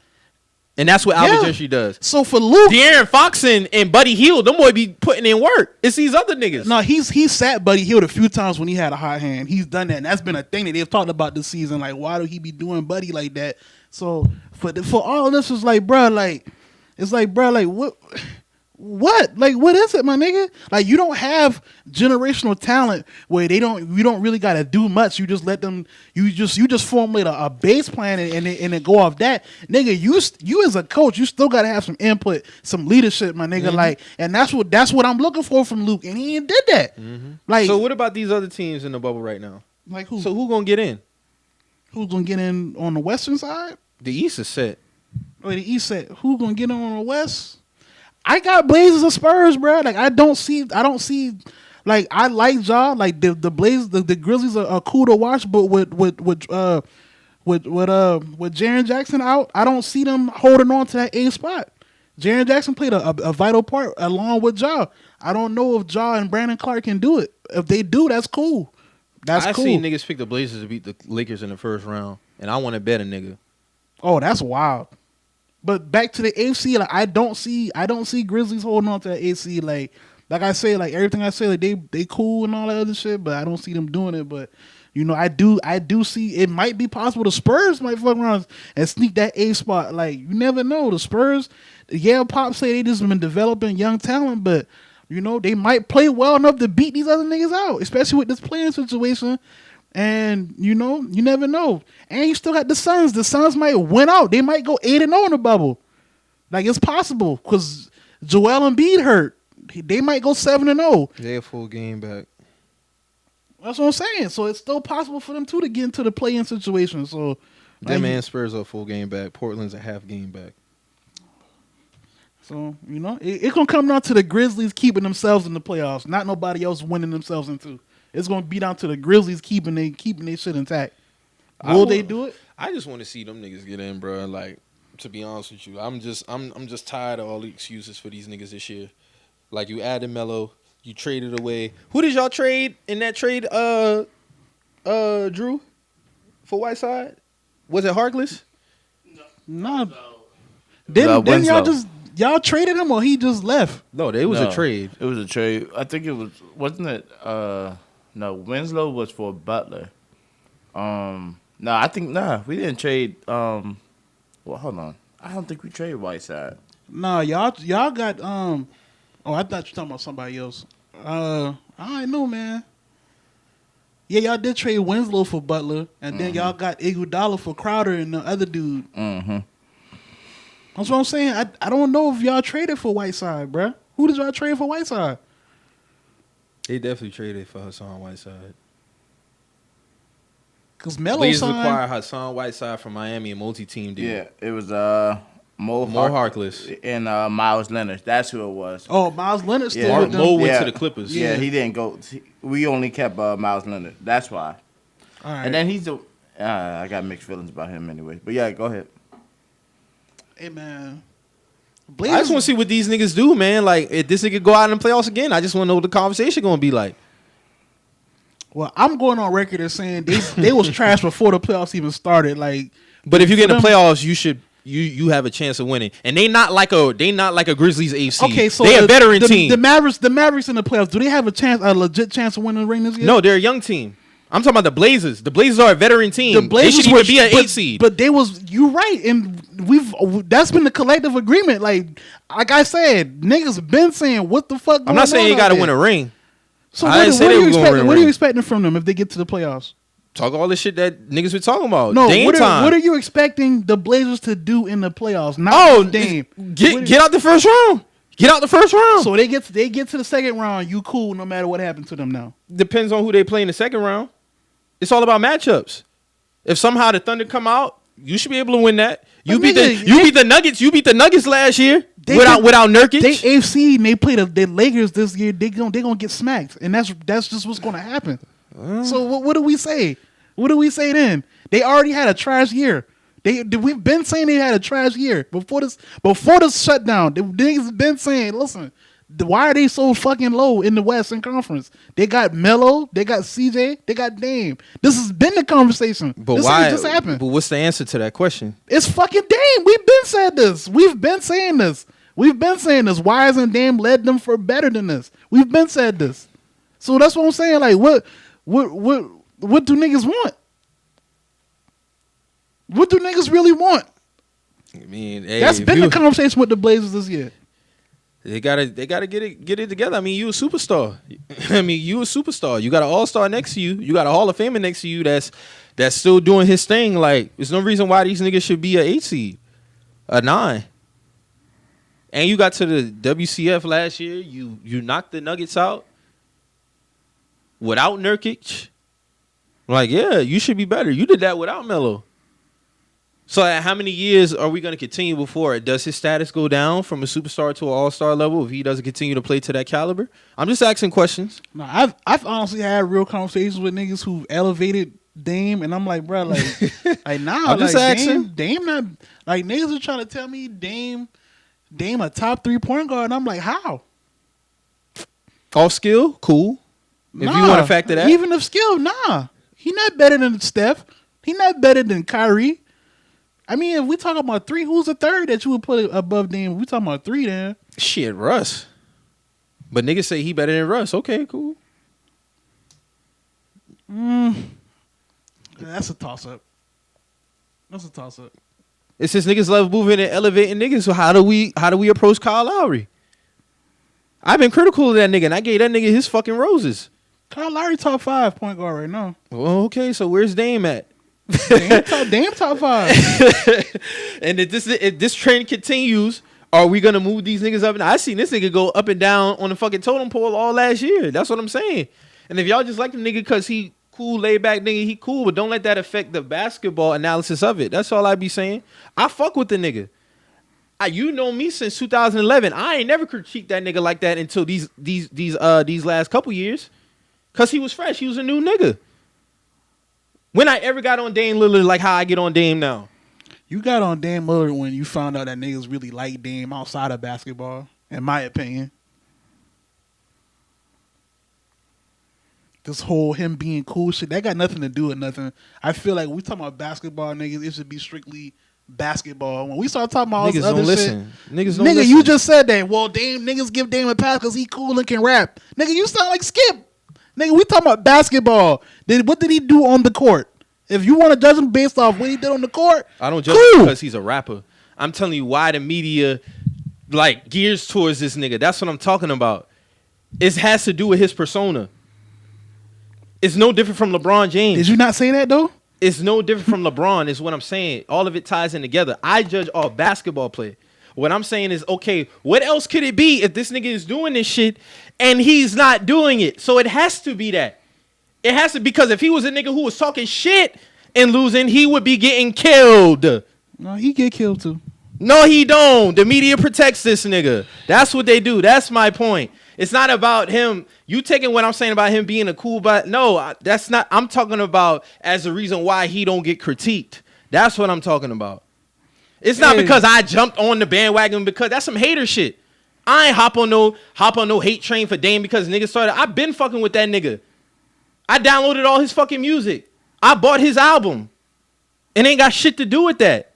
And that's what Alvin Gentry does. So for Luke, De'Aaron Fox and Buddy Hield, them boy be putting in work. It's these other niggas. no, he's sat Buddy Hield a few times when he had a hot hand. He's done that, and that's been a thing that they've talked about this season. Like, why do he be doing Buddy like that? So for all of this, it's like, bro, like what? Like, what is it, my nigga? Like, you don't have generational talent where you don't really got to do much. You just let them. You just formulate a base plan and then go off that, nigga. You as a coach, you still got to have some input, some leadership, my nigga. Mm-hmm. Like, and that's what I'm looking for from Luke, and he ain't did that. Mm-hmm. Like, so what about these other teams in the bubble right now? Like who? So who gonna get in? Who's gonna get in on the western side? The East is set. Or the east side? Who gonna get in on the west? I got Blazers and Spurs, bro. Like, I don't see. Like, I like Ja. Like the Blazers, the Grizzlies are cool to watch, but with Jaren Jackson out, I don't see them holding on to that A spot. Jaren Jackson played a vital part along with Ja. I don't know if Ja and Brandon Clark can do it. If they do, that's cool. I seen niggas pick the Blazers to beat the Lakers in the first round, and I want to bet a nigga. Oh, that's wild. But back to the AFC, like I don't see Grizzlies holding on to the AFC. Like I say, like everything I say, like they cool and all that other shit, but I don't see them doing it. But you know, I do see it might be possible the Spurs might fuck around and sneak that A spot. Like, you never know. The Spurs, yeah, Pop say they just been developing young talent, but you know, they might play well enough to beat these other niggas out, especially with this playing situation. And you know, you never know. And you still got the Suns. The Suns might win out. They might go 8-0 in the bubble. Like, it's possible because Joel Embiid hurt. They might go 7-0. They a full game back. That's what I'm saying. So it's still possible for them too to get into the play-in situation. So that man Spurs are full game back. Portland's a half game back. So you know, it's gonna come down to the Grizzlies keeping themselves in the playoffs, not nobody else winning themselves into. It's gonna be down to the Grizzlies keeping their shit intact. Will they do it? I just want to see them niggas get in, bro. Like, to be honest with you, I'm just tired of all the excuses for these niggas this year. Like, you added Melo, you traded away. Who did y'all trade in that trade? Drew, for Whiteside? Was it Harkless? No. Didn't y'all traded him or he just left? No, it was a trade. It was a trade. I think it was, wasn't it? No, Winslow was for Butler. We didn't trade. Well, hold on. I don't think we traded Whiteside. Nah, y'all got Oh, I thought you were talking about somebody else. I don't know, man. Yeah, y'all did trade Winslow for Butler, and then y'all got Iguodala for Crowder and the other dude. Mm-hmm. That's what I'm saying. I don't know if y'all traded for Whiteside, bruh. Who did y'all trade for Whiteside? They definitely traded for Hassan Whiteside. Because Melo Blazers signed. acquired Hassan Whiteside from Miami, a multi-team deal. Yeah, it was Mo Harkless and Miles Leonard. That's who it was. Oh, Miles Leonard still with them. Mo went to the Clippers. Yeah, he didn't go. We only kept Miles Leonard. That's why. All right. And then I got mixed feelings about him anyway. But yeah, go ahead. Hey, man. I just want to see what these niggas do, man. Like, if this nigga go out in the playoffs again, I just want to know what the conversation going to be like. Well, I'm going on record as saying they was trash before the playoffs even started. Like, but if you get in the playoffs, you should you have a chance of winning. And they not like a Grizzlies AFC. Okay, so they a veteran team. The Mavericks in the playoffs, do they have a legit chance of winning the ring this year? No, they're a young team. I'm talking about the Blazers. The Blazers are a veteran team. The Blazers they should even be an 8 seed. But you right, and that's been the collective agreement. Like I said, niggas been saying what the fuck. I'm not saying they got to win a ring. So I didn't say they were gonna win a what are you ring. expecting from them if they get to the playoffs? Talk all this shit that niggas been talking about. No, Dame what time. are you expecting the Blazers to do in the playoffs? Not Dame. Get out the first round. Get out the first round. So they get to the second round. You cool no matter what happened to them now. Depends on who they play in the second round. It's all about matchups. If somehow the Thunder come out, you should be able to win that. You beat the Nuggets. You beat the Nuggets last year without Nurkic. They AFC and they play the Lakers this year. They gonna get smacked, and that's just what's gonna happen. So what do we say? What do we say then? They already had a trash year. We've been saying they had a trash year before this shutdown. The niggas been saying, listen, why are they so fucking low in the Western Conference? They got Melo, they got CJ, they got Dame. This has been the conversation. But this why? Just happened. But what's the answer to that question? It's fucking Dame. We've been saying this. We've been saying this. Why hasn't Dame led them for better than this? We've been said this. So that's what I'm saying. Like, what do niggas want? What do niggas really want? I mean, hey, That's been the conversation with the Blazers this year. They gotta get it together. I mean, you a superstar. You got an all-star next to you. You got a Hall of Famer next to you that's still doing his thing. Like, there's no reason why these niggas should be a 8 seed, a 9. And you got to the WCF last year. You knocked the Nuggets out without Nurkic. Like, yeah, you should be better. You did that without Melo. So how many years are we going to continue before does his status go down from a superstar to an all-star level if he doesn't continue to play to that caliber? I'm just asking questions. No, I've honestly had real conversations with niggas who've elevated Dame, and I'm like, bro, like nah, I'm just asking. Dame not like niggas are trying to tell me Dame a top 3 point guard, and I'm like, how? Off skill, cool. If you want to factor that, even of skill, nah, he not better than Steph. He not better than Kyrie. I mean, if we talking about 3, who's the third that you would put above Dame? We talking about 3 then. Shit, Russ. But niggas say he better than Russ. Okay, cool. That's a toss up. It's just niggas love moving and elevating niggas. So how do we approach Kyle Lowry? I've been critical of that nigga, and I gave that nigga his fucking roses. Kyle Lowry top 5 point guard right now. Well, okay, so where's Dame at? Dame top 5. And if this trend continues, are we gonna move these niggas up? And I seen this nigga go up and down on the fucking totem pole all last year. That's what I'm saying. And if y'all just like the nigga because he cool, laid back nigga, he cool, but don't let that affect the basketball analysis of it. That's all I be saying. I fuck with the nigga. You know me since 2011. I ain't never critiqued that nigga like that until these last couple years, cause he was fresh. He was a new nigga. When I ever got on Dame Lillard like how I get on Dame now? You got on Dame Lillard when you found out that niggas really like Dame outside of basketball, in my opinion. This whole him being cool shit, that got nothing to do with nothing. I feel like we talking about basketball, niggas, it should be strictly basketball. When we start talking about niggas other don't shit, listen. Niggas don't nigga, listen. you just said that. Well, niggas give Dame a pass because he cool and can rap. Nigga, you sound like Skip. Nigga, we talking about basketball. What did he do on the court? If you want to judge him based off what he did on the court, I don't judge him because he's a rapper. I'm telling you why the media like gears towards this nigga. That's what I'm talking about. It has to do with his persona. It's no different from LeBron James. Did you not say that though? It's no different from LeBron is what I'm saying. All of it ties in together. I judge all basketball play. What I'm saying is, okay, what else could it be if this nigga is doing this shit and he's not doing it? So it has to be that. It has to, because if he was a nigga who was talking shit and losing, he would be getting killed. No, he get killed too. No, he don't. The media protects this nigga. That's what they do. That's my point. It's not about him. You taking what I'm saying about him being a cool, but no, that's not. I'm talking about as the reason why he don't get critiqued. That's what I'm talking about. It's not because I jumped on the bandwagon, because that's some hater shit. I ain't hop on no hate train for Dame because niggas started. I've been fucking with that nigga. I downloaded all his fucking music. I bought his album. It ain't got shit to do with that.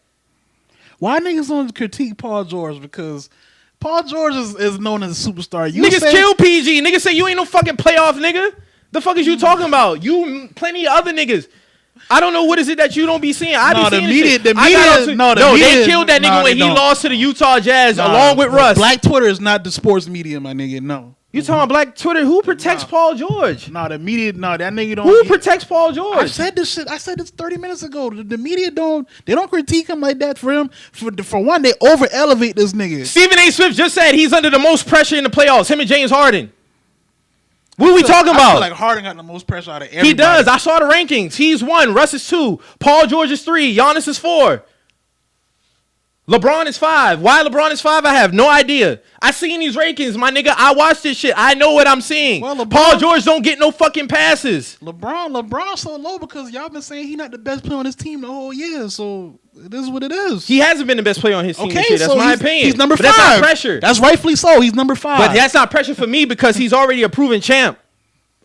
Why niggas don't critique Paul George? Because Paul George is known as a superstar. Niggas kill PG. Niggas say you ain't no fucking playoff nigga. The fuck is you talking about? You plenty of other niggas. I don't know what is it that you don't be seeing. I be seeing shit. The media, they killed that nigga when he lost to the Utah Jazz along with Russ. Black Twitter is not the sports media, my nigga. No. You talking about Black Twitter? Who protects Paul George? The media, that nigga don't. Who protects Paul George? I said this shit. I said this 30 minutes ago. The media don't critique him like that for him. For one, they over elevate this nigga. Stephen A. Smith just said he's under the most pressure in the playoffs. Him and James Harden. What are we talking about? I feel like Harden got the most pressure out of everybody. He does. I saw the rankings. He's 1. Russ is 2. Paul George is 3. Giannis is 4. LeBron is 5. Why LeBron is 5? I have no idea. I seen these rankings, my nigga. I watched this shit. I know what I'm seeing. Well, Paul George don't get no fucking passes. LeBron's so low because y'all been saying he not the best player on his team the whole year. So it is what it is. He hasn't been the best player on his team this year. That's so my opinion. He's number 5. That's not pressure. That's rightfully so. He's number 5. But that's not pressure for me because he's already a proven champ.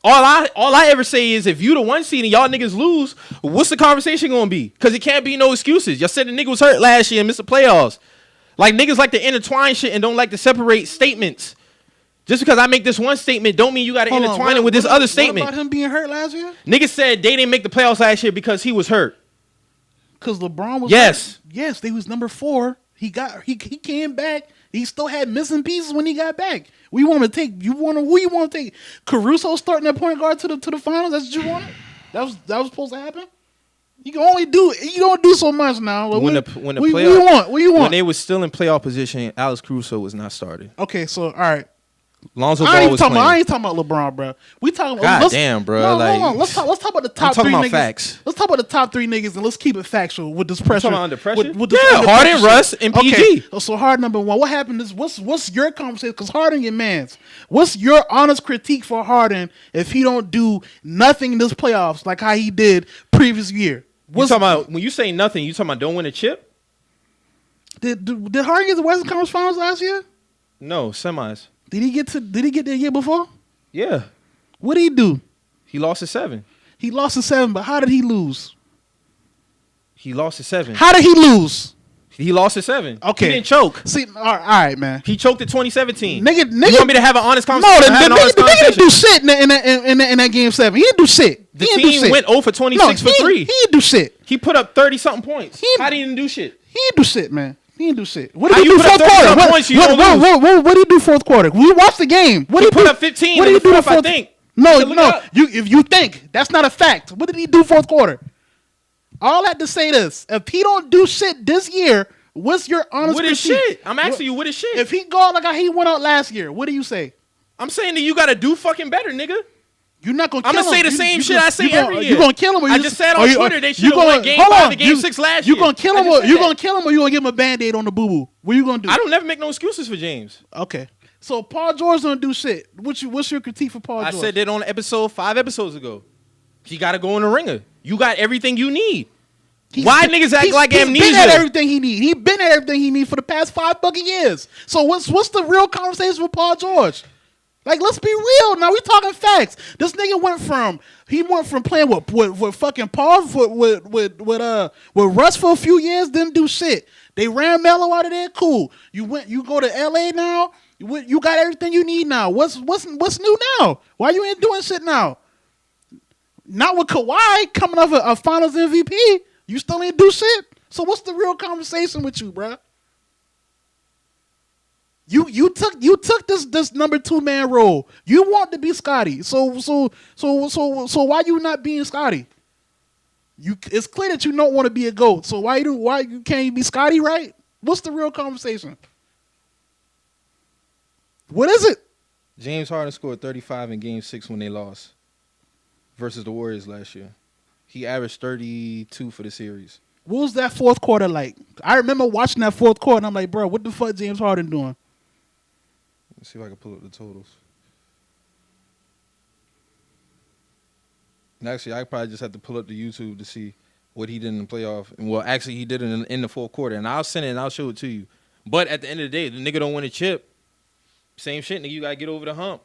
All I ever say is if you the 1 seed and y'all niggas lose, what's the conversation gonna be? Because it can't be no excuses. Y'all said the nigga was hurt last year and missed the playoffs. Like niggas like to intertwine shit and don't like to separate statements. Just because I make this one statement don't mean you got to intertwine it with this other statement. What about him being hurt last year? Niggas said they didn't make the playoffs last year because he was hurt. Because LeBron was hurt. Yes, they was number 4. He came back. He still had missing pieces when he got back. Who you want to take? Caruso starting at point guard to the finals? That's what you wanted? That was supposed to happen? You don't do so much now. When the playoff, what you want? When they was still in playoff position, Alex Caruso was not started. Okay, so all right. Lonzo Ball was playing. I ain't talking about LeBron, bro. We talking about goddamn, bro. No, like, hold on. Let's talk about the top 3 niggas. Facts. Let's talk about the top 3 niggas and let's keep it factual with this pressure. You talking about under pressure? With Harden, Russ, and PG. Okay, so Harden number 1. What happened is what's your conversation? Because Harden your mans. What's your honest critique for Harden if he don't do nothing in this playoffs like how he did previous year? You talking about when you say nothing? You talking about don't win a chip? Did Harden get the Western Conference Finals last year? No, semis. Did he get the year before? Yeah. What did he do? He lost to 7. He lost to 7, but how did he lose? He lost to 7. How did he lose? He lost to 7. Okay. He didn't choke. See, all right, man. He choked in 2017. Nigga, you want me to have an honest conversation? No, the nigga didn't do shit in that game 7. He didn't do shit. The team went 0 for 26 for 3. He didn't do shit. He put up 30-something points. How did he do shit? He didn't do shit, man. He didn't do shit. What did he do fourth quarter? What did he do fourth quarter? We watched the game. What did he put up 15 what did he do fourth, I think. No. If you think that's not a fact, what did he do fourth quarter? All I had to say this: if he don't do shit this year, what's your honest? What is shit? I'm asking you, what is shit? If he go out like how he went out last year, what do you say? I'm saying that you got to do fucking better, nigga. You're not gonna. I'm gonna say the same shit I say every year. You gonna kill him? Or I just said on Twitter they should have won Game 5 and Game 6 last year. You gonna kill him? Or you gonna kill him? Or you gonna give him a Band-Aid on the boo boo? What you gonna do? I don't never make no excuses for James. Okay, so Paul George don't do shit. What's your critique for Paul George? I said that on episode 5 episodes ago. He got to go in the ringer. You got everything you need. Why niggas act like amnesia? He's been at everything he need. He been at everything he need for the past 5 fucking years. So what's the real conversation with Paul George? Like, let's be real now. We talking facts. This nigga went from playing with fucking Paul with Russ for a few years, didn't do shit. They ran Melo out of there. Cool. You go to LA now. You got everything you need now. What's new now? Why you ain't doing shit now? Not with Kawhi coming off a Finals MVP. You still ain't do shit. So what's the real conversation with you, bruh? You took this number 2 man role. You want to be Scotty. So why you not being Scotty? It's clear that you don't want to be a GOAT. So why you can't be Scotty, right? What's the real conversation? What is it? James Harden scored 35 in Game 6 when they lost versus the Warriors last year. He averaged 32 for the series. What was that fourth quarter like? I remember watching that fourth quarter and I'm like, bro, what the fuck James Harden doing? Let's see if I can pull up the totals. And actually, I probably just have to pull up the YouTube to see what he did in the playoff. And well, actually, he did it in the fourth quarter. And I'll send it and I'll show it to you. But at the end of the day, the nigga don't win a chip. Same shit, nigga. You got to get over the hump.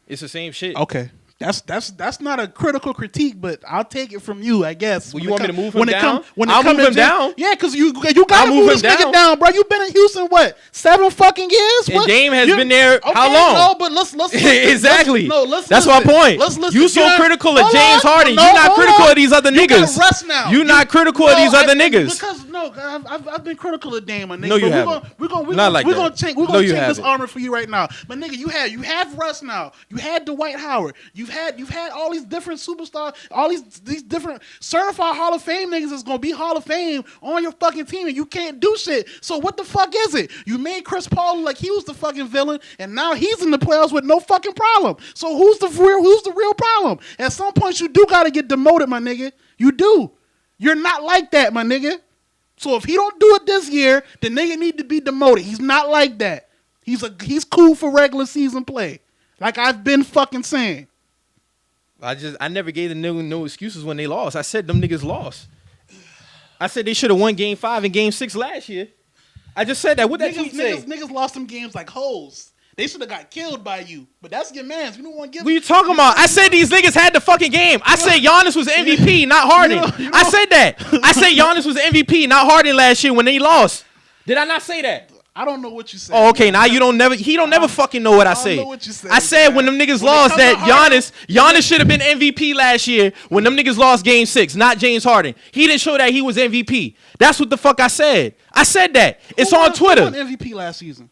It's the same shit. Okay. That's not a critical critique, but I'll take it from you, I guess. Well, you want me to move him down? I'll move him down. Yeah, because you gotta move this nigga down, bro. You've been in Houston what 7 fucking years? And Dame has been there how long? No, but let's exactly. That's listen. my point. Let's listen. You so critical of Hold James on. Harden. No, You're not hold critical on. of these other You niggas. gotta rest now. You're not critical of these other niggas. Because I've been critical of Dame, my nigga. No, you but haven't. We're Not like that. gonna change No, you this haven't. armor for you right now, but nigga, you have Russ now. You had Dwight Howard. You've had all these different superstars, all these different certified Hall of Fame niggas that's gonna be Hall of Fame on your fucking team, and you can't do shit. So what the fuck is it? You made Chris Paul look like he was the fucking villain, and now he's in the playoffs with no fucking problem. So who's the real problem? At some point, you do gotta get demoted, my nigga. You do. You're not like that, my nigga. So if he don't do it this year, the nigga need to be demoted. He's not like that. He's cool for regular season play, like I've been fucking saying. I never gave the nigga no excuses when they lost. I said them niggas lost. I said they should have won Game 5 and Game 6 last year. I just said that. What that tweet say? Niggas lost some games like hoes. They should have got killed by you. But that's your man's. You don't want to give. What you talking about? I said these niggas had the fucking game. I said Giannis was MVP, not Harden. I said that. I said Giannis was MVP, not Harden last year when they lost. Did I not say that? I don't know what you said. Oh, okay. Now he don't never fucking know what I say. know what you said, I said when them niggas lost that Harden- Giannis should have been MVP last year when them niggas lost Game 6, not James Harden. He didn't show that he was MVP. That's what the fuck I said. I said that. It's on Twitter. Who won MVP last season?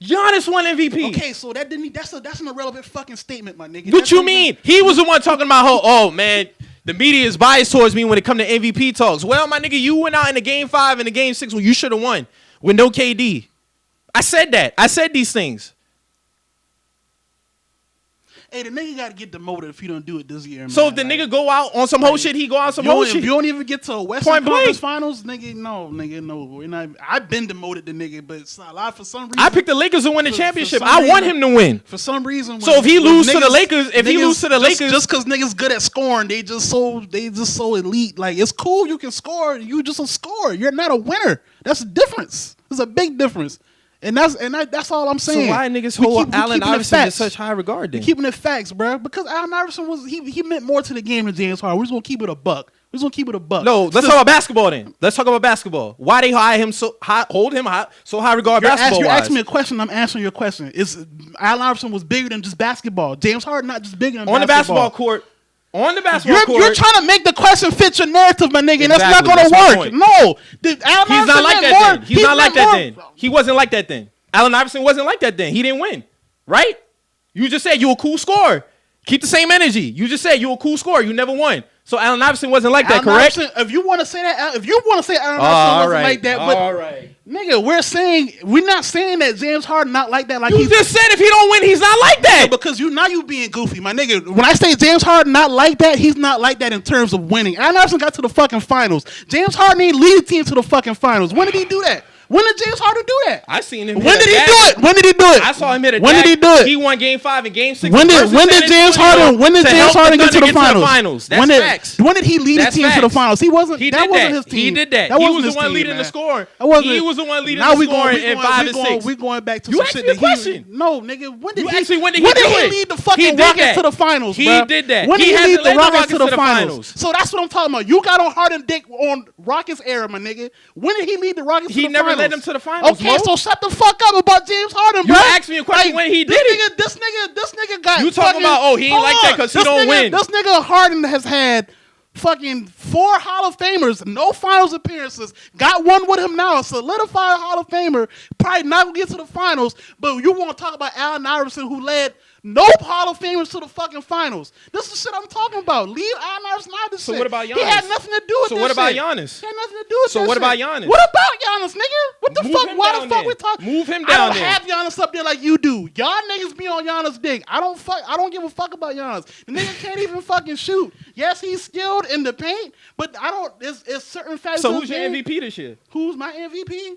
Giannis won MVP. Okay, so that's an irrelevant fucking statement, my nigga. What you mean? He was the one talking about oh man, the media is biased towards me when it come to MVP talks. Well, my nigga, you went out in the Game 5 and the Game 6 when you should have won with no KD. I said that. I said these things. Hey, the nigga got to get demoted if he don't do it this year, man. So if the nigga go out on some whole shit, he go out some whole If shit. you don't even get to a Western Point blank. Conference Finals, nigga, no. We're not. I've been demoted, the nigga, but it's not a lot for some reason. I picked the Lakers to win the For championship. some I want reason- him to win. For some reason. So if he lose to the Lakers, just because niggas good at scoring, they just so elite. Like it's cool, you can score. You just a scorer. You're not a winner. That's a difference. There's a big difference. And that's all I'm saying. So why niggas We hold keep- we Allen keeping it Iverson in facts. such high regard then? Keeping it facts, bro. Because Allen Iverson he meant more to the game than James Harden. We're just gonna keep it a buck. No, let's talk about basketball then. Let's talk about basketball. Why they hire him so high, hold him high, so high regard basketball You're wise? asking me a question. I'm answering your question. Allen Iverson was bigger than just basketball. James Harden not just bigger than on the basketball court. On the basketball court. You're trying to make the question fit your narrative, my nigga, and that's not Exactly, gonna that's my work. point. No, He's not like that then. He's not like that then. He wasn't like that then. Allen Iverson wasn't like that then. He didn't win. Right? You just said you a cool scorer. Keep the same energy. You just said you a cool scorer. You never won. So Allen Iverson wasn't like that, correct? If you want to say that, Allen Iverson wasn't like that, but all right. nigga, we're not saying that James Harden not like that. Like You just said if he don't win, he's not like that. because you being goofy, my nigga. When I say James Harden not like that, he's not like that in terms of winning. Allen Iverson got to the fucking finals. James Harden ain't lead the team to the fucking finals. When did he do that? When did James Harden do that? I seen him. When did he do it? When did he do it? I saw him hit a When did he do it? He won Game 5 and Game 6. When did James Harden get to the finals? That's facts. When did he lead the That's team to the facts. finals? He wasn't. He That did wasn't that. his team. He did that. That He wasn't was his the one team, leading man. the scoring. That wasn't. He was the one leading Now the scoring in 5 and 6. We going back to You some asked shit me a that question. No, nigga. When did You he? asked me when did he when do did it? he lead the He fucking did Rockets that. to the finals? He bruh? did that. When He did had he to lead the lead the Rockets Rockets to the to the finals? finals. So that's what I'm talking about. You got on Harden dick on Rockets era, my nigga. When did he lead the Rockets to the He finals? never led them to the finals, Okay, Mo. so shut the fuck up about James Harden, You bro. asked me a question when he did it. This nigga got. You talking about, oh, he ain't like that 'cause he This don't nigga- win. This nigga Harden has had fucking 4 Hall of Famers, no finals appearances. Got one with him now, a solidified Hall of Famer. Probably not gonna get to the finals, but you want to talk about Allen Iverson, who led no Hall of Famers to the fucking finals. This is shit I'm talking about. Leave Allen Iverson out of this So shit. what about He had Giannis? nothing to do with So this what about shit. Giannis? He had nothing to do with So that what shit. about Giannis? What about Giannis, nigga? What the Move fuck? him Why down the fuck then. we talking? Move him I down don't then. have Giannis up there like you do. Y'all niggas be on Giannis' dick. I don't give a fuck about Giannis. The nigga can't even fucking shoot. Yes, he's skilled in the paint, but I don't. It's certain factors. So of who's the your game. MVP this year? Who's my MVP?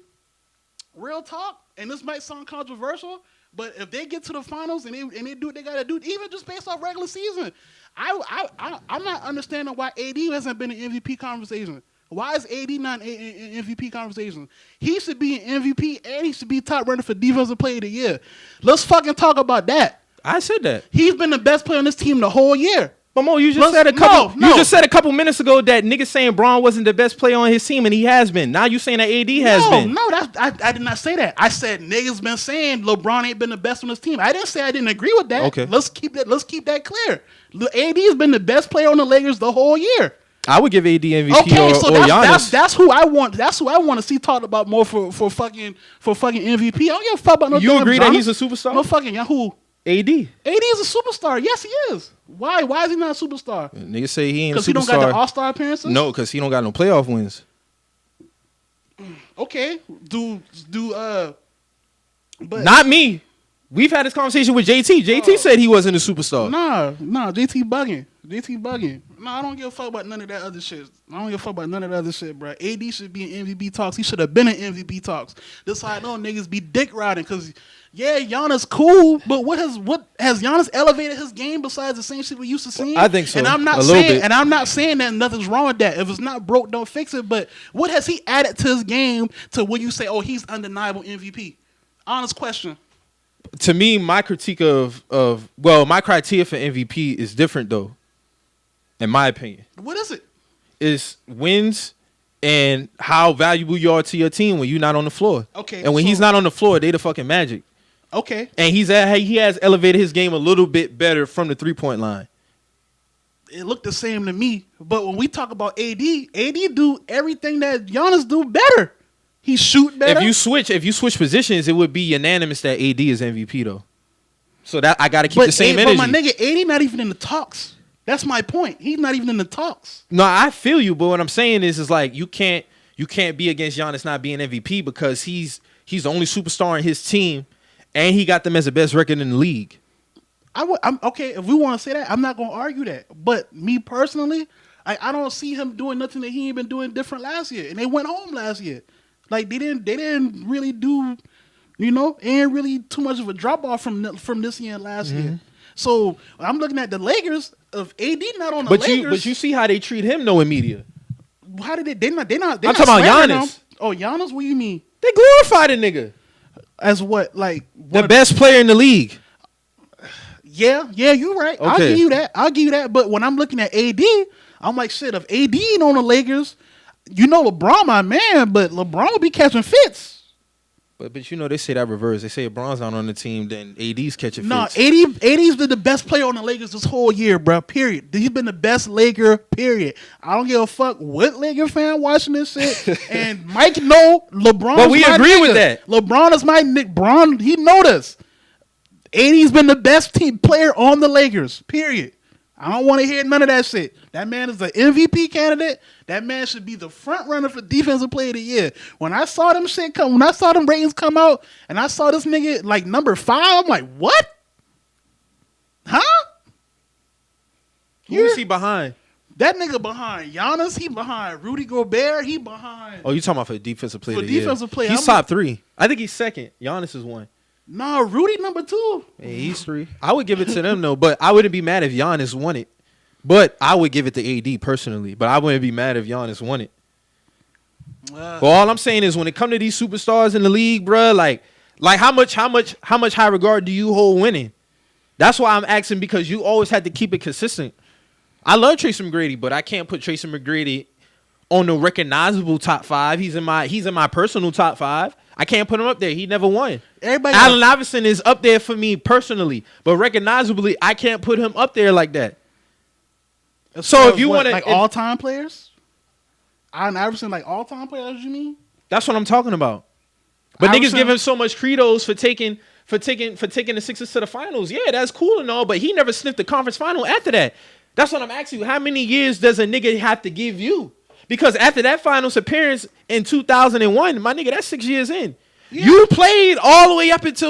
Real talk, and this might sound controversial, but if they get to the finals and they do what they gotta do, even just based off regular season, I'm not understanding why AD hasn't been in MVP conversation. Why is AD not in MVP conversation? He should be an MVP and he should be top runner for defensive player of the year. Let's fucking talk about that. I said that. He's been the best player on this team the whole year. But Mo, you just Let's- said a couple. no. You just said a couple minutes ago that niggas saying Braun wasn't the best player on his team, and he has been. Now you saying that AD has been. No, I did not say that. I said niggas been saying LeBron ain't been the best on his team. I didn't say I didn't agree with that. Okay. Let's keep that clear. AD has been the best player on the Lakers the whole year. I would give AD MVP Okay, or so Giannis. that's who I want. That's who I want to see talked about more for fucking MVP. I don't give a fuck about no. You damn agree that Giannis. he's a superstar? No fucking who. AD. AD is a superstar. Yes, he is. Why? Why is he not a superstar? Niggas say he ain't a Because he don't got superstar. the All-Star appearances. No, because he don't got no playoff wins. Okay. But Not me. We've had this conversation with JT. JT said he wasn't a superstar. Nah, JT bugging. Nah, I don't give a fuck about none of that other shit. I don't give a fuck about none of that other shit, bro. AD should be in MVP talks. He should have been in MVP talks. This how I know niggas be dick riding, because yeah, Giannis cool, but what has Giannis elevated his game besides the same shit we used to see? I think so. And I'm not A little saying bit. and I'm not saying that nothing's wrong with that. If it's not broke, don't fix it. But what has he added to his game to when you say, oh, he's undeniable MVP? Honest question. To me, my critique my criteria for MVP is different though. In my opinion, What is it? is wins and how valuable you are to your team when you're not on the floor. Okay, And when so- he's not on the floor, they the fucking Magic. Okay. And he has elevated his game a little bit better from the 3-point line. It looked the same to me. But when we talk about AD do everything that Giannis do better. He shoot better. If you switch positions, it would be unanimous that AD is MVP though. So that I got to keep the same energy. But my nigga, AD not even in the talks. That's my point. He's not even in the talks. No, I feel you, but what I'm saying is like you can't be against Giannis not being MVP because he's the only superstar in his team, and he got them as the best record in the league. I'm okay. If we want to say that, I'm not gonna argue that. But me personally, I don't see him doing nothing that he ain't been doing different last year. And they went home last year. Like they didn't really do, ain't really too much of a drop off from this year and last year. So I'm looking at the Lakers of AD not on the Lakers. But you see how they treat him though in media. How did they not? I'm talking about Giannis. Oh, Giannis? What do you mean? They glorify the nigga, As what? Like the best player in the league. Yeah, you're right. I'll Okay. give you that. But when I'm looking at AD, I'm like, shit. If AD ain't on the Lakers, LeBron, my man, but LeBron will be catching fits. But they say that reverse. They say if Bron's not on the team, then AD's catching No, fits. AD's been the best player on the Lakers this whole year, bro. Period. He's been the best Laker. Period. I don't give a fuck what Laker fan watching this shit. And Mike know LeBron. But we agree with that. LeBron is my Nick. Bron. He know this. AD's been the best team player on the Lakers. Period. I don't want to hear none of that shit. That man is the MVP candidate. That man should be the front runner for defensive player of the year. When I saw them ratings come out, and I saw this nigga like number 5, I'm like, what? Huh? Who is he behind? That nigga behind Giannis, he behind Rudy Gobert, he behind. Oh, you talking about for defensive player? For of the year. defensive player, He's I'm- top 3. I think he's second. Giannis is 1. Nah, Rudy number 2. Hey, he's 3. I would give it to them though, but I wouldn't be mad if Giannis won it. But I would give it to AD personally. But I wouldn't be mad if Giannis won it. But all I'm saying is when it come to these superstars in the league, bruh, like how much high regard do you hold winning? That's why I'm asking, because you always had to keep it consistent. I love Tracy McGrady, but I can't put Tracy McGrady on the recognizable top 5. He's in my personal top 5. I can't put him up there. He never won. Allen Iverson is up there for me personally, but recognizably, I can't put him up there like that. So if you want to, like all time players, Allen Iverson, like all time players, you mean? that's what I'm talking about. But Iverson- niggas give him so much credos for taking the Sixers to the finals. Yeah, that's cool and all, but he never sniffed the conference final after that. That's what I'm asking you. How many years does a nigga have to give you? Because after that finals appearance in 2001, my nigga, that's 6 years in. Yeah. You played all the way up at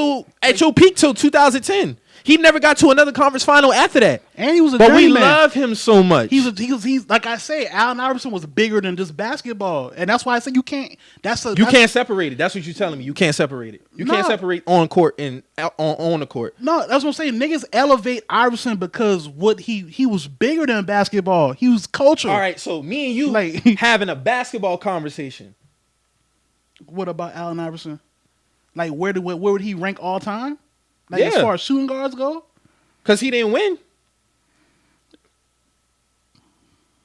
your peak till 2010. He never got to another conference final after that. And he was a But we journeyman. love him so much. He's like I say, Allen Iverson was bigger than just basketball, and that's why I said you can't. You can't separate it. That's what you're telling me. You can't separate it. You can't No. separate on court and on the court. No, that's what I'm saying. Niggas elevate Iverson because what he was bigger than basketball. He was culture. All right, so me and you Like- having a basketball conversation. What about Allen Iverson? Like where would he rank all time? Like as Yeah. far as shooting guards go? Because he didn't win.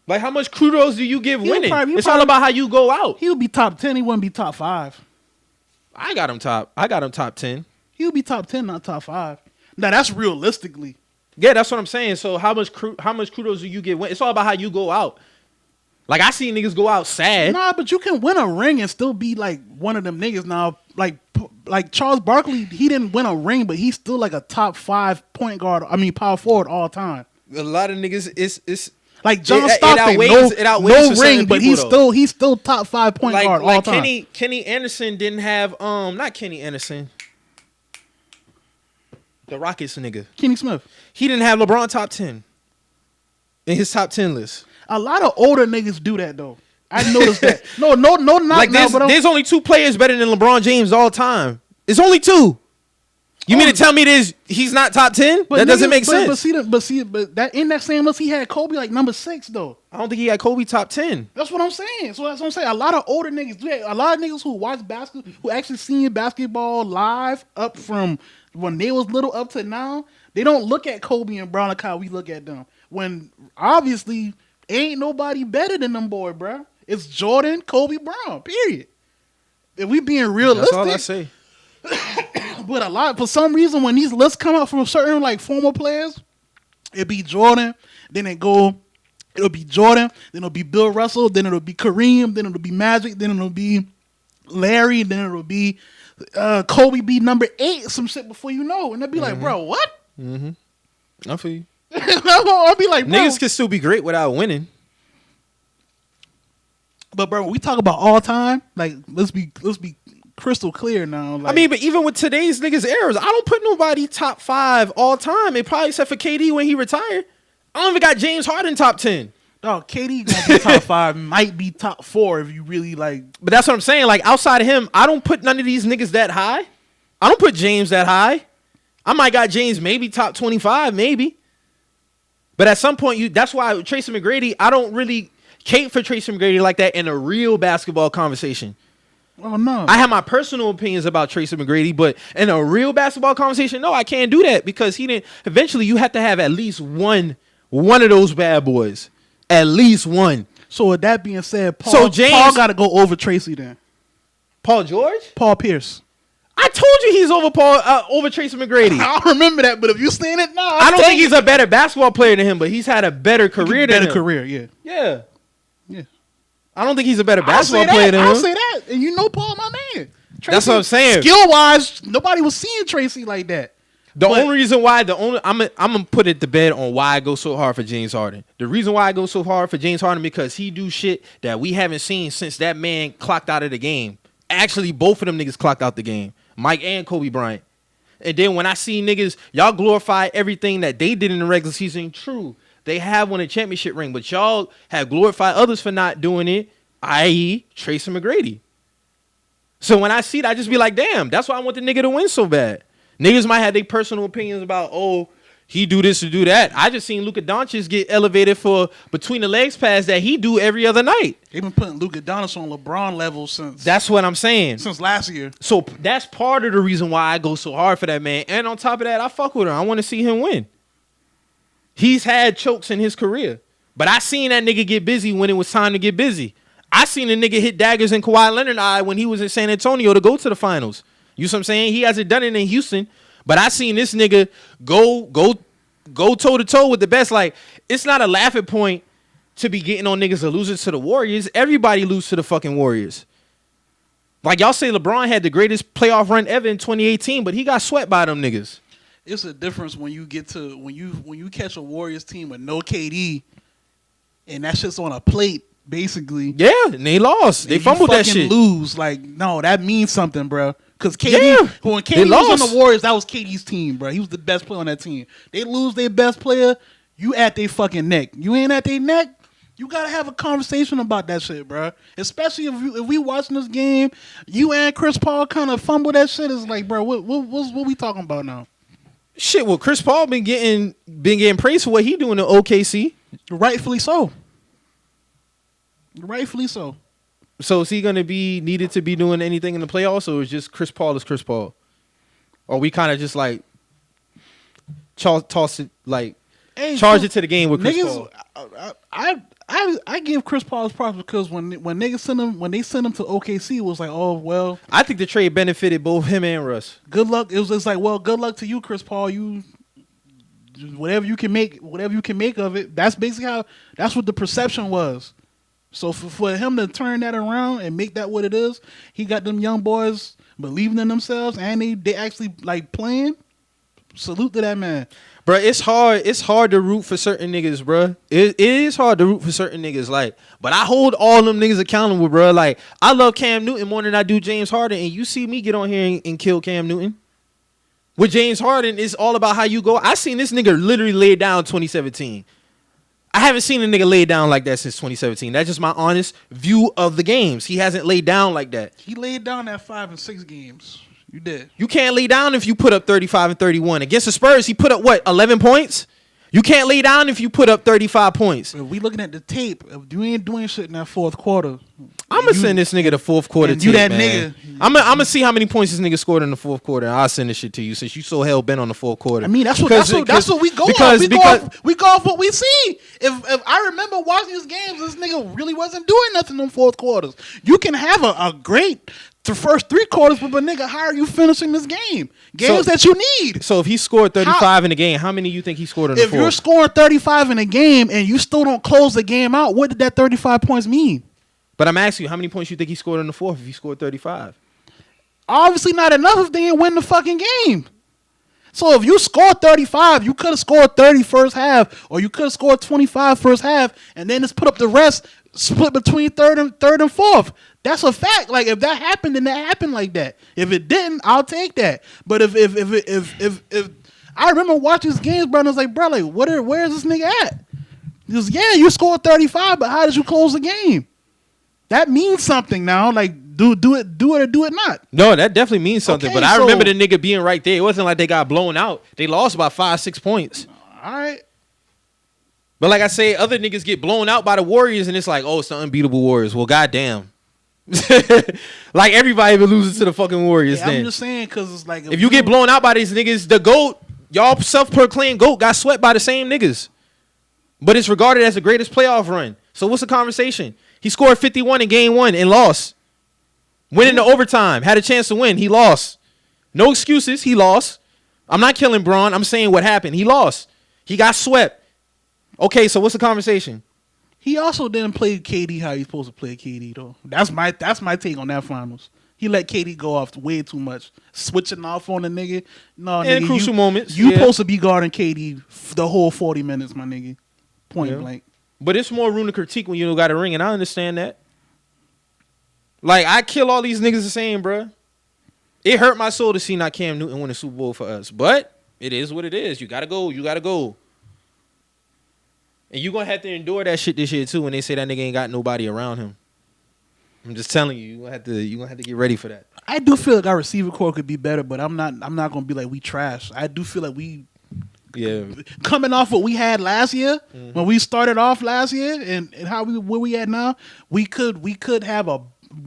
Like, how much kudos do you give winning? It's all about how you go out. He would be top 10. He wouldn't be top 5. I got him top 10. He would be top 10, not top 5. Now, that's realistically. Yeah, that's what I'm saying. So how much kudos do you give winning? It's all about how you go out. Like, I see niggas go out sad. Nah, but you can win a ring and still be like one of them niggas now. Like Charles Barkley, he didn't win a ring, but he's still like a top 5 point guard. I mean, power forward all time. A lot of niggas, it's like John it Stockton, outweighs no ring, but people, he's still top 5 point guard all time. Kenny Anderson didn't have not Kenny Anderson, the Rockets nigga. Kenny Smith. He didn't have LeBron top 10 in his top 10 list. A lot of older niggas do that though. I noticed that. No, not like now, but there's only 2 players better than LeBron James all time. It's only 2. You mean to tell me he's not top 10? That doesn't make sense. But that in that same list he had Kobe like number 6 though. I don't think he had Kobe top 10. That's what I'm saying. So that's what I'm saying. A lot of older niggas do that. A lot of niggas who watch basketball, who actually seen basketball live up from when they was little up to now, they don't look at Kobe and Brown like how we look at them. When obviously ain't nobody better than them boy, bro. It's Jordan, Kobe, Brown. Period. If we being realistic, that's all I say. But for some reason, when these lists come out from certain like former players, it'll be Jordan, then it'll be Jordan, then it'll be Bill Russell, then it'll be Kareem, then it'll be Magic, then it'll be Larry, then it'll be Kobe be number 8, some shit before you know. And they'll be like, bro, what? Mm-hmm. I feel you. I'll be like, bro. Niggas can still be great without winning. But bro, when we talk about all time, like let's be crystal clear now. Like, I mean, but even with today's niggas' errors, I don't put nobody top 5 all time. It probably except for KD when he retired. I don't even got James Harden top 10. No, KD gonna be top 5, might be top 4 if you really like. But that's what I'm saying. Like outside of him, I don't put none of these niggas that high. I don't put James that high. I might got James maybe top 25, maybe. But at some point, that's why Tracy McGrady, I don't really cape for Tracy McGrady like that in a real basketball conversation. Oh no, I have my personal opinions about Tracy McGrady, but in a real basketball conversation, no, I can't do that because he didn't. Eventually, you have to have at least one of those bad boys, at least one. So with that being said, Paul got to go over Tracy then. Paul George, Paul Pierce. I told you he's over Tracy McGrady. I don't remember that, but if you're saying it now, I don't think he's a better basketball player than him, but he's had a better career than him. Better career, yeah. Yeah. Yeah. I don't think he's a better basketball player than him. I'll say that. And you know Paul, my man. Tracy, that's what I'm saying. Skill-wise, nobody was seeing Tracy like that. Only reason why I'm gonna put it to bed on why I go so hard for James Harden. The reason why I go so hard for James Harden because he do shit that we haven't seen since that man clocked out of the game. Actually, both of them niggas clocked out the game. Mike and Kobe Bryant. And then when I see niggas, y'all glorify everything that they did in the regular season. True, they have won a championship ring, but y'all have glorified others for not doing it, i.e. Tracy McGrady. So when I see it, I just be like, damn, that's why I want the nigga to win so bad. Niggas might have their personal opinions about, oh, he do this or do that. I just seen Luka Doncic get elevated for between the legs pass that he do every other night. They've been putting Luka Doncic on LeBron level since. That's what I'm saying. Since last year. So that's part of the reason why I go so hard for that man. And on top of that, I fuck with him. I want to see him win. He's had chokes in his career. But I seen that nigga get busy when it was time to get busy. I seen a nigga hit daggers in Kawhi Leonard's eye when he was in San Antonio to go to the finals. You see what I'm saying? He hasn't done it in Houston. But I seen this nigga go toe-to-toe with the best. Like, it's not a laughing point to be getting on niggas that losing to the Warriors. Everybody lose to the fucking Warriors. Like, y'all say LeBron had the greatest playoff run ever in 2018, but he got swept by them niggas. It's a difference when you get to when you catch a Warriors team with no KD and that shit's on a plate, basically. Yeah, and they lost. They fumbled that shit. Lose. Like, no, that means something, bro. Because KD, when KD was on the Warriors, that was KD's team, bro. He was the best player on that team. They lose their best player, you at their fucking neck. You ain't at their neck, you gotta have a conversation about that shit, bro. Especially if we watching this game, you and Chris Paul kind of fumble that shit. It's like, bro, what we talking about now? Shit, well, Chris Paul been getting praised for what he doing in OKC. Rightfully so. Rightfully so. So is he going to be needed to be doing anything in the playoffs, or is just Chris Paul is Chris Paul? Or we kind of just like, toss it like Hey, charge so it to the game with Chris niggas, Paul. I give Chris Paul his props because when niggas send him to OKC, it was like, oh well, I think the trade benefited both him and Russ. good luck. It was just like, well, good luck to you, Chris Paul. You whatever you can make of it. That's basically that's what the perception was. So for him to turn that around and make that what it is, he got them young boys believing in themselves and they actually like playing. Salute to that man. Bro, it's hard to root for certain niggas, bro. It is hard to root for certain niggas, like, but I hold all them niggas accountable, bro. Like, I love Cam Newton more than I do James Harden, and you see me get on here and kill Cam Newton. With James Harden, it's all about how you go. I seen this nigga literally lay down 2017. I haven't seen a nigga lay down like that since 2017. That's just my honest view of the games. He hasn't laid down like that. He laid down that 5 and 6 games. You did. You can't lay down if you put up 35 and 31. Against the Spurs, he put up, what, 11 points? You can't lay down if you put up 35 points. If we looking at the tape, if you ain't doing shit in that fourth quarter, I'm going to send this nigga the fourth quarter and tape, you that man. nigga. I'm going to see how many points this nigga scored in the fourth quarter, and I'll send this shit to you since you so hell-bent on the fourth quarter. I mean, that's what we go off. We go off what we see. If I remember watching these games, this nigga really wasn't doing nothing in the fourth quarters. You can have a great the first 3 quarters, but nigga, how are you finishing this game? Games that you need. So if he scored 35 in the game, how many you think he scored in the fourth? If you're scoring 35 in a game and you still don't close the game out, what did that 35 points mean? But I'm asking you, how many points you think he scored in the fourth if he scored 35? Obviously not enough if they didn't win the fucking game. So if you scored 35, you could have scored 30 first half, or you could have scored 25 first half, and then just put up the rest, split between third and fourth. That's a fact. Like if that happened, then that happened like that. If it didn't, I'll take that. But if I remember watching these games, bro, and I was like, bro, like where is this nigga at? He goes, yeah, you scored 35, but how did you close the game? That means something now. Like do it or do it not. No, that definitely means something. Okay, but I remember the nigga being right there. It wasn't like they got blown out. They lost by 5-6 points. All right. But like I say, other niggas get blown out by the Warriors, and it's like, oh, it's the unbeatable Warriors. Well, goddamn. Like everybody even loses to the fucking Warriors. Yeah, then I'm just saying because it's like if you get blown out by these niggas, the GOAT, y'all self-proclaimed GOAT, got swept by the same niggas. But it's regarded as the greatest playoff run. So what's the conversation? He scored 51 in game 1 and lost. Went into overtime, had a chance to win. He lost. No excuses. He lost. I'm not killing Braun. I'm saying what happened. He lost. He got swept. Okay, so what's the conversation? He also didn't play KD how he's supposed to play KD though. That's my take on that finals. He let KD go off way too much, switching off on the nigga. No, in nigga, crucial moments. You supposed to be guarding KD the whole 40 minutes, my nigga. Point blank. But it's more room to critique when you don't got a ring, and I understand that. Like, I kill all these niggas the same, bro. It hurt my soul to see not Cam Newton win a Super Bowl for us. But it is what it is. You gotta go. You gotta go. And you gonna have to endure that shit this year too when they say that nigga ain't got nobody around him. I'm just telling you, you gonna have to get ready for that. I do feel like our receiver core could be better, but I'm not gonna be like we trash. I do feel like we coming off what we had last year, when we started off last year and how where we at now, we could have a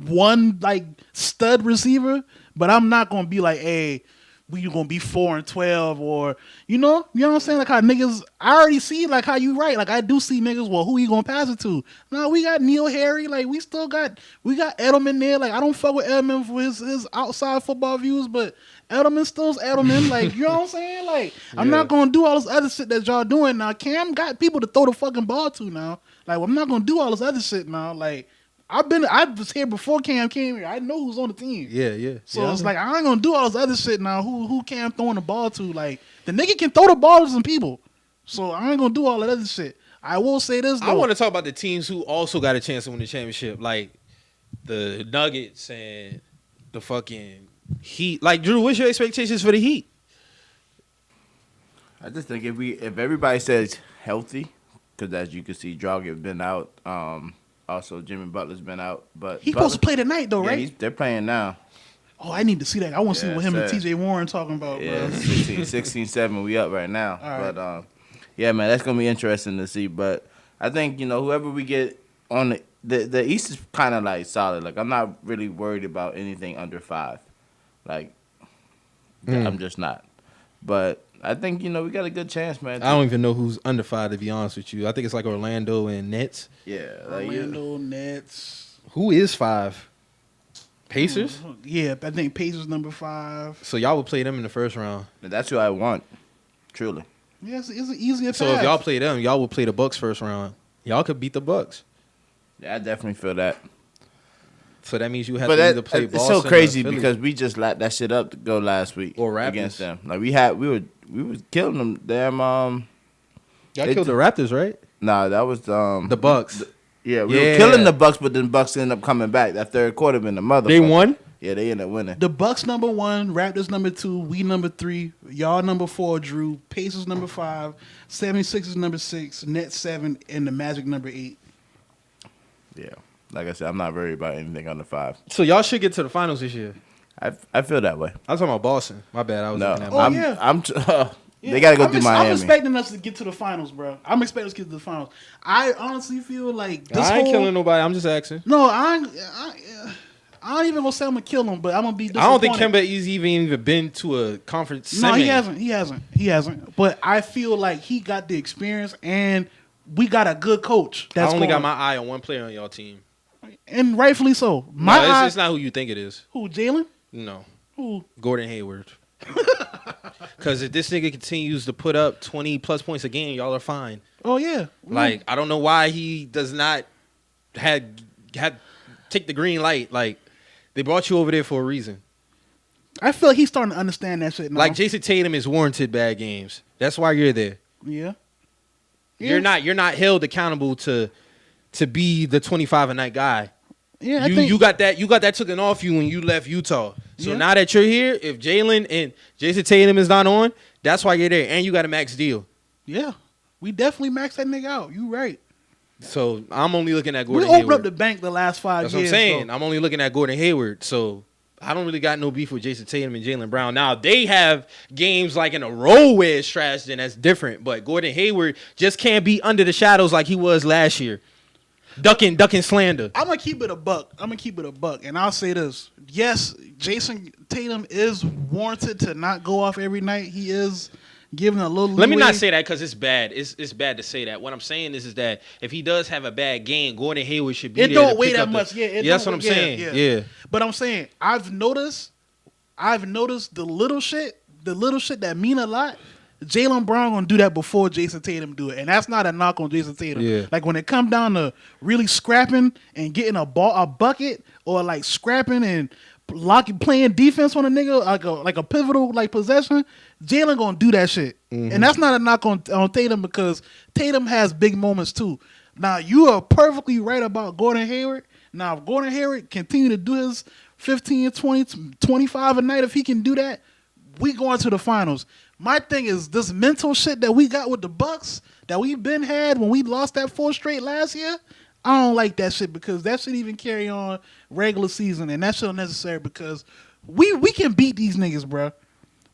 one like stud receiver, but I'm not gonna be like, hey, we gonna be 4-12 or you know what I'm saying? Like how niggas I already see like how you right. Like I do see niggas, well, who you gonna pass it to? No, we got Neil Harry, like we got Edelman there. Like I don't fuck with Edelman for his outside football views, but Edelman still's Edelman. Like, you know what I'm saying? Like, I'm not gonna do all this other shit that y'all doing now. Cam got people to throw the fucking ball to now. Like, I'm not gonna do all this other shit now. Like, I was here before Cam came here. I know who's on the team. Yeah. So it's like I ain't gonna do all this other shit now. Who Cam throwing the ball to? Like, the nigga can throw the ball to some people. So I ain't gonna do all that other shit. I will say this though. I want to talk about the teams who also got a chance to win the championship, like the Nuggets and the fucking Heat. Like, Drew, what's your expectations for the Heat? I just think if everybody says healthy, because as you can see, Dragic been out. Also, Jimmy Butler's been out. But he's supposed to play tonight though, right? They're playing now. Oh, I need to see that. I want to see what him and TJ Warren talking about. Yeah, bro. 16-7, we up right now. All right. But yeah, man, that's gonna be interesting to see. But I think whoever we get on the East is kind of like solid. Like I'm not really worried about anything under 5. Like I'm just not. But I think we got a good chance, man. I don't even know who's under 5, to be honest with you. I think it's like Orlando and Nets. Yeah, like Orlando, Nets. Who is 5? Pacers? Yeah, I think Pacers number 5. So y'all would play them in the first round. that's who I want. Truly. Yeah, it's an easier So path. if y'all play them, y'all would play the Bucks first round. Y'all could beat the Bucks. Yeah, I definitely feel that. So that means you have But to that, either play it's Boston so crazy or Philly. because we just let that shit up to go last week Or Raptors. against them. Like we were killing them. Damn. y'all it- killed the Raptors, right? Nah, that was The Bucks. Yeah, we were killing the Bucks, but then Bucks ended up coming back. That third quarter been the motherfucker. They won? Yeah, they ended up winning. The Bucks number 1, Raptors number 2, we number 3, y'all number 4, Drew, Pacers number 5, 76ers number 6, Nets 7, and the Magic number 8. Yeah, like I said, I'm not worried about anything under 5. So y'all should get to the finals this year. I feel that way. I was talking about Boston. My bad. I was No, looking at Oh, my... yeah. They gotta go I'm through I'm Miami. expecting us to get to the finals, bro. I'm expecting us to get to the finals. I honestly feel like this I ain't whole, killing nobody. I'm just asking. No, I ain't even gonna say I'm gonna kill him, but I'm gonna be I disappointed. don't think Kemba has even been to a conference No, semi. he hasn't. But I feel like he got the experience, and we got a good coach. I That's only got going- my eye on one player on y'all team. and rightfully so. My No, eye, it's not who you think it is. who Jalen? No, Who? Gordon Hayward. Because if this nigga continues to put up 20+ points a game, y'all are fine. Oh yeah, Like, I don't know why he does not had take the green light. Like, they brought you over there for a reason. I feel like he's starting to understand that shit now. Like, Jason Tatum is warranted bad games. That's why you're there. yeah. You're not held accountable to be the 25 a night guy. Yeah, I You think you got that taken off you when you left Utah. So Yeah. now that you're here, if Jalen and Jason Tatum is not on, that's why you're there, and you got a max deal. yeah, we definitely maxed that nigga out. You right. So I'm only looking at We Gordon opened Hayward. up the bank the last 5 That's what years. I'm saying. though. I'm only looking at Gordon Hayward. So I don't really got no beef with Jason Tatum and Jalen Brown. Now, they have games like in a row where it's trash, then that's different. But Gordon Hayward just can't be under the shadows like he was last year. Ducking slander. I'm gonna keep it a buck. And I'll say this: yes, Jason Tatum is warranted to not go off every night. He is given a little. Let me leeway. not say that because it's bad. It's bad to say that. What I'm saying is that if he does have a bad game, Gordon Hayward should be It there don't to weigh pick that up much. Yeah, that's what I'm saying. Yeah. But I'm saying I've noticed the little shit that mean a lot. Jalen Brown gonna do that before Jason Tatum do it, and that's not a knock on Jason Tatum. Yeah. Like when it come down to really scrapping and getting a bucket, or like scrapping and playing defense on a nigga like a pivotal like possession, Jalen gonna do that shit, and that's not a knock on Tatum because Tatum has big moments too. Now you are perfectly right about Gordon Hayward. Now if Gordon Hayward continue to do his 15, 20, 25 a night, if he can do that, we going to the finals. My thing is this mental shit that we got with the Bucks that we've been had when we lost that 4 straight last year. I don't like that shit because that shit even carry on regular season, and that shit unnecessary because we can beat these niggas, bro.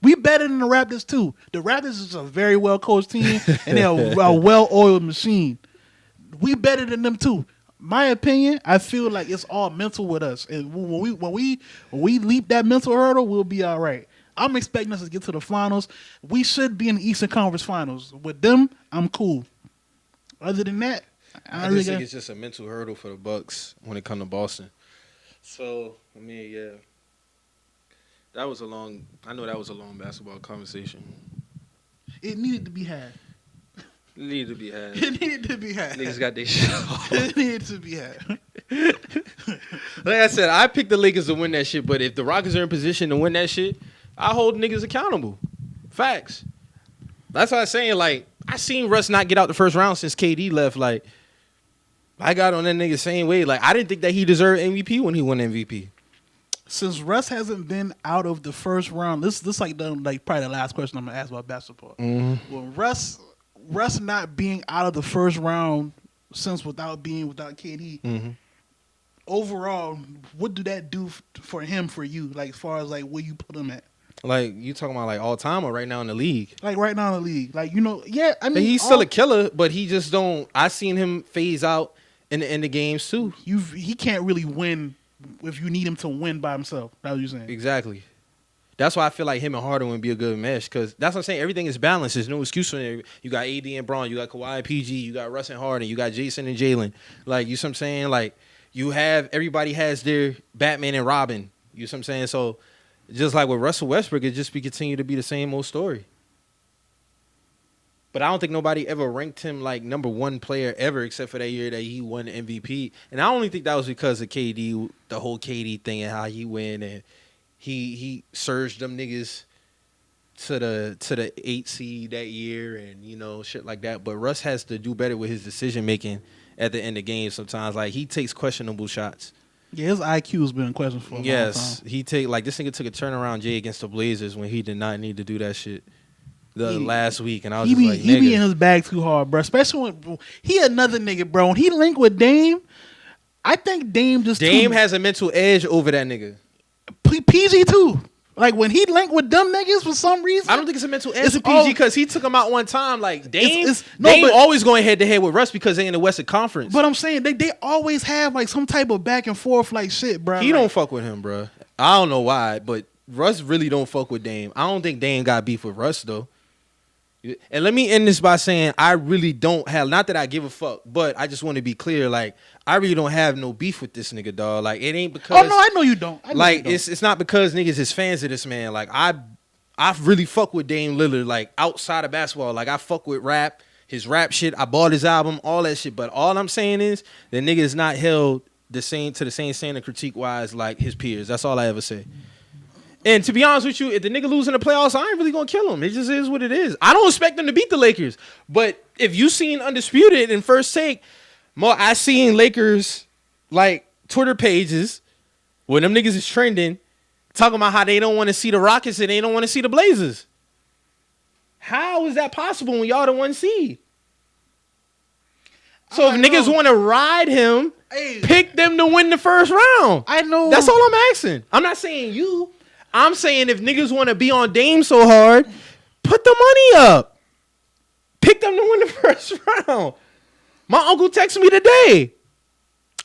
We better than the Raptors too. The Raptors is a very well coached team and they're a well oiled machine. We better than them too. My opinion, I feel like it's all mental with us, and when we leap that mental hurdle, we'll be all right. I'm expecting us to get to the finals. We should be in the Eastern Conference Finals. With them, I'm cool. Other than that, I just think it's just a mental hurdle for the Bucks when it comes to Boston. So, I mean, yeah. I know that was a long basketball conversation. it needed to be had. It needed to be had. It needed to be had. Niggas got their shit off. It needed to be had. Like I said, I picked the Lakers to win that shit, but if the Rockets are in position to win that shit, I hold niggas accountable. Facts. That's what I'm saying. Like, I seen Russ not get out the first round since KD left. Like, I got on that nigga same way. Like, I didn't think that he deserved MVP when he won MVP. Since Russ hasn't been out of the first round, this like probably the last question I'm gonna ask about basketball. Well, Russ not being out of the first round since without KD. Overall, what do that do for him for you? Like as far as like where you put him at? Like, you talking about like all time or right now in the league? Like right now in the league, like yeah. I mean, He's still a killer, but he just don't. I seen him phase out in the end of games too. He can't really win if you need him to win by himself. That's what you're saying. Exactly. That's why I feel like him and Harden would be a good mesh because that's what I'm saying. Everything is balanced. There's no excuse for it. You got AD and Braun. You got Kawhi and PG. You got Russ and Harden. You got Jason and Jalen. Like, you see what I'm saying? Like, you have everybody has their Batman and Robin. You see what I'm saying? So, just like with Russell Westbrook, it just be continue to be the same old story. But I don't think nobody ever ranked him like number one player ever except for that year that he won the MVP. And I only think that was because of KD, the whole KD thing and how he went and he surged them niggas to the 8 seed that year and, you know, shit like that. But Russ has to do better with his decision making at the end of games sometimes. Like, he takes questionable shots. Yeah, his IQ's been in question for a long time. Yes, he take like this nigga took a turnaround J against the Blazers when he did not need to do that shit last week, and I was just like, he be in his bag too hard, bro. Especially when he another nigga, bro. When he linked with Dame, I think Dame has a mental edge over that nigga. PG too. Like when he linked with them niggas for some reason, I don't think it's a mental edge to PG because he took him out one time. Like Dame, Dame always going head to head with Russ because they in the Western Conference. But I'm saying they always have like some type of back and forth like shit, bro. He don't fuck with him, bro. I don't know why, but Russ really don't fuck with Dame. I don't think Dame got beef with Russ though. And let me end this by saying I really don't have, not that I give a fuck, but I just want to be clear. Like, I really don't have no beef with this nigga, dog. Like, it ain't because. Oh no, I know you don't. It's not because niggas is fans of this man. Like, I really fuck with Dame Lillard. Like, outside of basketball, like I fuck with rap, his rap shit. I bought his album, all that shit. But all I'm saying is the nigga is not held to the same standard critique wise like his peers. That's all I ever say. And to be honest with you, if the nigga losing the playoffs, I ain't really gonna kill him. It just is what it is. I don't expect them to beat the Lakers. But if you seen Undisputed in First Take, I seen Lakers like Twitter pages where them niggas is trending, talking about how they don't want to see the Rockets and they don't want to see the Blazers. How is that possible when y'all the 1 seed? So if niggas want to ride him, pick them to win the first round. I know. That's all I'm asking. I'm not saying you. I'm saying if niggas want to be on Dame so hard, put the money up. Pick them to win the first round. My uncle texted me today.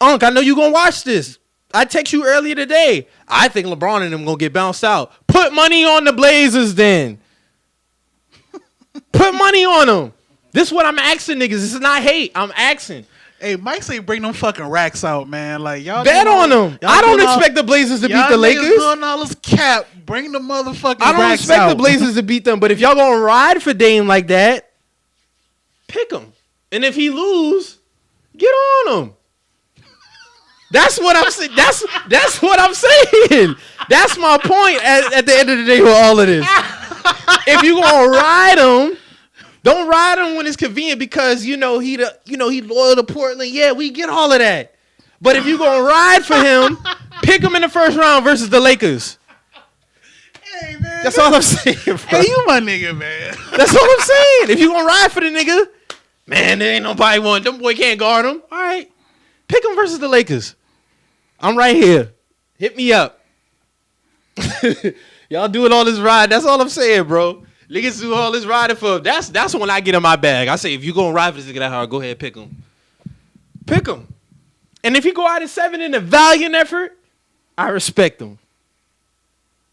Unc, I know you going to watch this. I text you earlier today. I think LeBron and them going to get bounced out. Put money on the Blazers then. Put money on them. This is what I'm asking niggas. This is not hate. I'm asking. Hey, Mike say bring them fucking racks out, man. Like y'all bet on them. I don't expect the Blazers to beat the Lakers. Doing all this cap. Bring the motherfucking racks out. I don't expect the Blazers to beat them, but if y'all gonna ride for Dame like that, pick him. And if he lose, get on him. That's what I'm saying. That's what I'm saying. That's my point at the end of the day with all of this. If you gonna ride him, don't ride him when it's convenient because he loyal to Portland. Yeah, we get all of that. But if you gonna ride for him, pick him in the first round versus the Lakers. Hey man, that's all I'm saying, bro. Hey, you my nigga, man. That's all I'm saying. If you gonna ride for the nigga, man, there ain't nobody want them. Boy can't guard him. All right, pick him versus the Lakers. I'm right here. Hit me up. Y'all doing all this ride. That's all I'm saying, bro. Niggas do all this riding for. That's when I get in my bag. I say, if you gonna ride for this nigga that hard, go ahead, pick him. Pick him. And if he go out at 7 in a valiant effort, I respect him.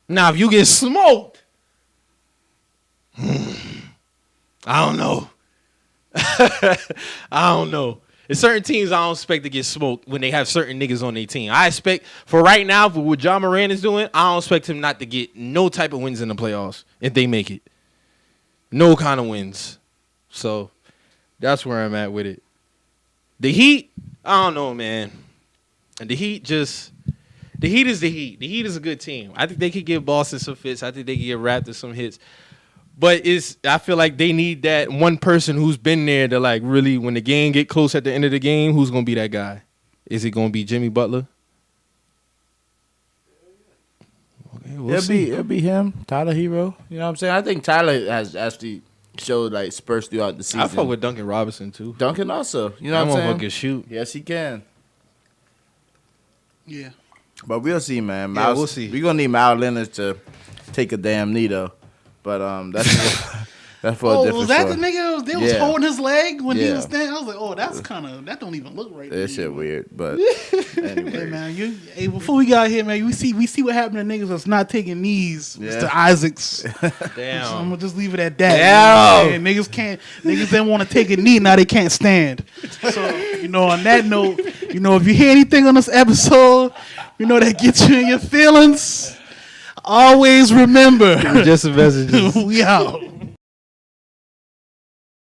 Now, if you get smoked, I don't know. I don't know. There's certain teams I don't expect to get smoked when they have certain niggas on their team. I expect, for right now, for what John Moran is doing, I don't expect him not to get no type of wins in the playoffs if they make it. No kind of wins. So, that's where I'm at with it. The Heat, I don't know, man. The Heat is the Heat. The Heat is a good team. I think they could give Boston some fits. I think they could give Raptors some hits. But I feel like they need that one person who's been there to like really, when the game get close at the end of the game, who's going to be that guy? Is it going to be Jimmy Butler? Okay, it'll be him, Tyler Hero. You know what I'm saying? I think Tyler has actually showed like spurts throughout the season. I fuck with Duncan Robinson too. Duncan also. You know what I'm saying? Can shoot. Yes, he can. Yeah. But we'll see, man. Yeah, we'll see. We're going to need Myles Leonard to take a damn knee, though. But that's That's for a Oh, different was that story. the nigga? They was Yeah. holding his leg when he Yeah. was standing. I was like, oh, that's kind of that don't even look right. That shit weird, but Hey anyway. man, hey, before we got here, man, we see what happened to niggas that's not taking knees, Yeah. Mr. Isaacs. So I'm Damn. gonna just leave it at that. Damn. You know what I'm saying? Niggas didn't want to take a knee, now they can't stand. So on that note, if you hear anything on this episode, that gets you in your feelings, always remember, Just a message. we out.